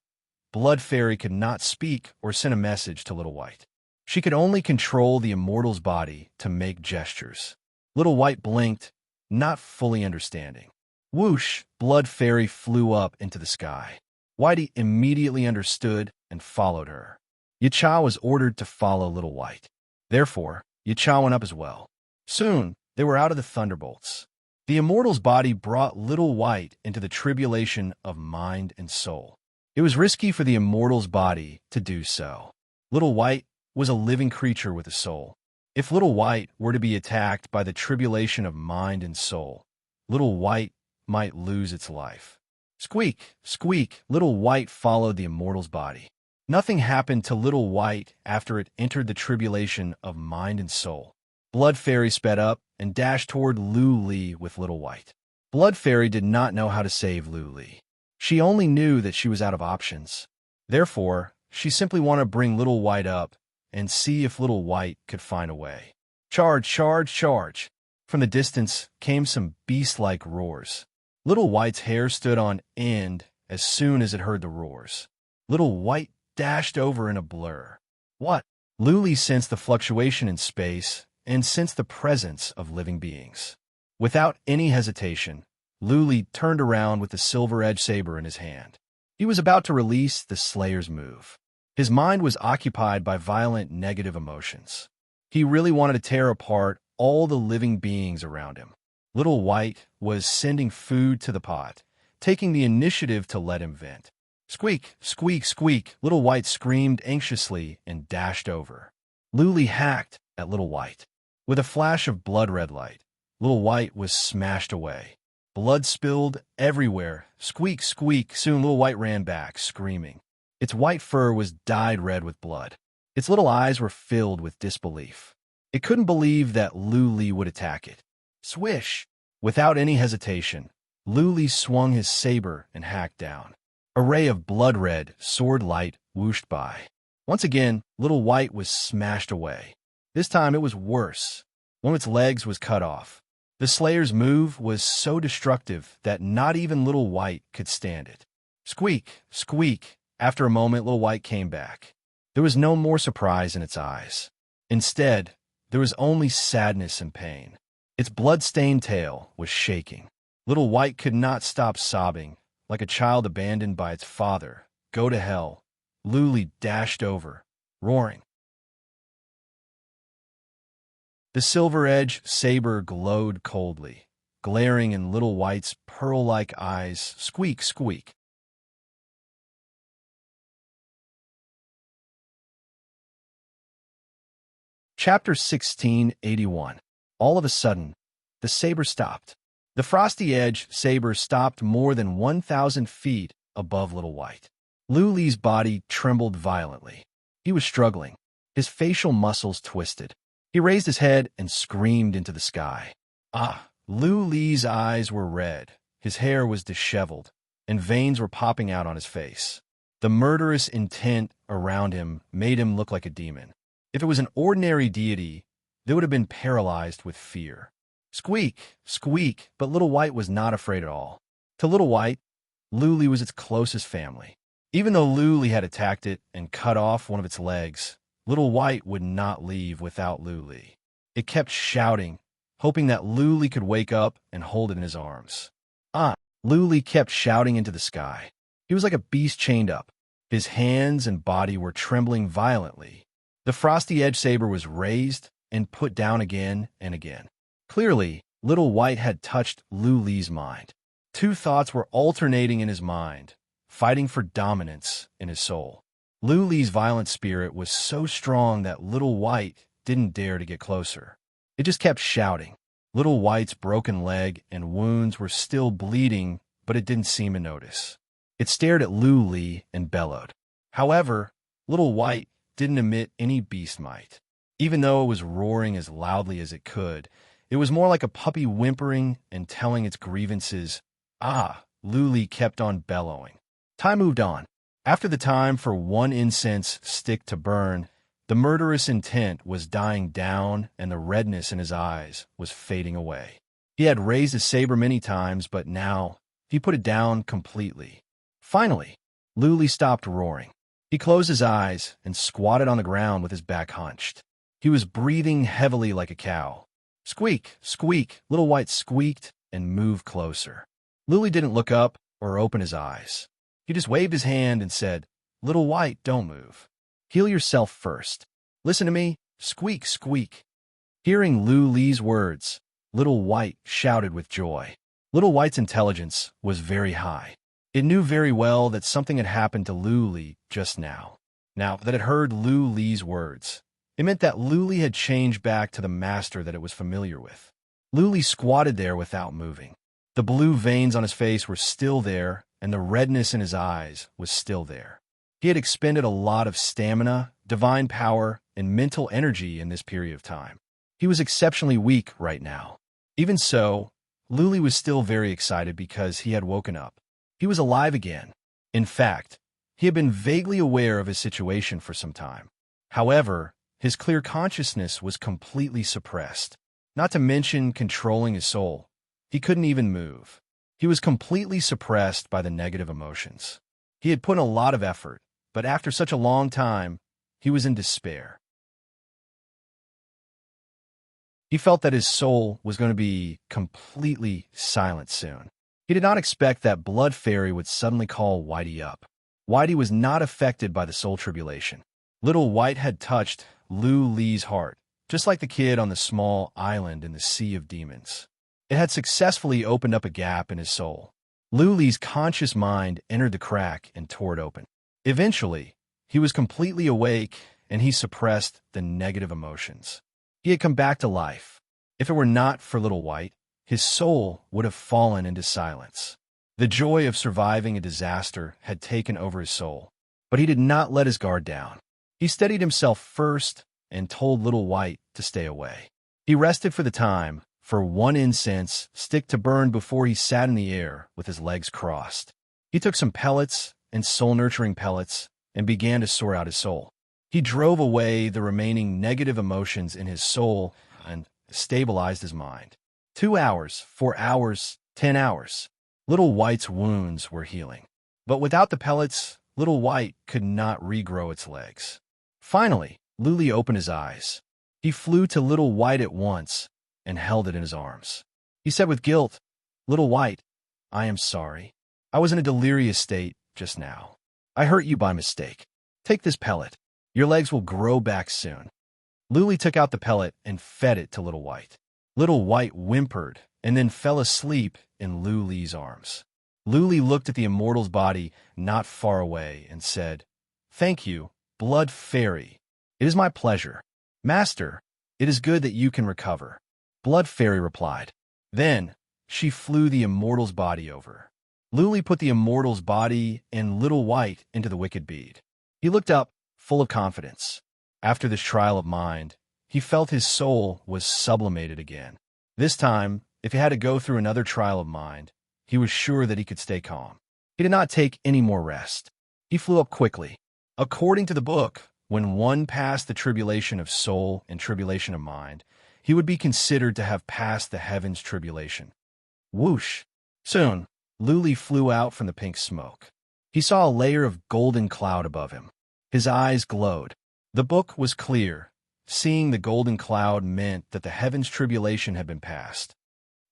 Blood Fairy could not speak or send a message to Little White. She could only control the immortal's body to make gestures. Little White blinked, not fully understanding. Whoosh! Blood Fairy flew up into the sky. Whitey immediately understood and followed her. Yacha was ordered to follow Little White. Therefore, Yacha went up as well. Soon, they were out of the thunderbolts. The immortal's body brought Little White into the tribulation of mind and soul. It was risky for the immortal's body to do so. Little White was a living creature with a soul. If Little White were to be attacked by the tribulation of mind and soul, Little White might lose its life. Squeak, squeak, Little White followed the immortal's body. Nothing happened to Little White after it entered the tribulation of mind and soul. Blood Fairy sped up and dashed toward Lu Li with Little White. Blood Fairy did not know how to save Lu Li. She only knew that she was out of options. Therefore, she simply wanted to bring Little White up and see if Little White could find a way. Charge, charge, charge! From the distance came some beast-like roars. Little White's hair stood on end as soon as it heard the roars. Little White dashed over in a blur. What? Lu Li sensed the fluctuation in space and sensed the presence of living beings. Without any hesitation, Lu Li turned around with the silver-edged saber in his hand. He was about to release the Slayer's move. His mind was occupied by violent negative emotions. He really wanted to tear apart all the living beings around him. Little White was sending food to the pot, taking the initiative to let him vent. Squeak, squeak, squeak, Little White screamed anxiously and dashed over. Lu Li hacked at Little White. With a flash of blood-red light, Little White was smashed away. Blood spilled everywhere. Squeak, squeak, soon Little White ran back, screaming. Its white fur was dyed red with blood. Its little eyes were filled with disbelief. It couldn't believe that Lu Li would attack it. Swish! Without any hesitation, Lu Li swung his saber and hacked down. A ray of blood-red, sword light whooshed by. Once again, Little White was smashed away. This time it was worse. One of its legs was cut off. The Slayer's move was so destructive that not even Little White could stand it. Squeak, squeak. After a moment, Little White came back. There was no more surprise in its eyes. Instead, there was only sadness and pain. Its blood-stained tail was shaking. Little White could not stop sobbing, like a child abandoned by its father. Go to hell. Lu Li dashed over, roaring. The silver-edged saber glowed coldly, glaring in Little White's pearl-like eyes. Squeak, squeak. Chapter 1681. All of a sudden, the saber stopped. The frosty-edged saber stopped more than 1,000 feet above Little White. Luli's body trembled violently. He was struggling. His facial muscles twisted. He raised his head and screamed into the sky. Ah! Luli's eyes were red. His hair was disheveled, and veins were popping out on his face. The murderous intent around him made him look like a demon. If it was an ordinary deity, they would have been paralyzed with fear. Squeak! Squeak! But Little White was not afraid at all. To Little White, Luli was its closest family. Even though Luli had attacked it and cut off one of its legs, Little White would not leave without Luli. It kept shouting, hoping that Luli could wake up and hold it in his arms. Luli kept shouting into the sky. He was like a beast chained up. His hands and body were trembling violently. The frosty edge saber was raised and put down again and again. Clearly, Little White had touched Luli's mind. Two thoughts were alternating in his mind, fighting for dominance in his soul. Luli's violent spirit was so strong that Little White didn't dare to get closer. It just kept shouting. Little White's broken leg and wounds were still bleeding, but it didn't seem to notice. It stared at Luli and bellowed. However, Little White didn't emit any beast might. Even though it was roaring as loudly as it could, it was more like a puppy whimpering and telling its grievances. Luli kept on bellowing. Time moved on. After the time for one incense stick to burn, the murderous intent was dying down and the redness in his eyes was fading away. He had raised his saber many times, but now he put it down completely. Finally, Luli stopped roaring. He closed his eyes and squatted on the ground with his back hunched. He was breathing heavily like a cow. Squeak, squeak, Little White squeaked and moved closer. Luli didn't look up or open his eyes. He just waved his hand and said, "Little White, don't move. Heal yourself first. Listen to me. Squeak, squeak." Hearing Luli's words, Little White shouted with joy. Little White's intelligence was very high. It knew very well that something had happened to Luli just now. Now that it heard Luli's words, it meant that Luli had changed back to the master that it was familiar with. Luli squatted there without moving. The blue veins on his face were still there, and the redness in his eyes was still there. He had expended a lot of stamina, divine power, and mental energy in this period of time. He was exceptionally weak right now. Even so, Luli was still very excited because he had woken up. He was alive again. In fact, he had been vaguely aware of his situation for some time. However, his clear consciousness was completely suppressed, not to mention controlling his soul. He couldn't even move. He was completely suppressed by the negative emotions. He had put in a lot of effort, but after such a long time, he was in despair. He felt that his soul was going to be completely silent soon. He did not expect that Blood Fairy would suddenly call Whitey up. Whitey was not affected by the soul tribulation. Little White had touched Luli's heart, just like the kid on the small island in the Sea of Demons. It had successfully opened up a gap in his soul. Luli's conscious mind entered the crack and tore it open. Eventually, he was completely awake and he suppressed the negative emotions. He had come back to life. If it were not for Little White, his soul would have fallen into silence. The joy of surviving a disaster had taken over his soul, but he did not let his guard down. He steadied himself first and told Little White to stay away. He rested for the time for one incense stick to burn before he sat in the air with his legs crossed. He took some pellets and soul-nurturing pellets and began to sort out his soul. He drove away the remaining negative emotions in his soul and stabilized his mind. 2 hours, 4 hours, 10 hours. Little White's wounds were healing. But without the pellets, Little White could not regrow its legs. Finally, Luli opened his eyes. He flew to Little White at once and held it in his arms. He said with guilt, "Little White, I am sorry. I was in a delirious state just now. I hurt you by mistake. Take this pellet. Your legs will grow back soon." Luli took out the pellet and fed it to Little White. Little White whimpered and then fell asleep in Luli's arms. Luli looked at the immortal's body not far away and said, "Thank you, Blood Fairy. It is my pleasure. Master, it is good that you can recover." Blood Fairy replied. Then she flew the immortal's body over. Luli put the immortal's body and Little White into the wicked bead. He looked up, full of confidence. After this trial of mind, he felt his soul was sublimated again. This time, if he had to go through another trial of mind, he was sure that he could stay calm. He did not take any more rest. He flew up quickly. According to the book, when one passed the tribulation of soul and tribulation of mind, he would be considered to have passed the heavens' tribulation. Whoosh! Soon, Luli flew out from the pink smoke. He saw a layer of golden cloud above him. His eyes glowed. The book was clear. Seeing the golden cloud meant that the heavens' tribulation had been passed.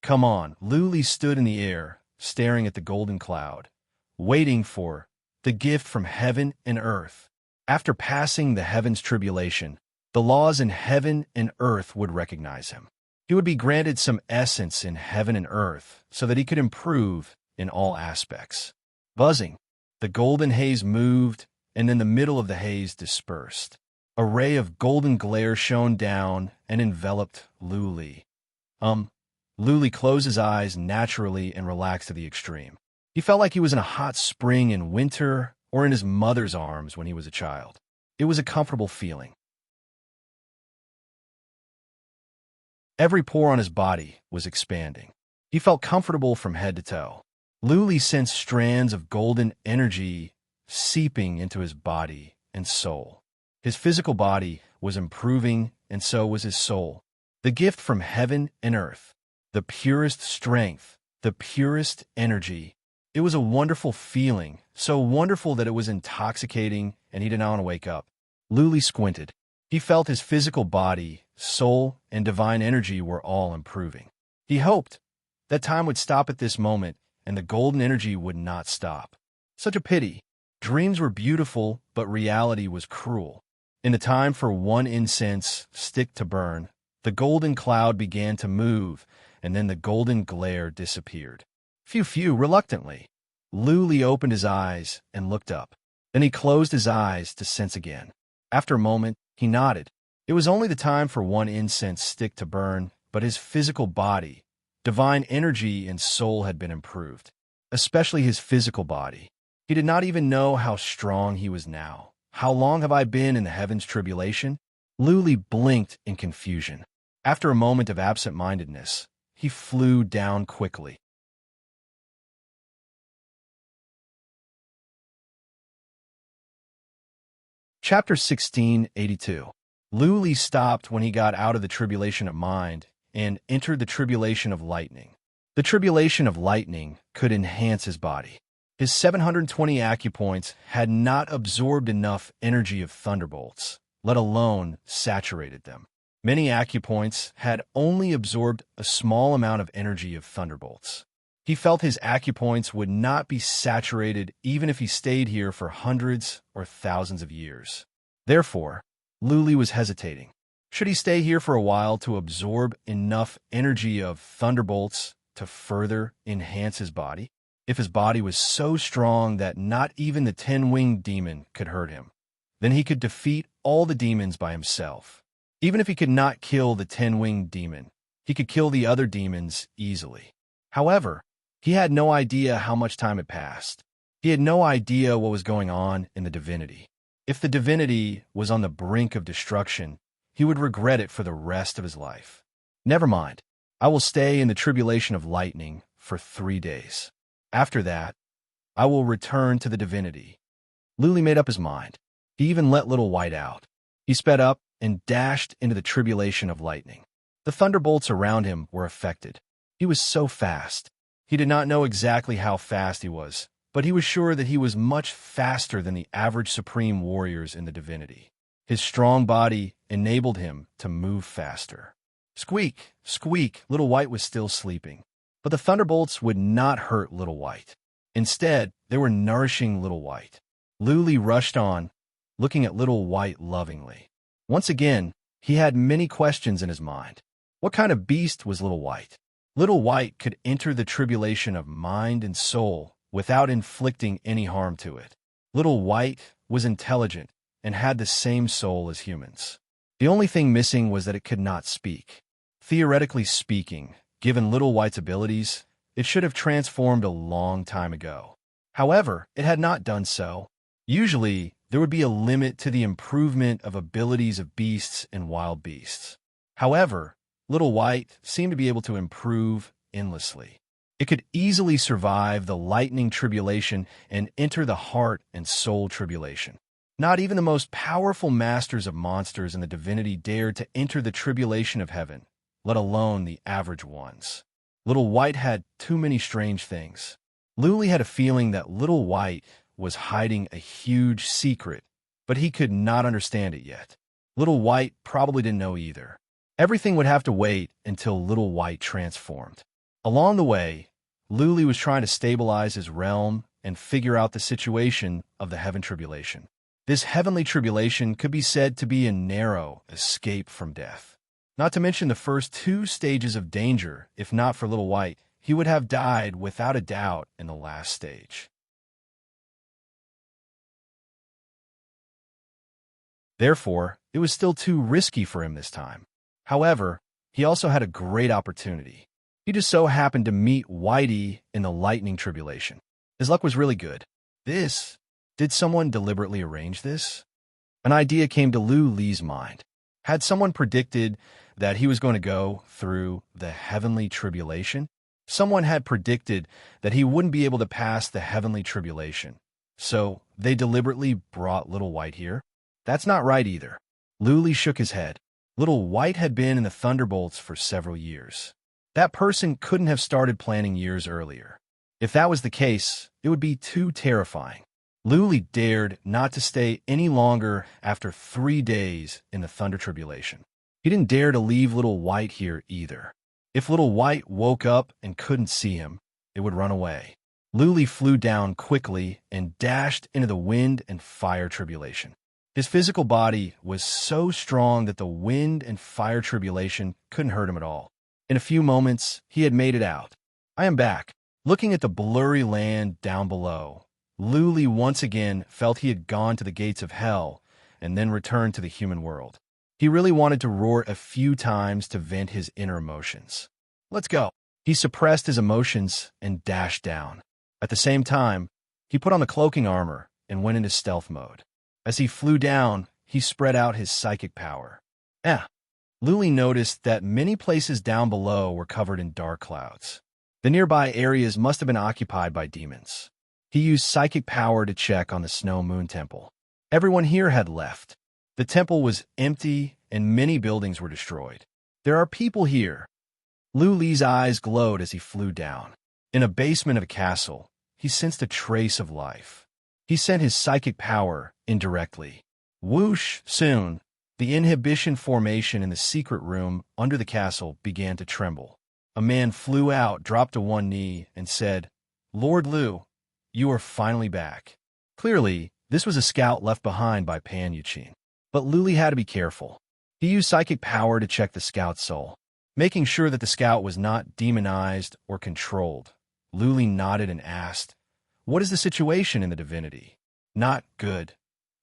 Come on, Luli stood in the air, staring at the golden cloud, waiting for the gift from heaven and earth. After passing the heavens' tribulation, the laws in heaven and earth would recognize him. He would be granted some essence in heaven and earth so that he could improve in all aspects. Buzzing, the golden haze moved, and in the middle of the haze dispersed. A ray of golden glare shone down and enveloped Luli. Luli closed his eyes naturally and relaxed to the extreme. He felt like he was in a hot spring in winter or in his mother's arms when he was a child. It was a comfortable feeling. Every pore on his body was expanding. He felt comfortable from head to toe. Luli sensed strands of golden energy seeping into his body and soul. His physical body was improving, and so was his soul. The gift from heaven and earth, the purest strength, the purest energy. It was a wonderful feeling, so wonderful that it was intoxicating, and he did not want to wake up. Luli squinted. He felt his physical body, soul, and divine energy were all improving. He hoped that time would stop at this moment, and the golden energy would not stop. Such a pity. Dreams were beautiful, but reality was cruel. In the time for one incense stick to burn, the golden cloud began to move, and then the golden glare disappeared. Phew, reluctantly. Luli opened his eyes and looked up. Then he closed his eyes to sense again. After a moment, he nodded. It was only the time for one incense stick to burn, but his physical body, divine energy, and soul had been improved, especially his physical body. He did not even know how strong he was now. How long have I been in the heavens' tribulation? Luli blinked in confusion. After a moment of absent-mindedness, he flew down quickly. Chapter 1682. Luli stopped when he got out of the tribulation of mind and entered the tribulation of lightning. The tribulation of lightning could enhance his body. His 720 acupoints had not absorbed enough energy of thunderbolts, let alone saturated them. Many acupoints had only absorbed a small amount of energy of thunderbolts. He felt his acupoints would not be saturated even if he stayed here for hundreds or thousands of years. Therefore, Luli was hesitating. Should he stay here for a while to absorb enough energy of thunderbolts to further enhance his body? If his body was so strong that not even the 10-winged demon could hurt him, then he could defeat all the demons by himself. Even if he could not kill the 10-winged demon, he could kill the other demons easily. However, he had no idea how much time had passed. He had no idea what was going on in the divinity. If the divinity was on the brink of destruction, he would regret it for the rest of his life. Never mind. I will stay in the tribulation of lightning for 3 days. After that, I will return to the divinity. Luli made up his mind. He even let Little White out. He sped up and dashed into the tribulation of lightning. The thunderbolts around him were affected. He was so fast. He did not know exactly how fast he was, but he was sure that he was much faster than the average supreme warriors in the divinity. His strong body enabled him to move faster. Squeak, squeak, Little White was still sleeping. But the thunderbolts would not hurt Little White. Instead, they were nourishing Little White. Luli rushed on, looking at Little White lovingly. Once again, he had many questions in his mind. What kind of beast was Little White? Little White could enter the tribulation of mind and soul without inflicting any harm to it. Little White was intelligent and had the same soul as humans. The only thing missing was that it could not speak. Theoretically speaking, given Little White's abilities, It should have transformed a long time ago. However, it had not done so. Usually, there would be a limit to the improvement of abilities of beasts and wild beasts. However, Little White seemed to be able to improve endlessly. It could easily survive the lightning tribulation and enter the heart and soul tribulation. Not even the most powerful masters of monsters in the divinity dared to enter the tribulation of heaven, let alone the average ones. Little White had too many strange things. Luli had a feeling that Little White was hiding a huge secret, but he could not understand it yet. Little White probably didn't know either. Everything would have to wait until Little White transformed. Along the way, Luli was trying to stabilize his realm and figure out the situation of the heaven tribulation. This heavenly tribulation could be said to be a narrow escape from death. Not to mention the first 2 stages of danger. If not for Little White, he would have died without a doubt in the last stage. Therefore, it was still too risky for him this time. However, he also had a great opportunity. He just so happened to meet Whitey in the lightning tribulation. His luck was really good. Did someone deliberately arrange this? An idea came to Luli's mind. Had someone predicted that he was going to go through the heavenly tribulation? Someone had predicted that he wouldn't be able to pass the heavenly tribulation. So they deliberately brought Little White here? That's not right either. Luli shook his head. Little White had been in the Thunderbolts for several years. That person couldn't have started planning years earlier. If that was the case, it would be too terrifying. Luli dared not to stay any longer after 3 days in the Thunder Tribulation. He didn't dare to leave Little White here either. If Little White woke up and couldn't see him, it would run away. Luli flew down quickly and dashed into the wind and fire tribulation. His physical body was so strong that the wind and fire tribulation couldn't hurt him at all. In a few moments, he had made it out. I am back. Looking at the blurry land down below, Luli once again felt he had gone to the gates of hell and then returned to the human world. He really wanted to roar a few times to vent his inner emotions. Let's go. He suppressed his emotions and dashed down. At the same time, he put on the cloaking armor and went into stealth mode. As he flew down, he spread out his psychic power. Luli noticed that many places down below were covered in dark clouds. The nearby areas must have been occupied by demons. He used psychic power to check on the Snow Moon Temple. Everyone here had left. The temple was empty and many buildings were destroyed. There are people here. Luli's eyes glowed as he flew down. In a basement of a castle, he sensed a trace of life. He sent his psychic power indirectly. Whoosh! Soon, the inhibition formation in the secret room under the castle began to tremble. A man flew out, dropped to one knee, and said, "Lord Lu, you are finally back." Clearly, this was a scout left behind by Pan Yuqin. But Luli had to be careful. He used psychic power to check the scout's soul, making sure that the scout was not demonized or controlled. Luli nodded and asked, "What is the situation in the divinity?" "Not good,"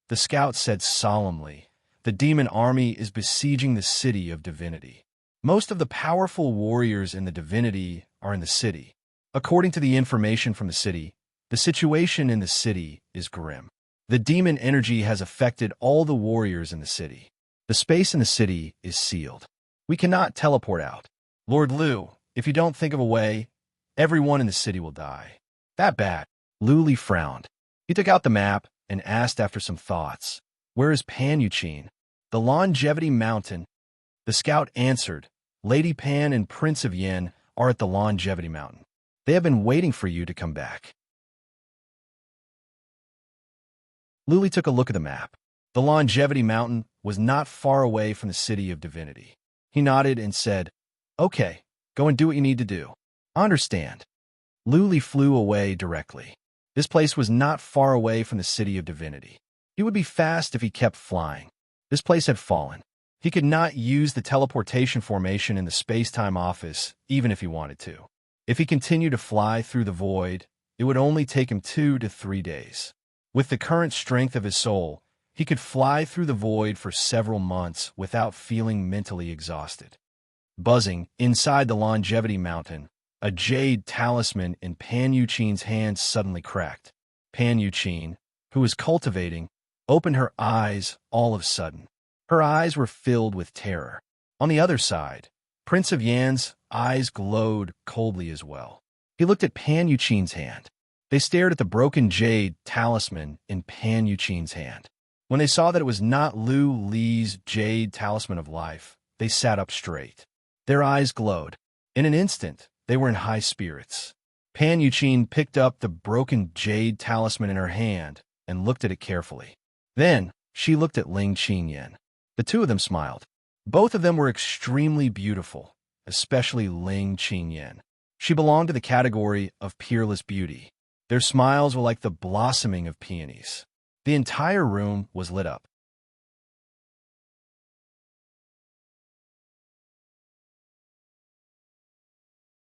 the scout said solemnly. "The demon army is besieging the city of divinity. Most of the powerful warriors in the divinity are in the city. According to the information from the city, the situation in the city is grim. The demon energy has affected all the warriors in the city. The space in the city is sealed. We cannot teleport out. Lord Lu, if you don't think of a way, everyone in the city will die." "That bad?" Luli frowned. He took out the map and asked after some thoughts, "Where is Pan Yuqin?" "The Longevity Mountain." The scout answered, "Lady Pan and Prince of Yen are at the Longevity Mountain. They have been waiting for you to come back." Luli took a look at the map. The Longevity Mountain was not far away from the city of divinity. He nodded and said, "Okay, go and do what you need to do." "I understand." Luli flew away directly. This place was not far away from the city of divinity. He would be fast if he kept flying. This place had fallen. He could not use the teleportation formation in the space-time office, even if he wanted to. If he continued to fly through the void, it would only take him 2 to 3 days. With the current strength of his soul, he could fly through the void for several months without feeling mentally exhausted. Buzzing inside the Longevity Mountain, A jade talisman in Pan Yuqin's hand suddenly cracked. Pan Yuqin, who was cultivating, opened her eyes all of a sudden. Her eyes were filled with terror. On the other side, Prince of Yan's eyes glowed coldly as well. He looked at Pan Yuqin's hand. They stared at the broken jade talisman in Pan Yuqin's hand. When they saw that it was not Lu Li's jade talisman of life, they sat up straight. Their eyes glowed. In an instant, they were in high spirits. Pan Yuqin picked up the broken jade talisman in her hand and looked at it carefully. Then, she looked at Ling Qinyan. The two of them smiled. Both of them were extremely beautiful, especially Ling Qinyan. She belonged to the category of peerless beauty. Their smiles were like the blossoming of peonies. The entire room was lit up.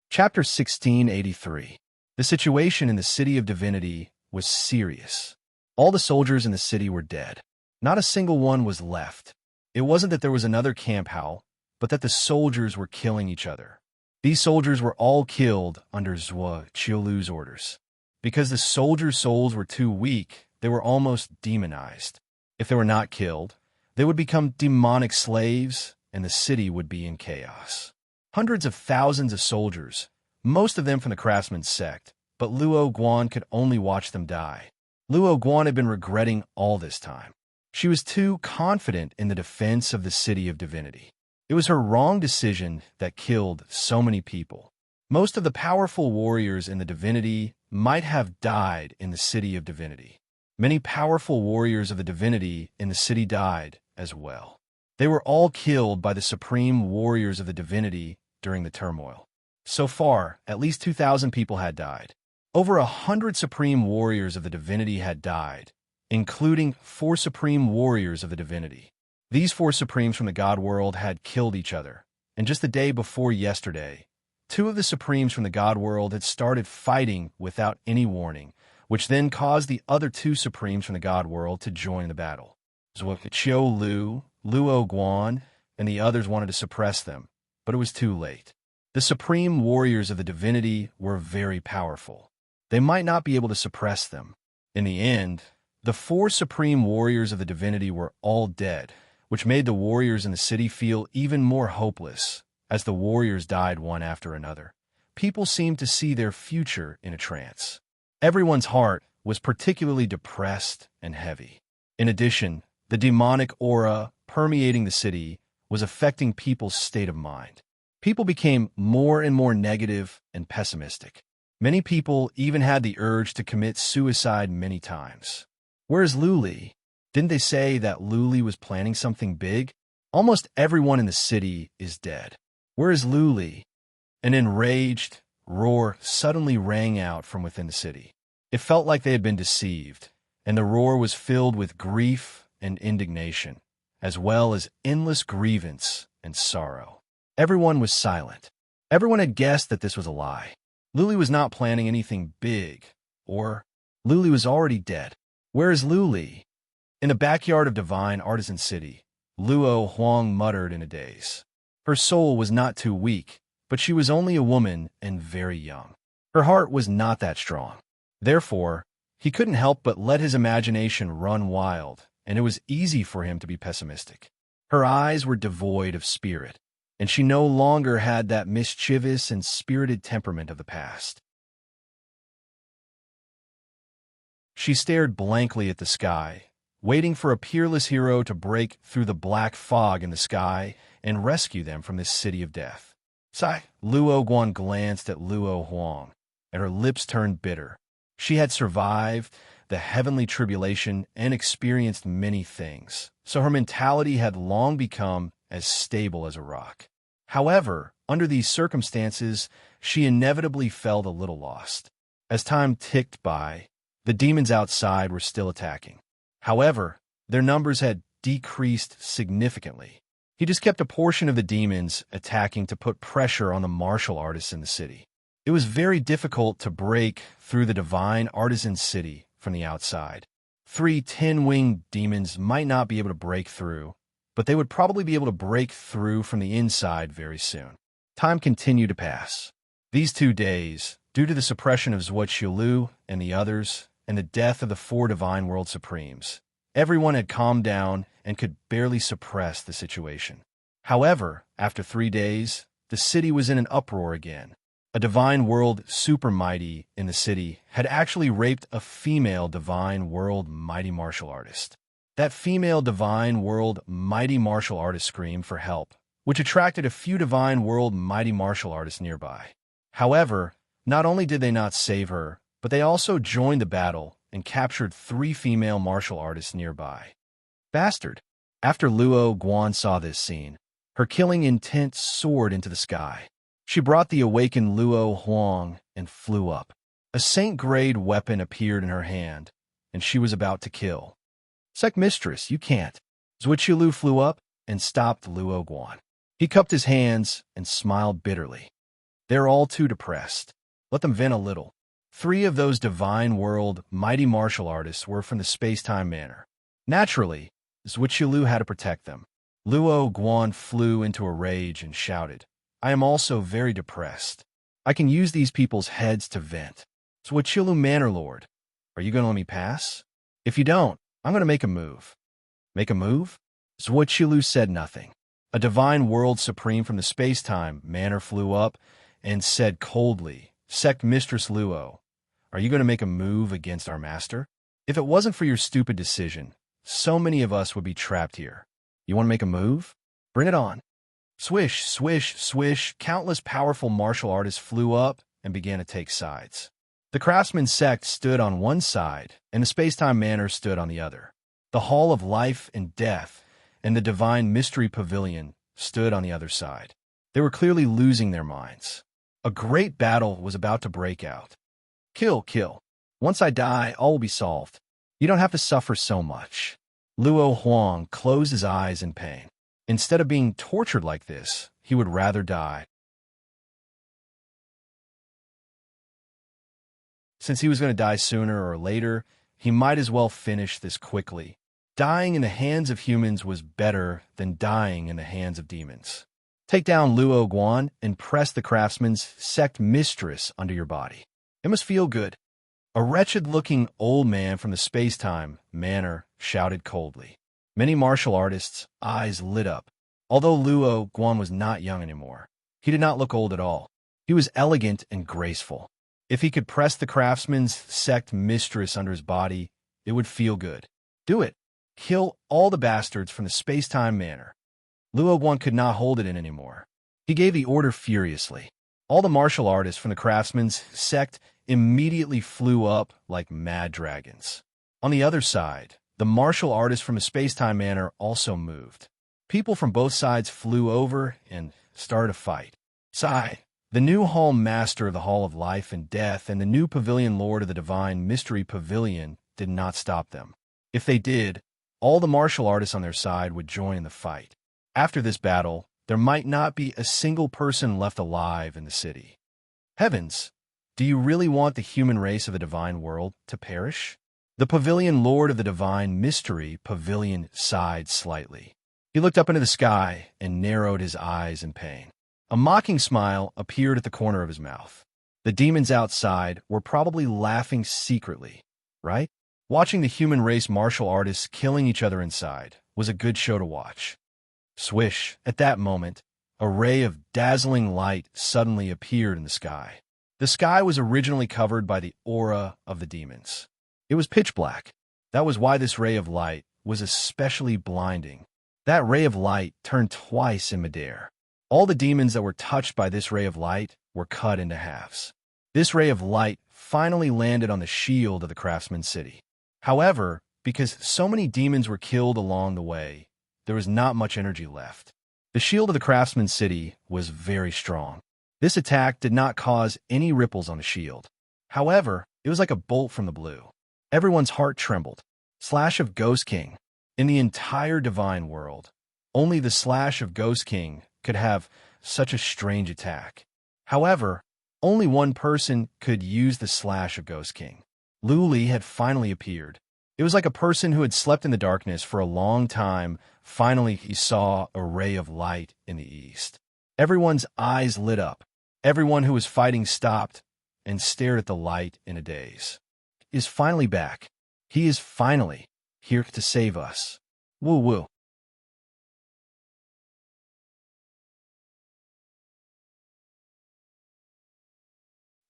Chapter 1683. The situation in the City of Divinity was serious. All the soldiers in the city were dead. Not a single one was left. It wasn't that there was another camp howl, but that the soldiers were killing each other. These soldiers were all killed under Zhuo Qiulu's orders. Because the soldiers' souls were too weak, they were almost demonized. If they were not killed, they would become demonic slaves, and the city would be in chaos. Hundreds of thousands of soldiers, most of them from the craftsman's sect, but Luo Guan could only watch them die. Luo Guan had been regretting all this time. She was too confident in the defense of the City of Divinity. It was her wrong decision that killed so many people. Most of the powerful warriors in the Divinity might have died in the City of Divinity. Many powerful warriors of the Divinity in the city died as well. They were all killed by the supreme warriors of the Divinity during the turmoil. So far, at least 2,000 people had died. Over 100 supreme warriors of the Divinity had died, including 4 supreme warriors of the Divinity. These 4 supremes from the God world had killed each other, and just the day before yesterday, 2 of the supremes from the God world had started fighting without any warning, which then caused the other 2 supremes from the God world to join the battle. Zhuo Lu, Luo Guan, and the others wanted to suppress them, but it was too late. The supreme warriors of the Divinity were very powerful. They might not be able to suppress them. In the end, the 4 supreme warriors of the Divinity were all dead, which made the warriors in the city feel even more hopeless. As the warriors died one after another, people seemed to see their future in a trance. Everyone's heart was particularly depressed and heavy. In addition, the demonic aura permeating the city was affecting people's state of mind. People became more and more negative and pessimistic. Many people even had the urge to commit suicide many times. Where's Luli? Didn't they say that Luli was planning something big? Almost everyone in the city is dead. Where is Luli? An enraged roar suddenly rang out from within the city. It felt like they had been deceived, and the roar was filled with grief and indignation, as well as endless grievance and sorrow. Everyone was silent. Everyone had guessed that this was a lie. Luli was not planning anything big, or Luli was already dead. Where is Luli? In the backyard of Divine Artisan City, Luo Huang muttered in a daze. Her soul was not too weak, but she was only a woman and very young. Her heart was not that strong. Therefore, he couldn't help but let his imagination run wild, and it was easy for him to be pessimistic. Her eyes were devoid of spirit, and she no longer had that mischievous and spirited temperament of the past. She stared blankly at the sky, waiting for a peerless hero to break through the black fog in the sky and rescue them from this city of death. Sigh. Luo Guan glanced at Luo Huang, and her lips turned bitter. She had survived the heavenly tribulation and experienced many things, so her mentality had long become as stable as a rock. However, under these circumstances, she inevitably felt a little lost. As time ticked by, the demons outside were still attacking. However, their numbers had decreased significantly. He just kept a portion of the demons attacking to put pressure on the martial artists in the city. It was very difficult to break through the Divine Artisan City from the outside. 3 10-winged demons might not be able to break through, but they would probably be able to break through from the inside very soon. Time continued to pass. These 2 days, due to the suppression of Zhuo and the others, and the death of the 4 Divine World Supremes, everyone had calmed down and could barely suppress the situation. However, after 3 days, the city was in an uproar again. A Divine World Super Mighty in the city had actually raped a female Divine World Mighty Martial Artist. That female Divine World Mighty Martial Artist screamed for help, which attracted a few Divine World Mighty Martial Artists nearby. However, not only did they not save her, but they also joined the battle and captured 3 female martial artists nearby. Bastard! After Luo Guan saw this scene, her killing intent soared into the sky. She brought the awakened Luo Huang and flew up. A saint-grade weapon appeared in her hand, and she was about to kill. Sec Mistress, you can't. Zhuo flew up and stopped Luo Guan. He cupped his hands and smiled bitterly. They're all too depressed. Let them vent a little. 3 of those Divine World Mighty Martial Artists were from the space-time manor. Naturally, Zhuo had to protect them. Luo Guan flew into a rage and shouted, I am also very depressed. I can use these people's heads to vent. Zhuo Manor Lord, are you going to let me pass? If you don't, I'm going to make a move. Make a move? Zhuo said nothing. A Divine World Supreme from the space-time manor flew up and said coldly, Sect Mistress Luo, are you going to make a move against our master? If it wasn't for your stupid decision, so many of us would be trapped here. You want to make a move? Bring it on. Swish, swish, swish, countless powerful martial artists flew up and began to take sides. The craftsman sect stood on one side, and the space-time manor stood on the other. The Hall of Life and Death and the Divine Mystery Pavilion stood on the other side. They were clearly losing their minds. A great battle was about to break out. Kill, kill. Once I die, all will be solved. You don't have to suffer so much. Luo Huang closed his eyes in pain. Instead of being tortured like this, he would rather die. Since he was going to die sooner or later, he might as well finish this quickly. Dying in the hands of humans was better than dying in the hands of demons. Take down Luo Guan and press the craftsman's sect mistress under your body. It must feel good. A wretched-looking old man from the space-time manor shouted coldly. Many martial artists' eyes lit up. Although Luo Guan was not young anymore, he did not look old at all. He was elegant and graceful. If he could press the craftsman's sect mistress under his body, it would feel good. Do it. Kill all the bastards from the space-time manor. Luo Guan could not hold it in anymore. He gave the order furiously. All the martial artists from the craftsman's sect immediately flew up like mad dragons. On the other side, the martial artists from the space-time manor also moved. People from both sides flew over and started a fight. The new Hall Master of the Hall of Life and Death and the new Pavilion Lord of the Divine Mystery Pavilion did not stop them. If they did, all the martial artists on their side would join in the fight. After this battle, there might not be a single person left alive in the city. Heavens, do you really want the human race of the Divine World to perish? The Pavilion Lord of the Divine Mystery Pavilion sighed slightly. He looked up into the sky and narrowed his eyes in pain. A mocking smile appeared at the corner of his mouth. The demons outside were probably laughing secretly, right? Watching the human race martial artists killing each other inside was a good show to watch. Swish, at that moment, a ray of dazzling light suddenly appeared in the sky. The sky was originally covered by the aura of the demons. It was pitch black. That was why this ray of light was especially blinding. That ray of light turned twice in midair. All the demons that were touched by this ray of light were cut into halves. This ray of light finally landed on the shield of the craftsman's city. However, because so many demons were killed along the way, there was not much energy left. The shield of the craftsman's city was very strong. This attack did not cause any ripples on the shield. However, it was like a bolt from the blue. Everyone's heart trembled. Slash of Ghost King. In the entire Divine World, only the Slash of Ghost King could have such a strange attack. However, only one person could use the Slash of Ghost King. Lu Li had finally appeared. It was like a person who had slept in the darkness for a long time. Finally, he saw a ray of light in the east. Everyone's eyes lit up. Everyone who was fighting stopped and stared at the light in a daze. He is finally back. He is finally here to save us. Woo woo.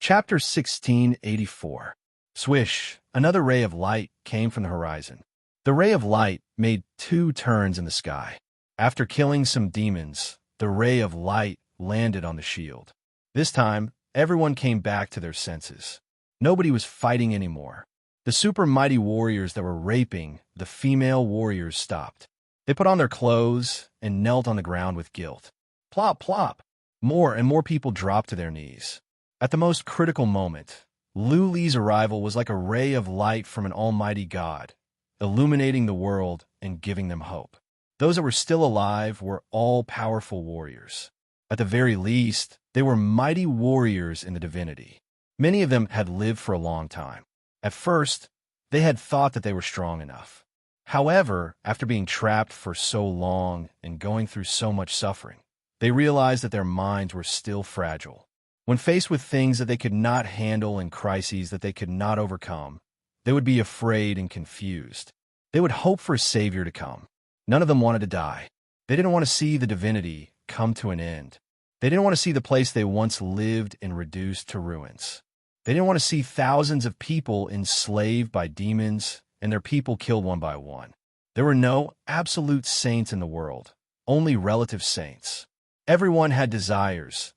Chapter 1684. Swish, another ray of light came from the horizon. The ray of light made 2 turns in the sky. After killing some demons, the ray of light landed on the shield. This time, everyone came back to their senses. Nobody was fighting anymore. The super mighty warriors that were raping the female warriors stopped. They put on their clothes and knelt on the ground with guilt. Plop, plop. More and more people dropped to their knees. At the most critical moment, Luli's arrival was like a ray of light from an almighty God, illuminating the world and giving them hope. Those that were still alive were all-powerful warriors. At the very least, they were mighty warriors in the divinity. Many of them had lived for a long time. At first, they had thought that they were strong enough. However, after being trapped for so long and going through so much suffering, they realized that their minds were still fragile. When faced with things that they could not handle and crises that they could not overcome, they would be afraid and confused. They would hope for a savior to come. None of them wanted to die. They didn't want to see the divinity come to an end. They didn't want to see the place they once lived and reduced to ruins. They didn't want to see thousands of people enslaved by demons and their people killed one by one. There were no absolute saints in the world, only relative saints. Everyone had desires,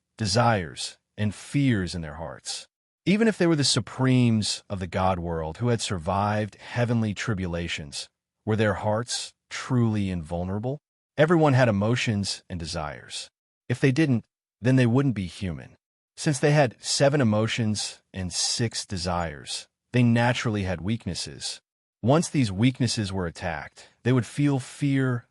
and fears in their hearts. Even if they were the supremes of the God world who had survived heavenly tribulations, were their hearts truly invulnerable? Everyone had emotions and desires. If they didn't, then they wouldn't be human. Since they had 7 emotions and 6 desires, they naturally had weaknesses. Once these weaknesses were attacked, they would feel fear,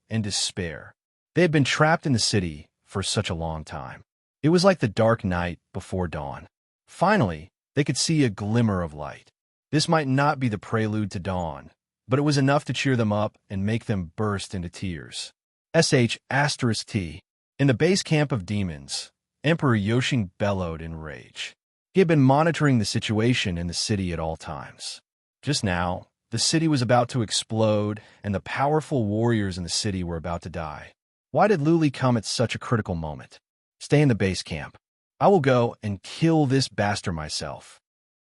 and despair. They had been trapped in the city for such a long time. It was like the dark night before dawn. Finally, they could see a glimmer of light. This might not be the prelude to dawn, but it was enough to cheer them up and make them burst into tears. **T. In the base camp of demons, Emperor Yoshing bellowed in rage. He had been monitoring the situation in the city at all times. Just now, the city was about to explode, and the powerful warriors in the city were about to die. Why did Luli come at such a critical moment? Stay in the base camp. I will go and kill this bastard myself.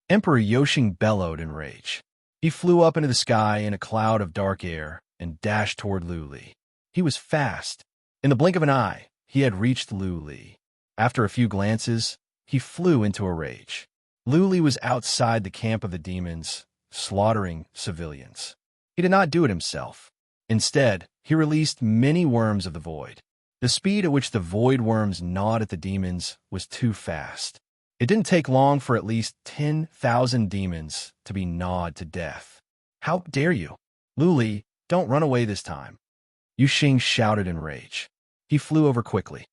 Emperor Yoshing bellowed in rage. He flew up into the sky in a cloud of dark air and dashed toward Luli. He was fast. In the blink of an eye, he had reached Luli. After a few glances, he flew into a rage. Luli was outside the camp of the demons, slaughtering civilians. He did not do it himself. Instead, he released many worms of the void. The speed at which the void worms gnawed at the demons was too fast. It didn't take long for at least 10,000 demons to be gnawed to death. How dare you? Luli, don't run away this time. Yuxing shouted in rage. He flew over quickly.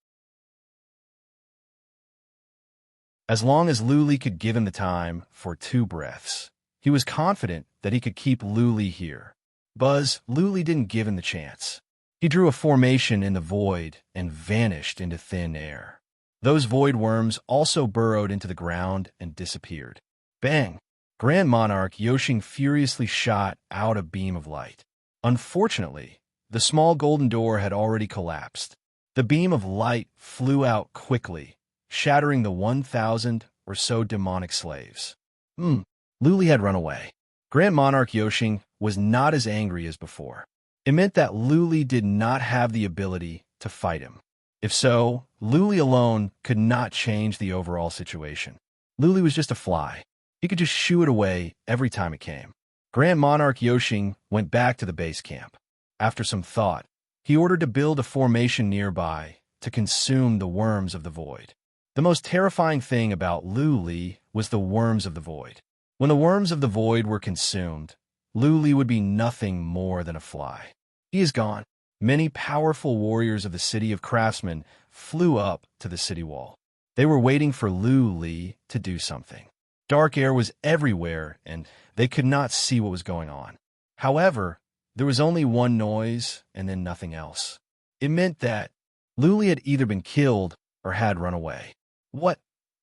As long as Luli could give him the time for 2 breaths, he was confident that he could keep Luli here. Luli didn't give him the chance. He drew a formation in the void and vanished into thin air. Those void worms also burrowed into the ground and disappeared. Bang! Grand Monarch Yoshing furiously shot out a beam of light. Unfortunately, the small golden door had already collapsed. The beam of light flew out quickly, shattering the 1,000 or so demonic slaves. Luli had run away. Grand Monarch Yoshing was not as angry as before. It meant that Luli did not have the ability to fight him. If so, Luli alone could not change the overall situation. Luli was just a fly. He could just shoo it away every time it came. Grand Monarch Yoshing went back to the base camp. After some thought, he ordered to build a formation nearby to consume the worms of the void. The most terrifying thing about Luli was the worms of the void. When the worms of the void were consumed, Luli would be nothing more than a fly. He is gone. Many powerful warriors of the city of craftsmen flew up to the city wall. They were waiting for Luli to do something. Dark air was everywhere, and they could not see what was going on. However, there was only one noise and then nothing else. It meant that Luli had either been killed or had run away. What?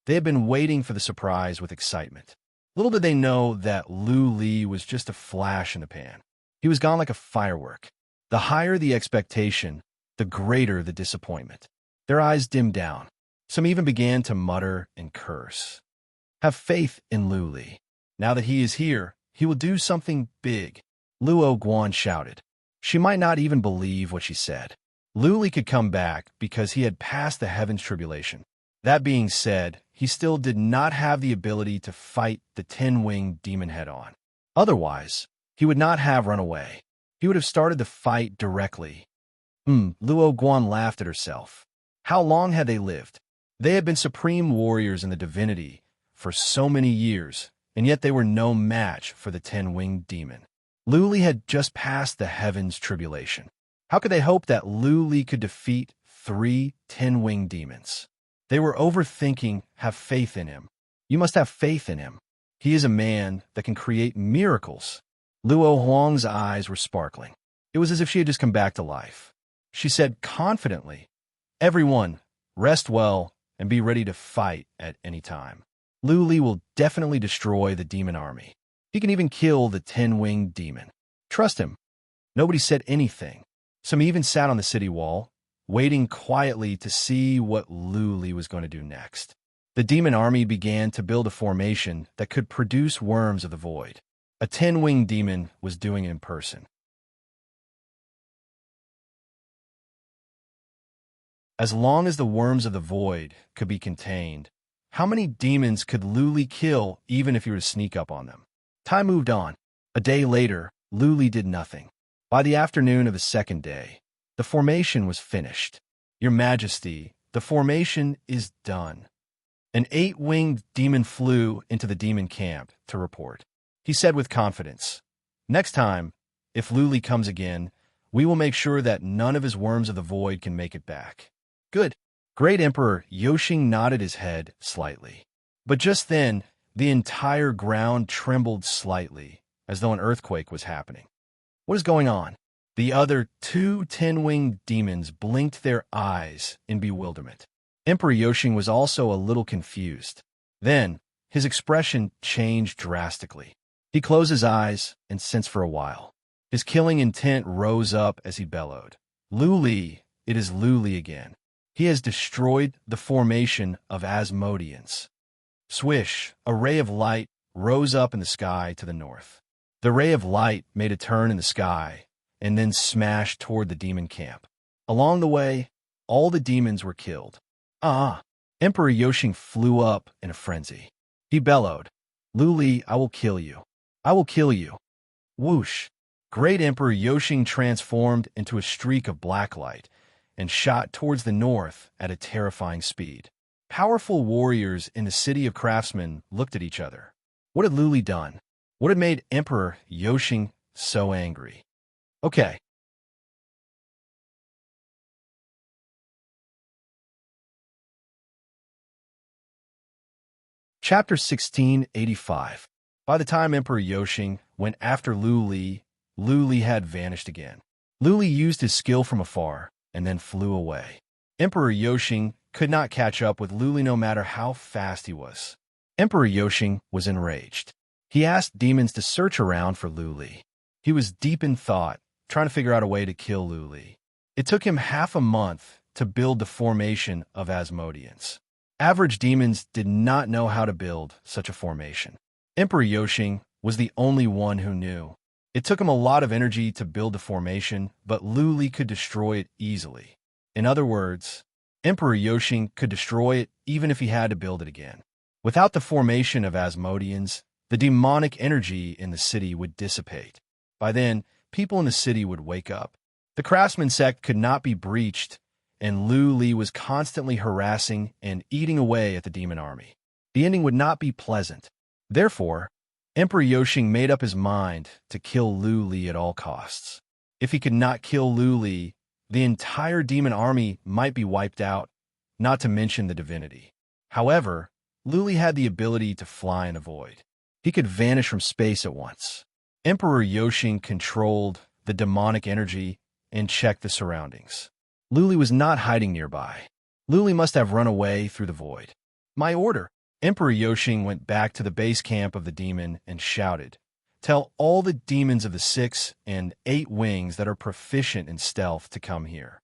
They had been waiting for the surprise with excitement. Little did they know that Lu Li was just a flash in the pan. He was gone like a firework. The higher the expectation, the greater the disappointment. Their eyes dimmed down. Some even began to mutter and curse. Have faith in Lu Li. Now that he is here, he will do something big, Luo Guan shouted. She might not even believe what she said. Lu Li could come back because he had passed the heavens tribulation. That being said, he still did not have the ability to fight the 10-winged demon head-on. Otherwise, he would not have run away. He would have started the fight directly. Luo Guan laughed at herself. How long had they lived? They had been supreme warriors in the divinity for so many years, and yet they were no match for the 10-winged demon. Lu Li had just passed the heavens tribulation. How could they hope that Lu Li could defeat 3 10-winged demons? They were overthinking. Have faith in him. You must have faith in him. He is a man that can create miracles. Luo Huang's eyes were sparkling. It was as if she had just come back to life. She said confidently, Everyone, rest well and be ready to fight at any time. Lu Li will definitely destroy the demon army. He can even kill the 10-winged demon. Trust him. Nobody said anything. Some even sat on the city wall, waiting quietly to see what Lu Li was going to do next. The demon army began to build a formation that could produce worms of the void. A 10-winged demon was doing it in person. As long as the worms of the void could be contained, how many demons could Lu Li kill even if he were to sneak up on them? Time moved on. A day later, Lu Li did nothing. By the afternoon of the second day, the formation was finished. Your Majesty, the formation is done. An 8-winged demon flew into the demon camp to report. He said with confidence, Next time, if Lu Li comes again, we will make sure that none of his worms of the void can make it back. Good. Great Emperor Yoshing nodded his head slightly. But just then, the entire ground trembled slightly, as though an earthquake was happening. What is going on? The other 2 10-winged demons blinked their eyes in bewilderment. Emperor Yoshing was also a little confused. Then, his expression changed drastically. He closed his eyes and sensed for a while. His killing intent rose up as he bellowed. Lu Li, it is Lu Li again. He has destroyed the formation of Asmodeans. Swish, a ray of light rose up in the sky to the north. The ray of light made a turn in the sky and then smashed toward the demon camp. Along the way, all the demons were killed. Emperor Yoshing flew up in a frenzy. He bellowed, Lu Li, I will kill you. I will kill you. Whoosh! Great Emperor Yoshing transformed into a streak of black light and shot towards the north at a terrifying speed. Powerful warriors in the city of craftsmen looked at each other. What had Lu Li done? What had made Emperor Yoshing so angry? Okay. Chapter 1685. By the time Emperor Yoshing went after Lu Li had vanished again. Lu Li used his skill from afar and then flew away. Emperor Yoshing could not catch up with Lu Li no matter how fast he was. Emperor Yoshing was enraged. He asked demons to search around for Lu Li. He was deep in thought, trying to figure out a way to kill Lu Li. It took him half a month to build the formation of Asmodeans. Average demons did not know how to build such a formation. Emperor Yoshing was the only one who knew. It took him a lot of energy to build the formation, but Lu Li could destroy it easily. In other words, Emperor Yoshing could destroy it even if he had to build it again. Without the formation of Asmodeans, the demonic energy in the city would dissipate. By then, people in the city would wake up. The craftsman sect could not be breached, and Lu Li was constantly harassing and eating away at the demon army. The ending would not be pleasant. Therefore, Emperor Yoshing made up his mind to kill Lu Li at all costs. If he could not kill Lu Li, the entire demon army might be wiped out, not to mention the divinity. However, Lu Li had the ability to fly in the void. He could vanish from space at once. Emperor Yoshing controlled the demonic energy and checked the surroundings. Lu Li was not hiding nearby. Lu Li must have run away through the void. My order. Emperor Yoshing went back to the base camp of the demon and shouted, "Tell all the demons of the 6 and 8 wings that are proficient in stealth to come here."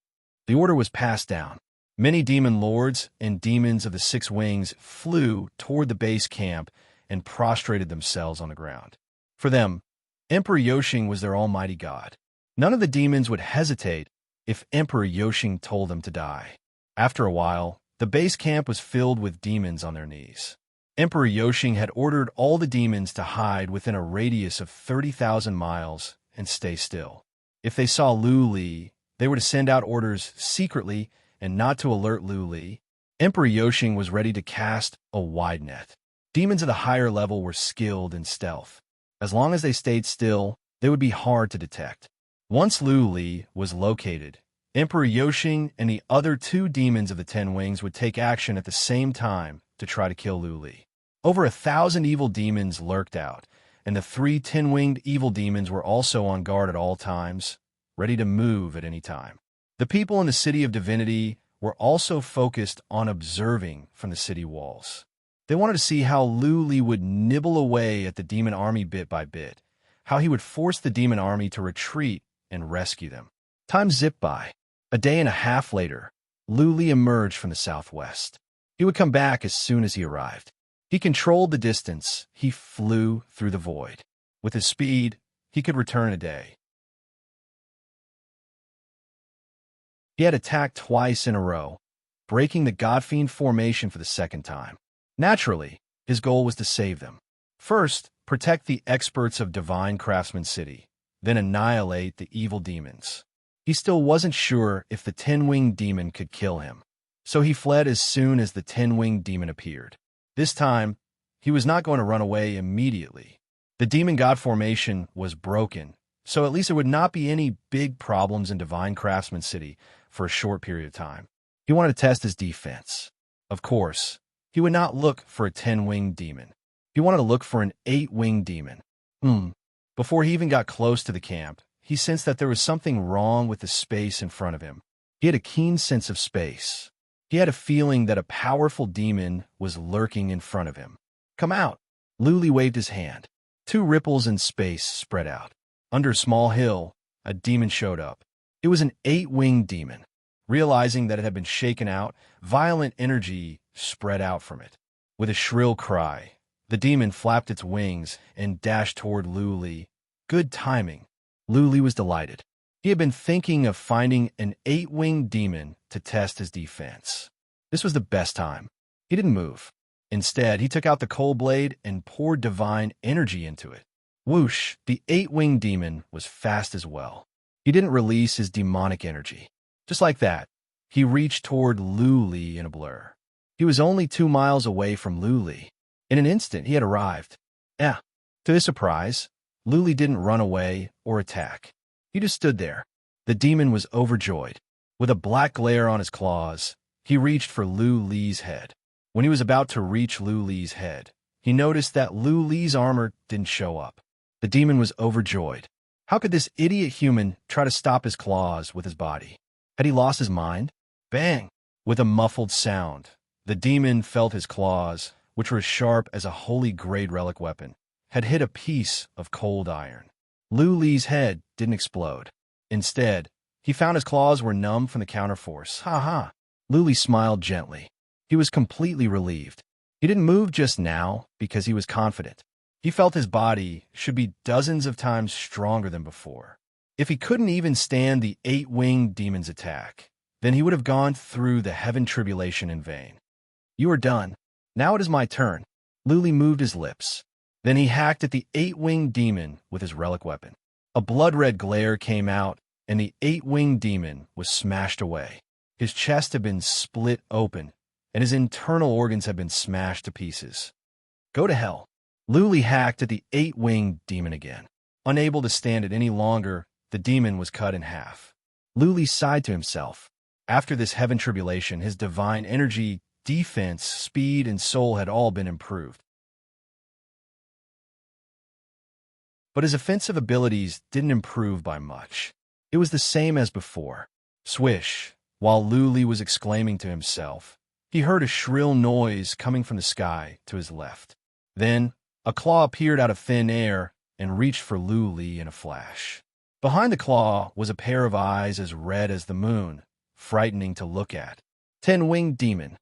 The order was passed down. Many demon lords and demons of the 6 wings flew toward the base camp and prostrated themselves on the ground. For them, Emperor Yoshing was their almighty god. None of the demons would hesitate if Emperor Yoshing told them to die. After a while, the base camp was filled with demons on their knees. Emperor Yoshing had ordered all the demons to hide within a radius of 30,000 miles and stay still. If they saw Lu Li, they were to send out orders secretly and not to alert Lu Li. Emperor Yoshing was ready to cast a wide net. Demons of the higher level were skilled in stealth. As long as they stayed still, they would be hard to detect. Once Lu Li was located, Emperor Yoshing and the other 2 demons of the 10 wings would take action at the same time to try to kill Lu Li. Over 1,000 evil demons lurked out, and the 3 10-winged evil demons were also on guard at all times, ready to move at any time. The people in the City of Divinity were also focused on observing from the city walls. They wanted to see how Lu Li would nibble away at the demon army bit by bit, how he would force the demon army to retreat and rescue them. Time zipped by. A day and a half later, Lu Li emerged from the southwest. He would come back as soon as he arrived. He controlled the distance. He flew through the void. With his speed, he could return a day. He had attacked twice in a row, breaking the Godfiend formation for the 2nd time. Naturally, his goal was to save them. First, protect the experts of Divine Craftsman City, then annihilate the evil demons. He still wasn't sure if the 10-winged demon could kill him, so he fled as soon as the 10-winged demon appeared. This time, he was not going to run away immediately. The demon god formation was broken, so at least there would not be any big problems in Divine Craftsman City for a short period of time. He wanted to test his defense. Of course, he would not look for a 10-winged demon. He wanted to look for an 8-winged demon. Before he even got close to the camp, he sensed that there was something wrong with the space in front of him. He had a keen sense of space. He had a feeling that a powerful demon was lurking in front of him. "Come out!" Lu Li waved his hand. 2 ripples in space spread out. Under a small hill, a demon showed up. It was an 8-winged demon. Realizing that it had been shaken out, violent energy spread out from it. With a shrill cry, the demon flapped its wings and dashed toward Lu Li. Good timing. Lu Li was delighted. He had been thinking of finding an 8-winged demon to test his defense. This was the best time. He didn't move. Instead, he took out the cold blade and poured divine energy into it. Whoosh! The 8-winged demon was fast as well. He didn't release his demonic energy. Just like that, he reached toward Lu Li in a blur. He was only 2 miles away from Lu Li. In an instant, he had arrived. To his surprise, Lu Li didn't run away or attack. He just stood there. The demon was overjoyed. With a black glare on his claws, he reached for Lu Li's head. When he was about to reach Lu Li's head, he noticed that Lu Li's armor didn't show up. The demon was overjoyed. How could this idiot human try to stop his claws with his body? Had he lost his mind? Bang! With a muffled sound, the demon felt his claws, which were as sharp as a holy grade relic weapon, had hit a piece of cold iron. Lu Li's head didn't explode. Instead, he found his claws were numb from the counterforce. Ha ha! Lu Li smiled gently. He was completely relieved. He didn't move just now because he was confident. He felt his body should be dozens of times stronger than before. If he couldn't even stand the 8-winged demon's attack, then he would have gone through the heaven tribulation in vain. "You are done. Now it is my turn." Lu Li moved his lips. Then he hacked at the 8-winged demon with his relic weapon. A blood-red glare came out, and the 8-winged demon was smashed away. His chest had been split open, and his internal organs had been smashed to pieces. Go to hell. Lu Li hacked at the 8-winged demon again. Unable to stand it any longer, the demon was cut in half. Lu Li sighed to himself. After this heaven tribulation, his divine energy, defense, speed, and soul had all been improved. But his offensive abilities didn't improve by much. It was the same as before. Swish! While Lu Li was exclaiming to himself, He heard a shrill noise coming from the sky to his left. Then, a claw appeared out of thin air and reached for Lu Li in a flash. Behind the claw was a pair of eyes as red as the moon, frightening to look at. 10-winged demon.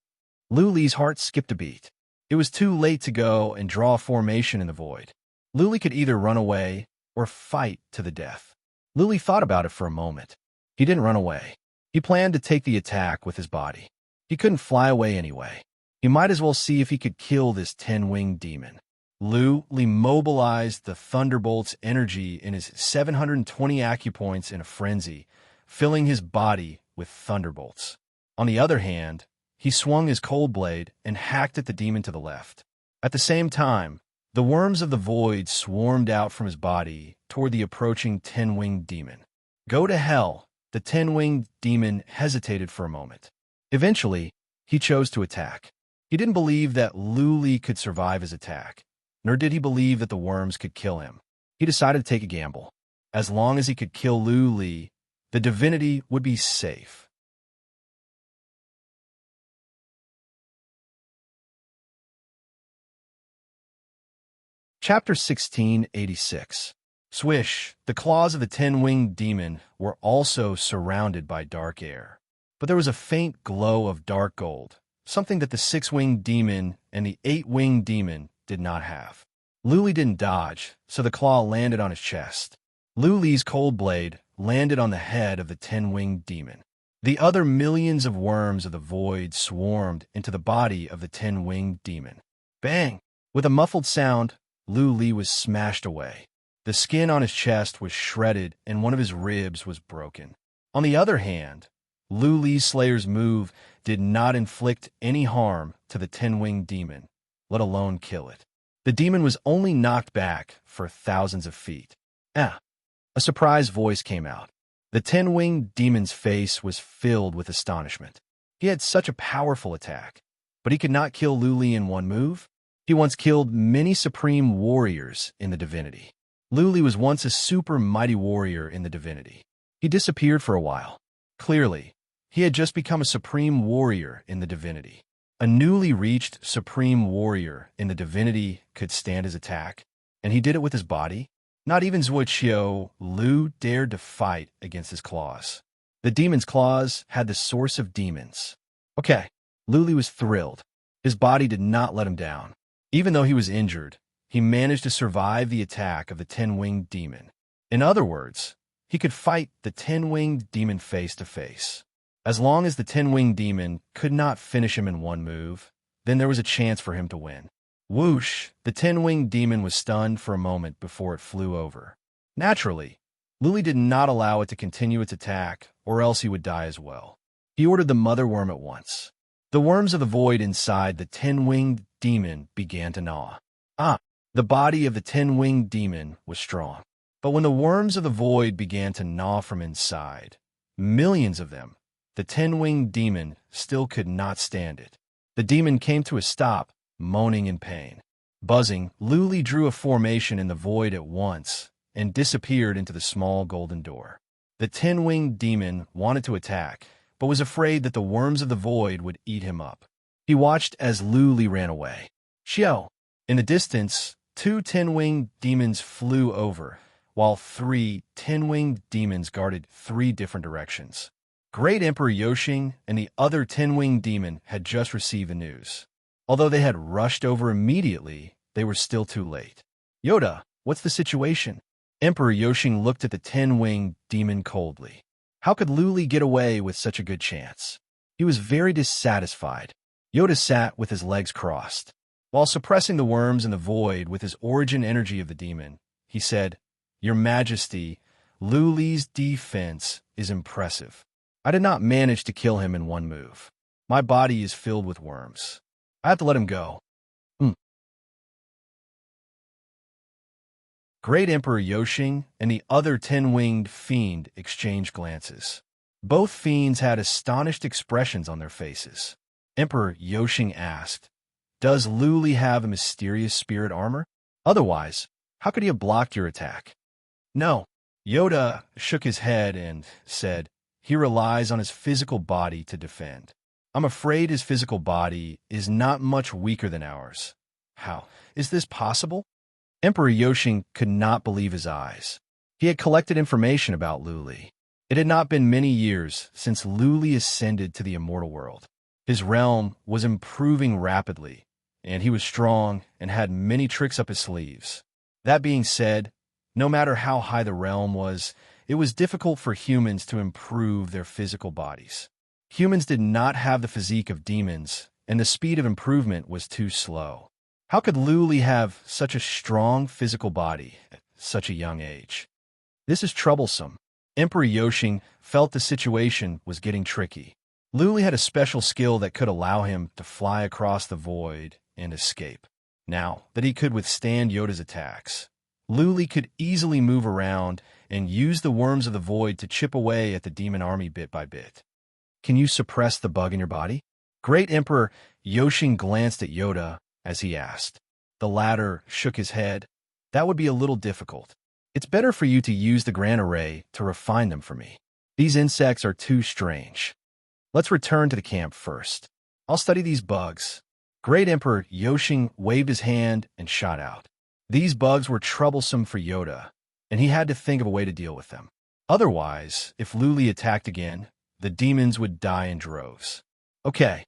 Lu Li's heart skipped a beat. It was too late to go and draw a formation in the void. Lu Li could either run away or fight to the death. Lu Li thought about it for a moment. He didn't run away. He planned to take the attack with his body. He couldn't fly away anyway. He might as well see if he could kill this 10-winged demon. Lu Li mobilized the Thunderbolt's energy in his 720 acupoints in a frenzy, filling his body with thunderbolts. On the other hand, he swung his cold blade and hacked at the demon to the left. At the same time, the worms of the void swarmed out from his body toward the approaching 10-winged demon. Go to hell! The 10-winged demon hesitated for a moment. Eventually, he chose to attack. He didn't believe that Lu Li could survive his attack, nor did he believe that the worms could kill him. He decided to take a gamble. As long as he could kill Lu Li, the divinity would be safe. Chapter 1686. Swish, the claws of the 10-winged demon were also surrounded by dark air. But there was a faint glow of dark gold, something that the 6-winged demon and the 8-winged demon did not have. Lu Li didn't dodge, so the claw landed on his chest. Lu Li's cold blade landed on the head of the 10-winged demon. The other millions of worms of the void swarmed into the body of the 10-winged demon. Bang! With a muffled sound, Lu Li was smashed away. The skin on his chest was shredded and one of his ribs was broken. On the other hand, Lu Li's Slayer's move did not inflict any harm to the 10-winged demon, let alone kill it. The demon was only knocked back for thousands of feet. A surprised voice came out. The 10-winged demon's face was filled with astonishment. He had such a powerful attack, but he could not kill Lu Li in one move. He once killed many supreme warriors in the divinity. Lu Li was once a super mighty warrior in the divinity. He disappeared for a while. Clearly, he had just become a supreme warrior in the divinity. A newly reached supreme warrior in the divinity could stand his attack, and he did it with his body. Not even Zuoqiu Lu dared to fight against his claws. The demon's claws had the source of demons. Okay, Lu Li was thrilled. His body did not let him down. Even though he was injured, he managed to survive the attack of the 10-winged demon. In other words, he could fight the 10-winged demon face to face. As long as the 10-winged demon could not finish him in one move, then there was a chance for him to win. Whoosh! The 10-winged demon was stunned for a moment before it flew over. Naturally, Lu Li did not allow it to continue its attack, or else he would die as well. He ordered the mother worm at once. The worms of the void inside the 10-winged demon began to gnaw. The body of the 10-winged demon was strong. But when the worms of the void began to gnaw from inside, millions of them, the 10-winged demon still could not stand it. The demon came to a stop, moaning in pain. Buzzing, Lu Li drew a formation in the void at once and disappeared into the small golden door. The 10-winged demon wanted to attack, but was afraid that the worms of the void would eat him up. He watched as Lu Li ran away. Xiao! In the distance, 2 10-winged demons flew over, while 3 10-winged demons guarded 3 different directions. Great Emperor Yoshing and the other 10-winged demon had just received the news. Although they had rushed over immediately, they were still too late. Yoda, what's the situation? Emperor Yoshing looked at the 10-winged demon coldly. How could Lu Li get away with such a good chance? He was very dissatisfied. Yoda sat with his legs crossed. While suppressing the worms in the void with his origin energy of the demon, he said, Your Majesty, Lu Li's defense is impressive. I did not manage to kill him in one move. My body is filled with worms. I have to let him go. Great Emperor Yoshing and the other 10-winged fiend exchanged glances. Both fiends had astonished expressions on their faces. Emperor Yoshing asked, Does Lu Li have a mysterious spirit armor? Otherwise, how could he have blocked your attack? No. Yoda shook his head and said, He relies on his physical body to defend. I'm afraid his physical body is not much weaker than ours. How is this possible? Emperor Yoshing could not believe his eyes. He had collected information about Luli. It had not been many years since Luli ascended to the immortal world. His realm was improving rapidly, and he was strong and had many tricks up his sleeves. That being said, no matter how high the realm was, it was difficult for humans to improve their physical bodies. Humans did not have the physique of demons, and the speed of improvement was too slow. How could Luli have such a strong physical body at such a young age? This is troublesome. Emperor Yoshing felt the situation was getting tricky. Luli had a special skill that could allow him to fly across the void and escape. Now that he could withstand Yoda's attacks, Luli could easily move around and use the worms of the void to chip away at the demon army bit by bit. Can you suppress the bug in your body? Great Emperor Yoshing glanced at Yoda as he asked. The latter shook his head. That would be a little difficult. It's better for you to use the Grand Array to refine them for me. These insects are too strange. Let's return to the camp first. I'll study these bugs. Great Emperor Yoshing waved his hand and shot out. These bugs were troublesome for Yoda, and he had to think of a way to deal with them. Otherwise, if Luli attacked again, the demons would die in droves. Okay.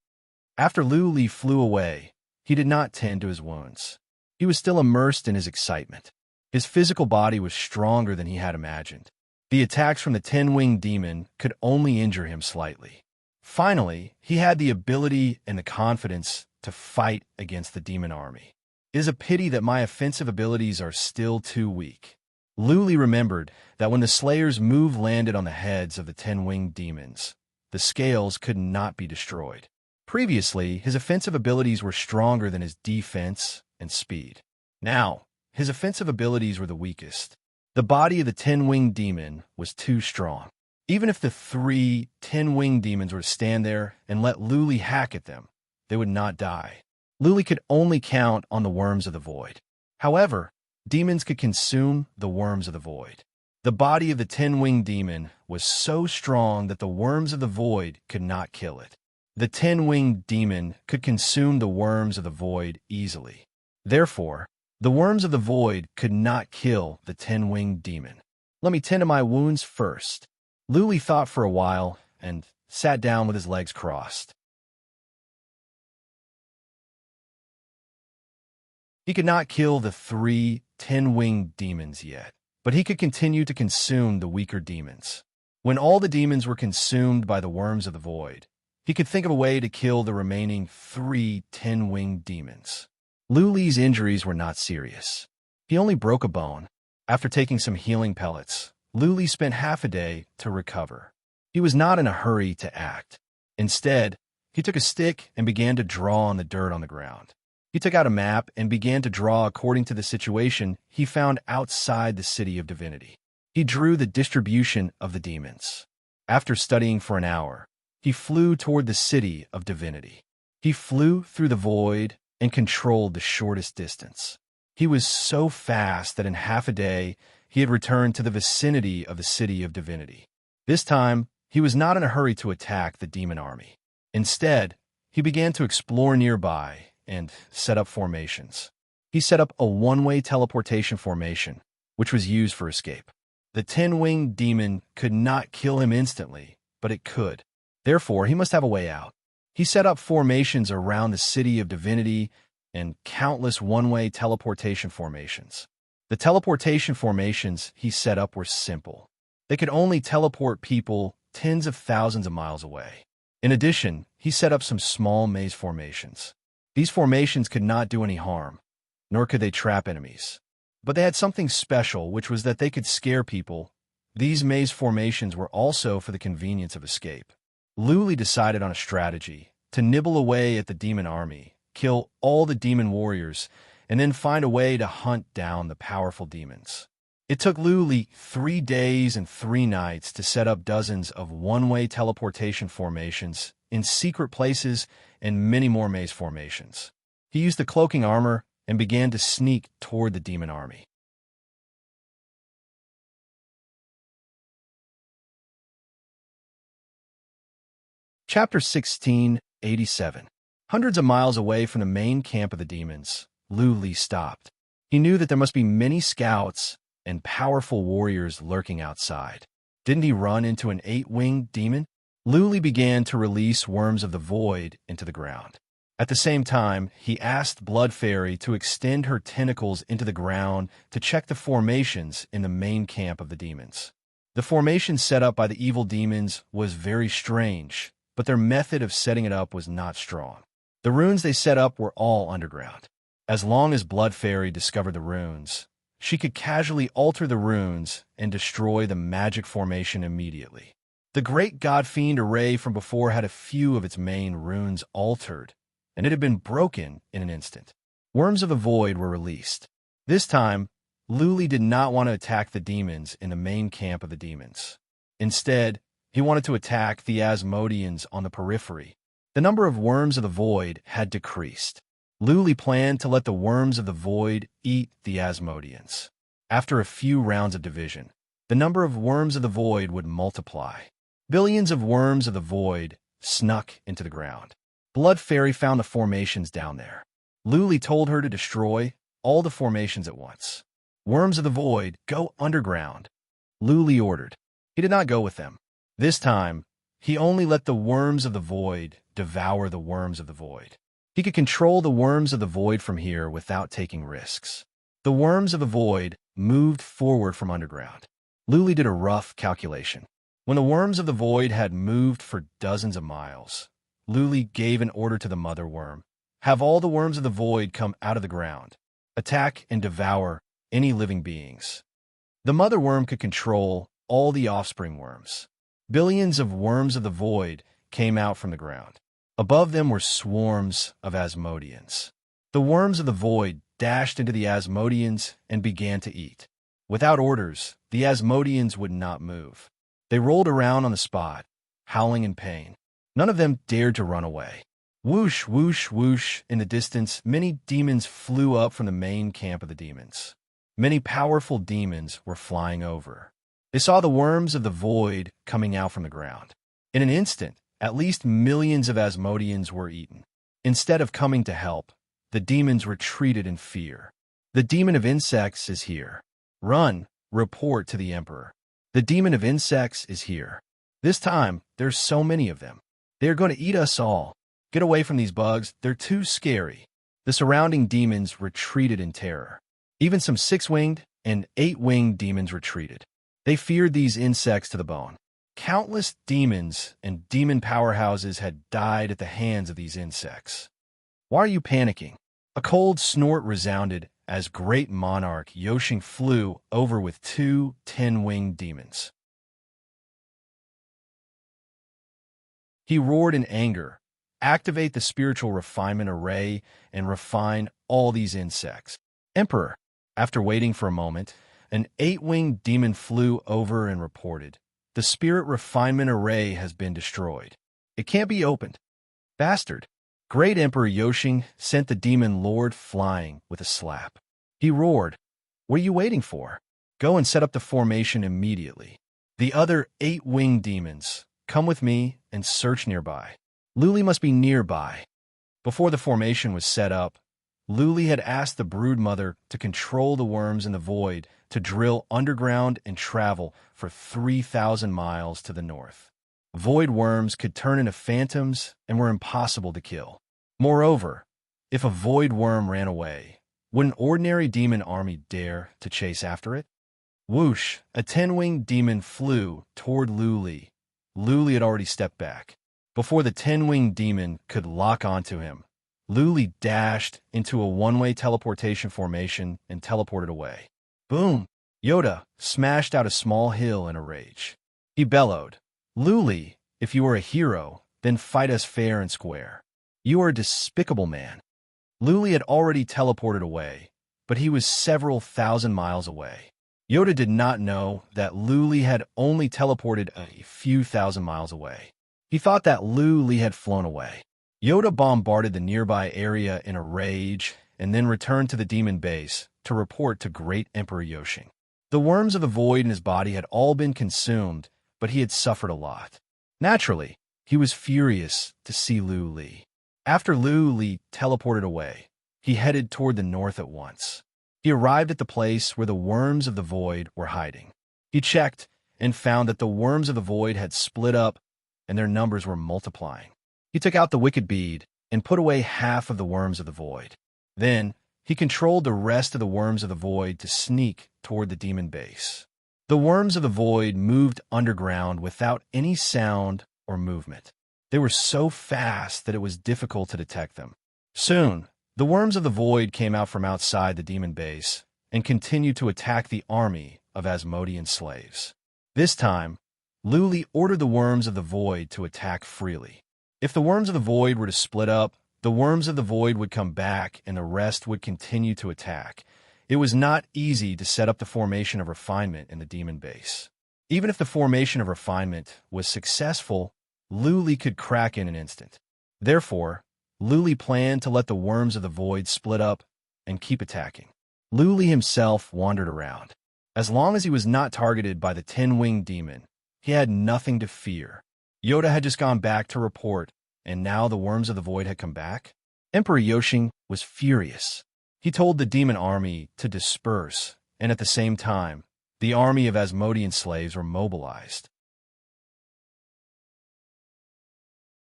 After Luli flew away, he did not tend to his wounds. He was still immersed in his excitement. His physical body was stronger than he had imagined. The attacks from the 10-winged demon could only injure him slightly. Finally, he had the ability and the confidence to fight against the demon army. It is a pity that my offensive abilities are still too weak. Luli remembered that when the Slayer's move landed on the heads of the 10-winged demons, the scales could not be destroyed. Previously, his offensive abilities were stronger than his defense and speed. Now, his offensive abilities were the weakest. The body of the 10-winged demon was too strong. Even if the 3 10-winged demons were to stand there and let Luli hack at them, they would not die. Luli could only count on the worms of the void. However, demons could consume the worms of the void. The body of the 10-winged demon was so strong that the worms of the void could not kill it. The 10-winged demon could consume the worms of the void easily. Therefore, the worms of the void could not kill the 10-winged demon. Let me tend to my wounds first. Luli thought for a while and sat down with his legs crossed. He could not kill the 3 10-winged demons yet, but he could continue to consume the weaker demons. When all the demons were consumed by the worms of the void, he could think of a way to kill the remaining 3 10-winged demons. Luli's injuries were not serious. He only broke a bone. After taking some healing pellets, Luli spent half a day to recover. He was not in a hurry to act. Instead, he took a stick and began to draw on the dirt on the ground. He took out a map and began to draw according to the situation he found outside the city of divinity. He drew the distribution of the demons. After studying for an hour, he flew toward the city of divinity. He flew through the void and controlled the shortest distance. He was so fast that in half a day, he had returned to the vicinity of the city of divinity. This time, he was not in a hurry to attack the demon army. Instead, he began to explore nearby and set up formations. He set up a one-way teleportation formation, which was used for escape. The 10-winged demon could not kill him instantly, but it could. Therefore, he must have a way out. He set up formations around the city of divinity and countless one-way teleportation formations. The teleportation formations he set up were simple. They could only teleport people tens of thousands of miles away. In addition, he set up some small maze formations. These formations could not do any harm, nor could they trap enemies. But they had something special, which was that they could scare people. These maze formations were also for the convenience of escape. Luli decided on a strategy to nibble away at the demon army, kill all the demon warriors, and then find a way to hunt down the powerful demons. It took Luli 3 days and 3 nights to set up dozens of one-way teleportation formations in secret places and many more maze formations. He used the cloaking armor and began to sneak toward the demon army. Chapter 16, 87. Hundreds of miles away from the main camp of the demons, Luli stopped. He knew that there must be many scouts and powerful warriors lurking outside. Didn't he run into an 8-winged demon? Luli began to release worms of the void into the ground. At the same time, he asked Blood Fairy to extend her tentacles into the ground to check the formations in the main camp of the demons. The formation set up by the evil demons was very strange, but their method of setting it up was not strong. The runes they set up were all underground. As long as Blood Fairy discovered the runes, she could casually alter the runes and destroy the magic formation immediately. The great God-Fiend array from before had a few of its main runes altered, and it had been broken in an instant. Worms of the Void were released. This time, Luli did not want to attack the demons in the main camp of the demons. Instead, he wanted to attack the Asmodeans on the periphery. The number of Worms of the Void had decreased. Luli planned to let the Worms of the Void eat the Asmodeans. After a few rounds of division, the number of Worms of the Void would multiply. Billions of Worms of the Void snuck into the ground. Blood Fairy found the formations down there. Luli told her to destroy all the formations at once. Worms of the Void, go underground, Luli ordered. He did not go with them. This time, he only let the Worms of the Void devour the Worms of the Void. He could control the Worms of the Void from here without taking risks. The Worms of the Void moved forward from underground. Luli did a rough calculation. When the Worms of the Void had moved for dozens of miles, Luli gave an order to the mother worm. Have all the Worms of the Void come out of the ground. Attack and devour any living beings. The mother worm could control all the offspring worms. Billions of Worms of the Void came out from the ground. Above them were swarms of Asmodeans. The Worms of the Void dashed into the Asmodeans and began to eat. Without orders, the Asmodeans would not move. They rolled around on the spot, howling in pain. None of them dared to run away. Whoosh, whoosh, whoosh, in the distance, many demons flew up from the main camp of the demons. Many powerful demons were flying over. They saw the Worms of the Void coming out from the ground. In an instant, at least millions of Asmodeans were eaten. Instead of coming to help, the demons retreated in fear. The demon of insects is here. Run, report to the Emperor. The demon of insects is here. This time, there's so many of them. They are going to eat us all. Get away from these bugs, they're too scary. The surrounding demons retreated in terror. Even some 6-winged and 8-winged demons retreated. They feared these insects to the bone. Countless demons and demon powerhouses had died at the hands of these insects. Why are you panicking? A cold snort resounded as great monarch Yoshing flew over with 2 10-winged demons. He roared in anger, activate the spiritual refinement array and refine all these insects. Emperor, after waiting for a moment, an 8-winged demon flew over and reported, the spirit refinement array has been destroyed. It can't be opened. Bastard. Great Emperor Yoshing sent the demon lord flying with a slap. He roared, what are you waiting for? Go and set up the formation immediately. The other 8-winged demons, come with me and search nearby. Luli must be nearby. Before the formation was set up, Luli had asked the broodmother to control the Worms in the Void to drill underground and travel for 3,000 miles to the north. Void worms could turn into phantoms and were impossible to kill. Moreover, if a void worm ran away, would an ordinary demon army dare to chase after it? Whoosh, a 10-winged demon flew toward Luli. Luli had already stepped back. Before the 10-winged demon could lock onto him, Luli dashed into a one-way teleportation formation and teleported away. Boom! Yoda smashed out a small hill in a rage. He bellowed, Luli, if you are a hero, then fight us fair and square. You are a despicable man. Luli had already teleported away, but he was several thousand miles away. Yoda did not know that Luli had only teleported a few thousand miles away. He thought that Luli had flown away. Yoda bombarded the nearby area in a rage and then returned to the demon base to report to Great Emperor Yoshing. The Worms of the Void in his body had all been consumed, but he had suffered a lot. Naturally, He was furious to see Lu Li. After Lu Li teleported away, he headed toward the north at once. He arrived at the place where the worms of the void were hiding. He checked and found that the worms of the void had split up and their numbers were multiplying. He took out the wicked bead and put away half of the worms of the void. Then, he controlled the rest of the worms of the void to sneak toward the demon base. The worms of the void moved underground without any sound or movement. They were so fast that it was difficult to detect them. Soon, the worms of the void came out from outside the demon base and continued to attack the army of Asmodean slaves. This time, Lu Li ordered the worms of the void to attack freely. If the worms of the void were to split up, the worms of the void would come back and the rest would continue to attack. It was not easy to set up the formation of refinement in the demon base. Even if the formation of refinement was successful, Lu Li could crack in an instant. Therefore, Lu Li planned to let the worms of the void split up and keep attacking. Lu Li himself wandered around. As long as he was not targeted by the 10-winged demon, he had nothing to fear. Yoda had just gone back to report, and now the worms of the void had come back. Emperor Yoshing was furious. He told the demon army to disperse, and at the same time, the army of Asmodean slaves were mobilized.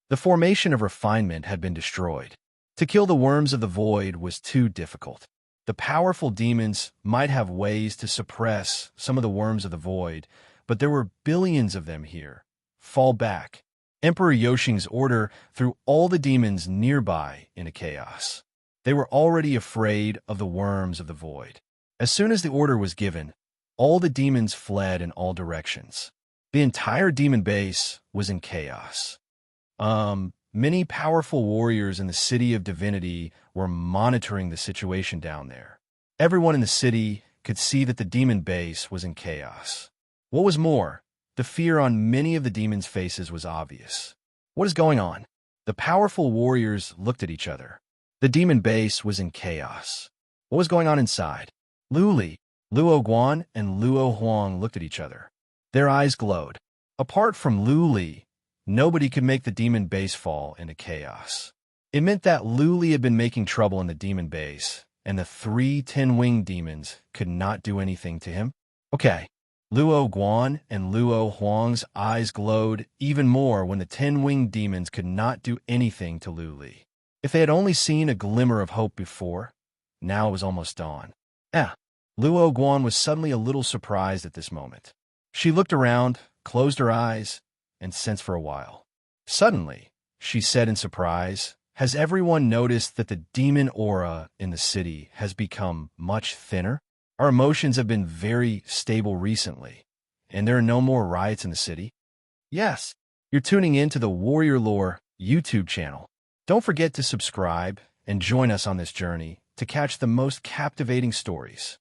The formation of refinement had been destroyed. To kill the worms of the void was too difficult. The powerful demons might have ways to suppress some of the worms of the void, but there were billions of them here. Fall back. Emperor Yoshing's order threw all the demons nearby into chaos. They were already afraid of the worms of the void. As soon as the order was given, all the demons fled in all directions. The entire demon base was in chaos. Many powerful warriors in the City of Divinity were monitoring the situation down there. Everyone in the city could see that the demon base was in chaos. What was more, the fear on many of the demons' faces was obvious. What is going on? The powerful warriors looked at each other. The demon base was in chaos. What was going on inside? Lu Li, Luo Guan, and Luo Huang looked at each other. Their eyes glowed. Apart from Lu Li, nobody could make the demon base fall into chaos. It meant that Lu Li had been making trouble in the demon base, and the 3 10-winged demons could not do anything to him. Okay. Luo Guan and Luo Huang's eyes glowed even more when the 10-winged demons could not do anything to Lu Li. If they had only seen a glimmer of hope before, now it was almost dawn. Luo Guan was suddenly a little surprised at this moment. She looked around, closed her eyes, and sensed for a while. Suddenly, she said in surprise, "Has everyone noticed that the demon aura in the city has become much thinner? Our emotions have been very stable recently, and there are no more riots in the city." Yes, you're tuning in to the Warrior Lore YouTube channel. Don't forget to subscribe and join us on this journey to catch the most captivating stories.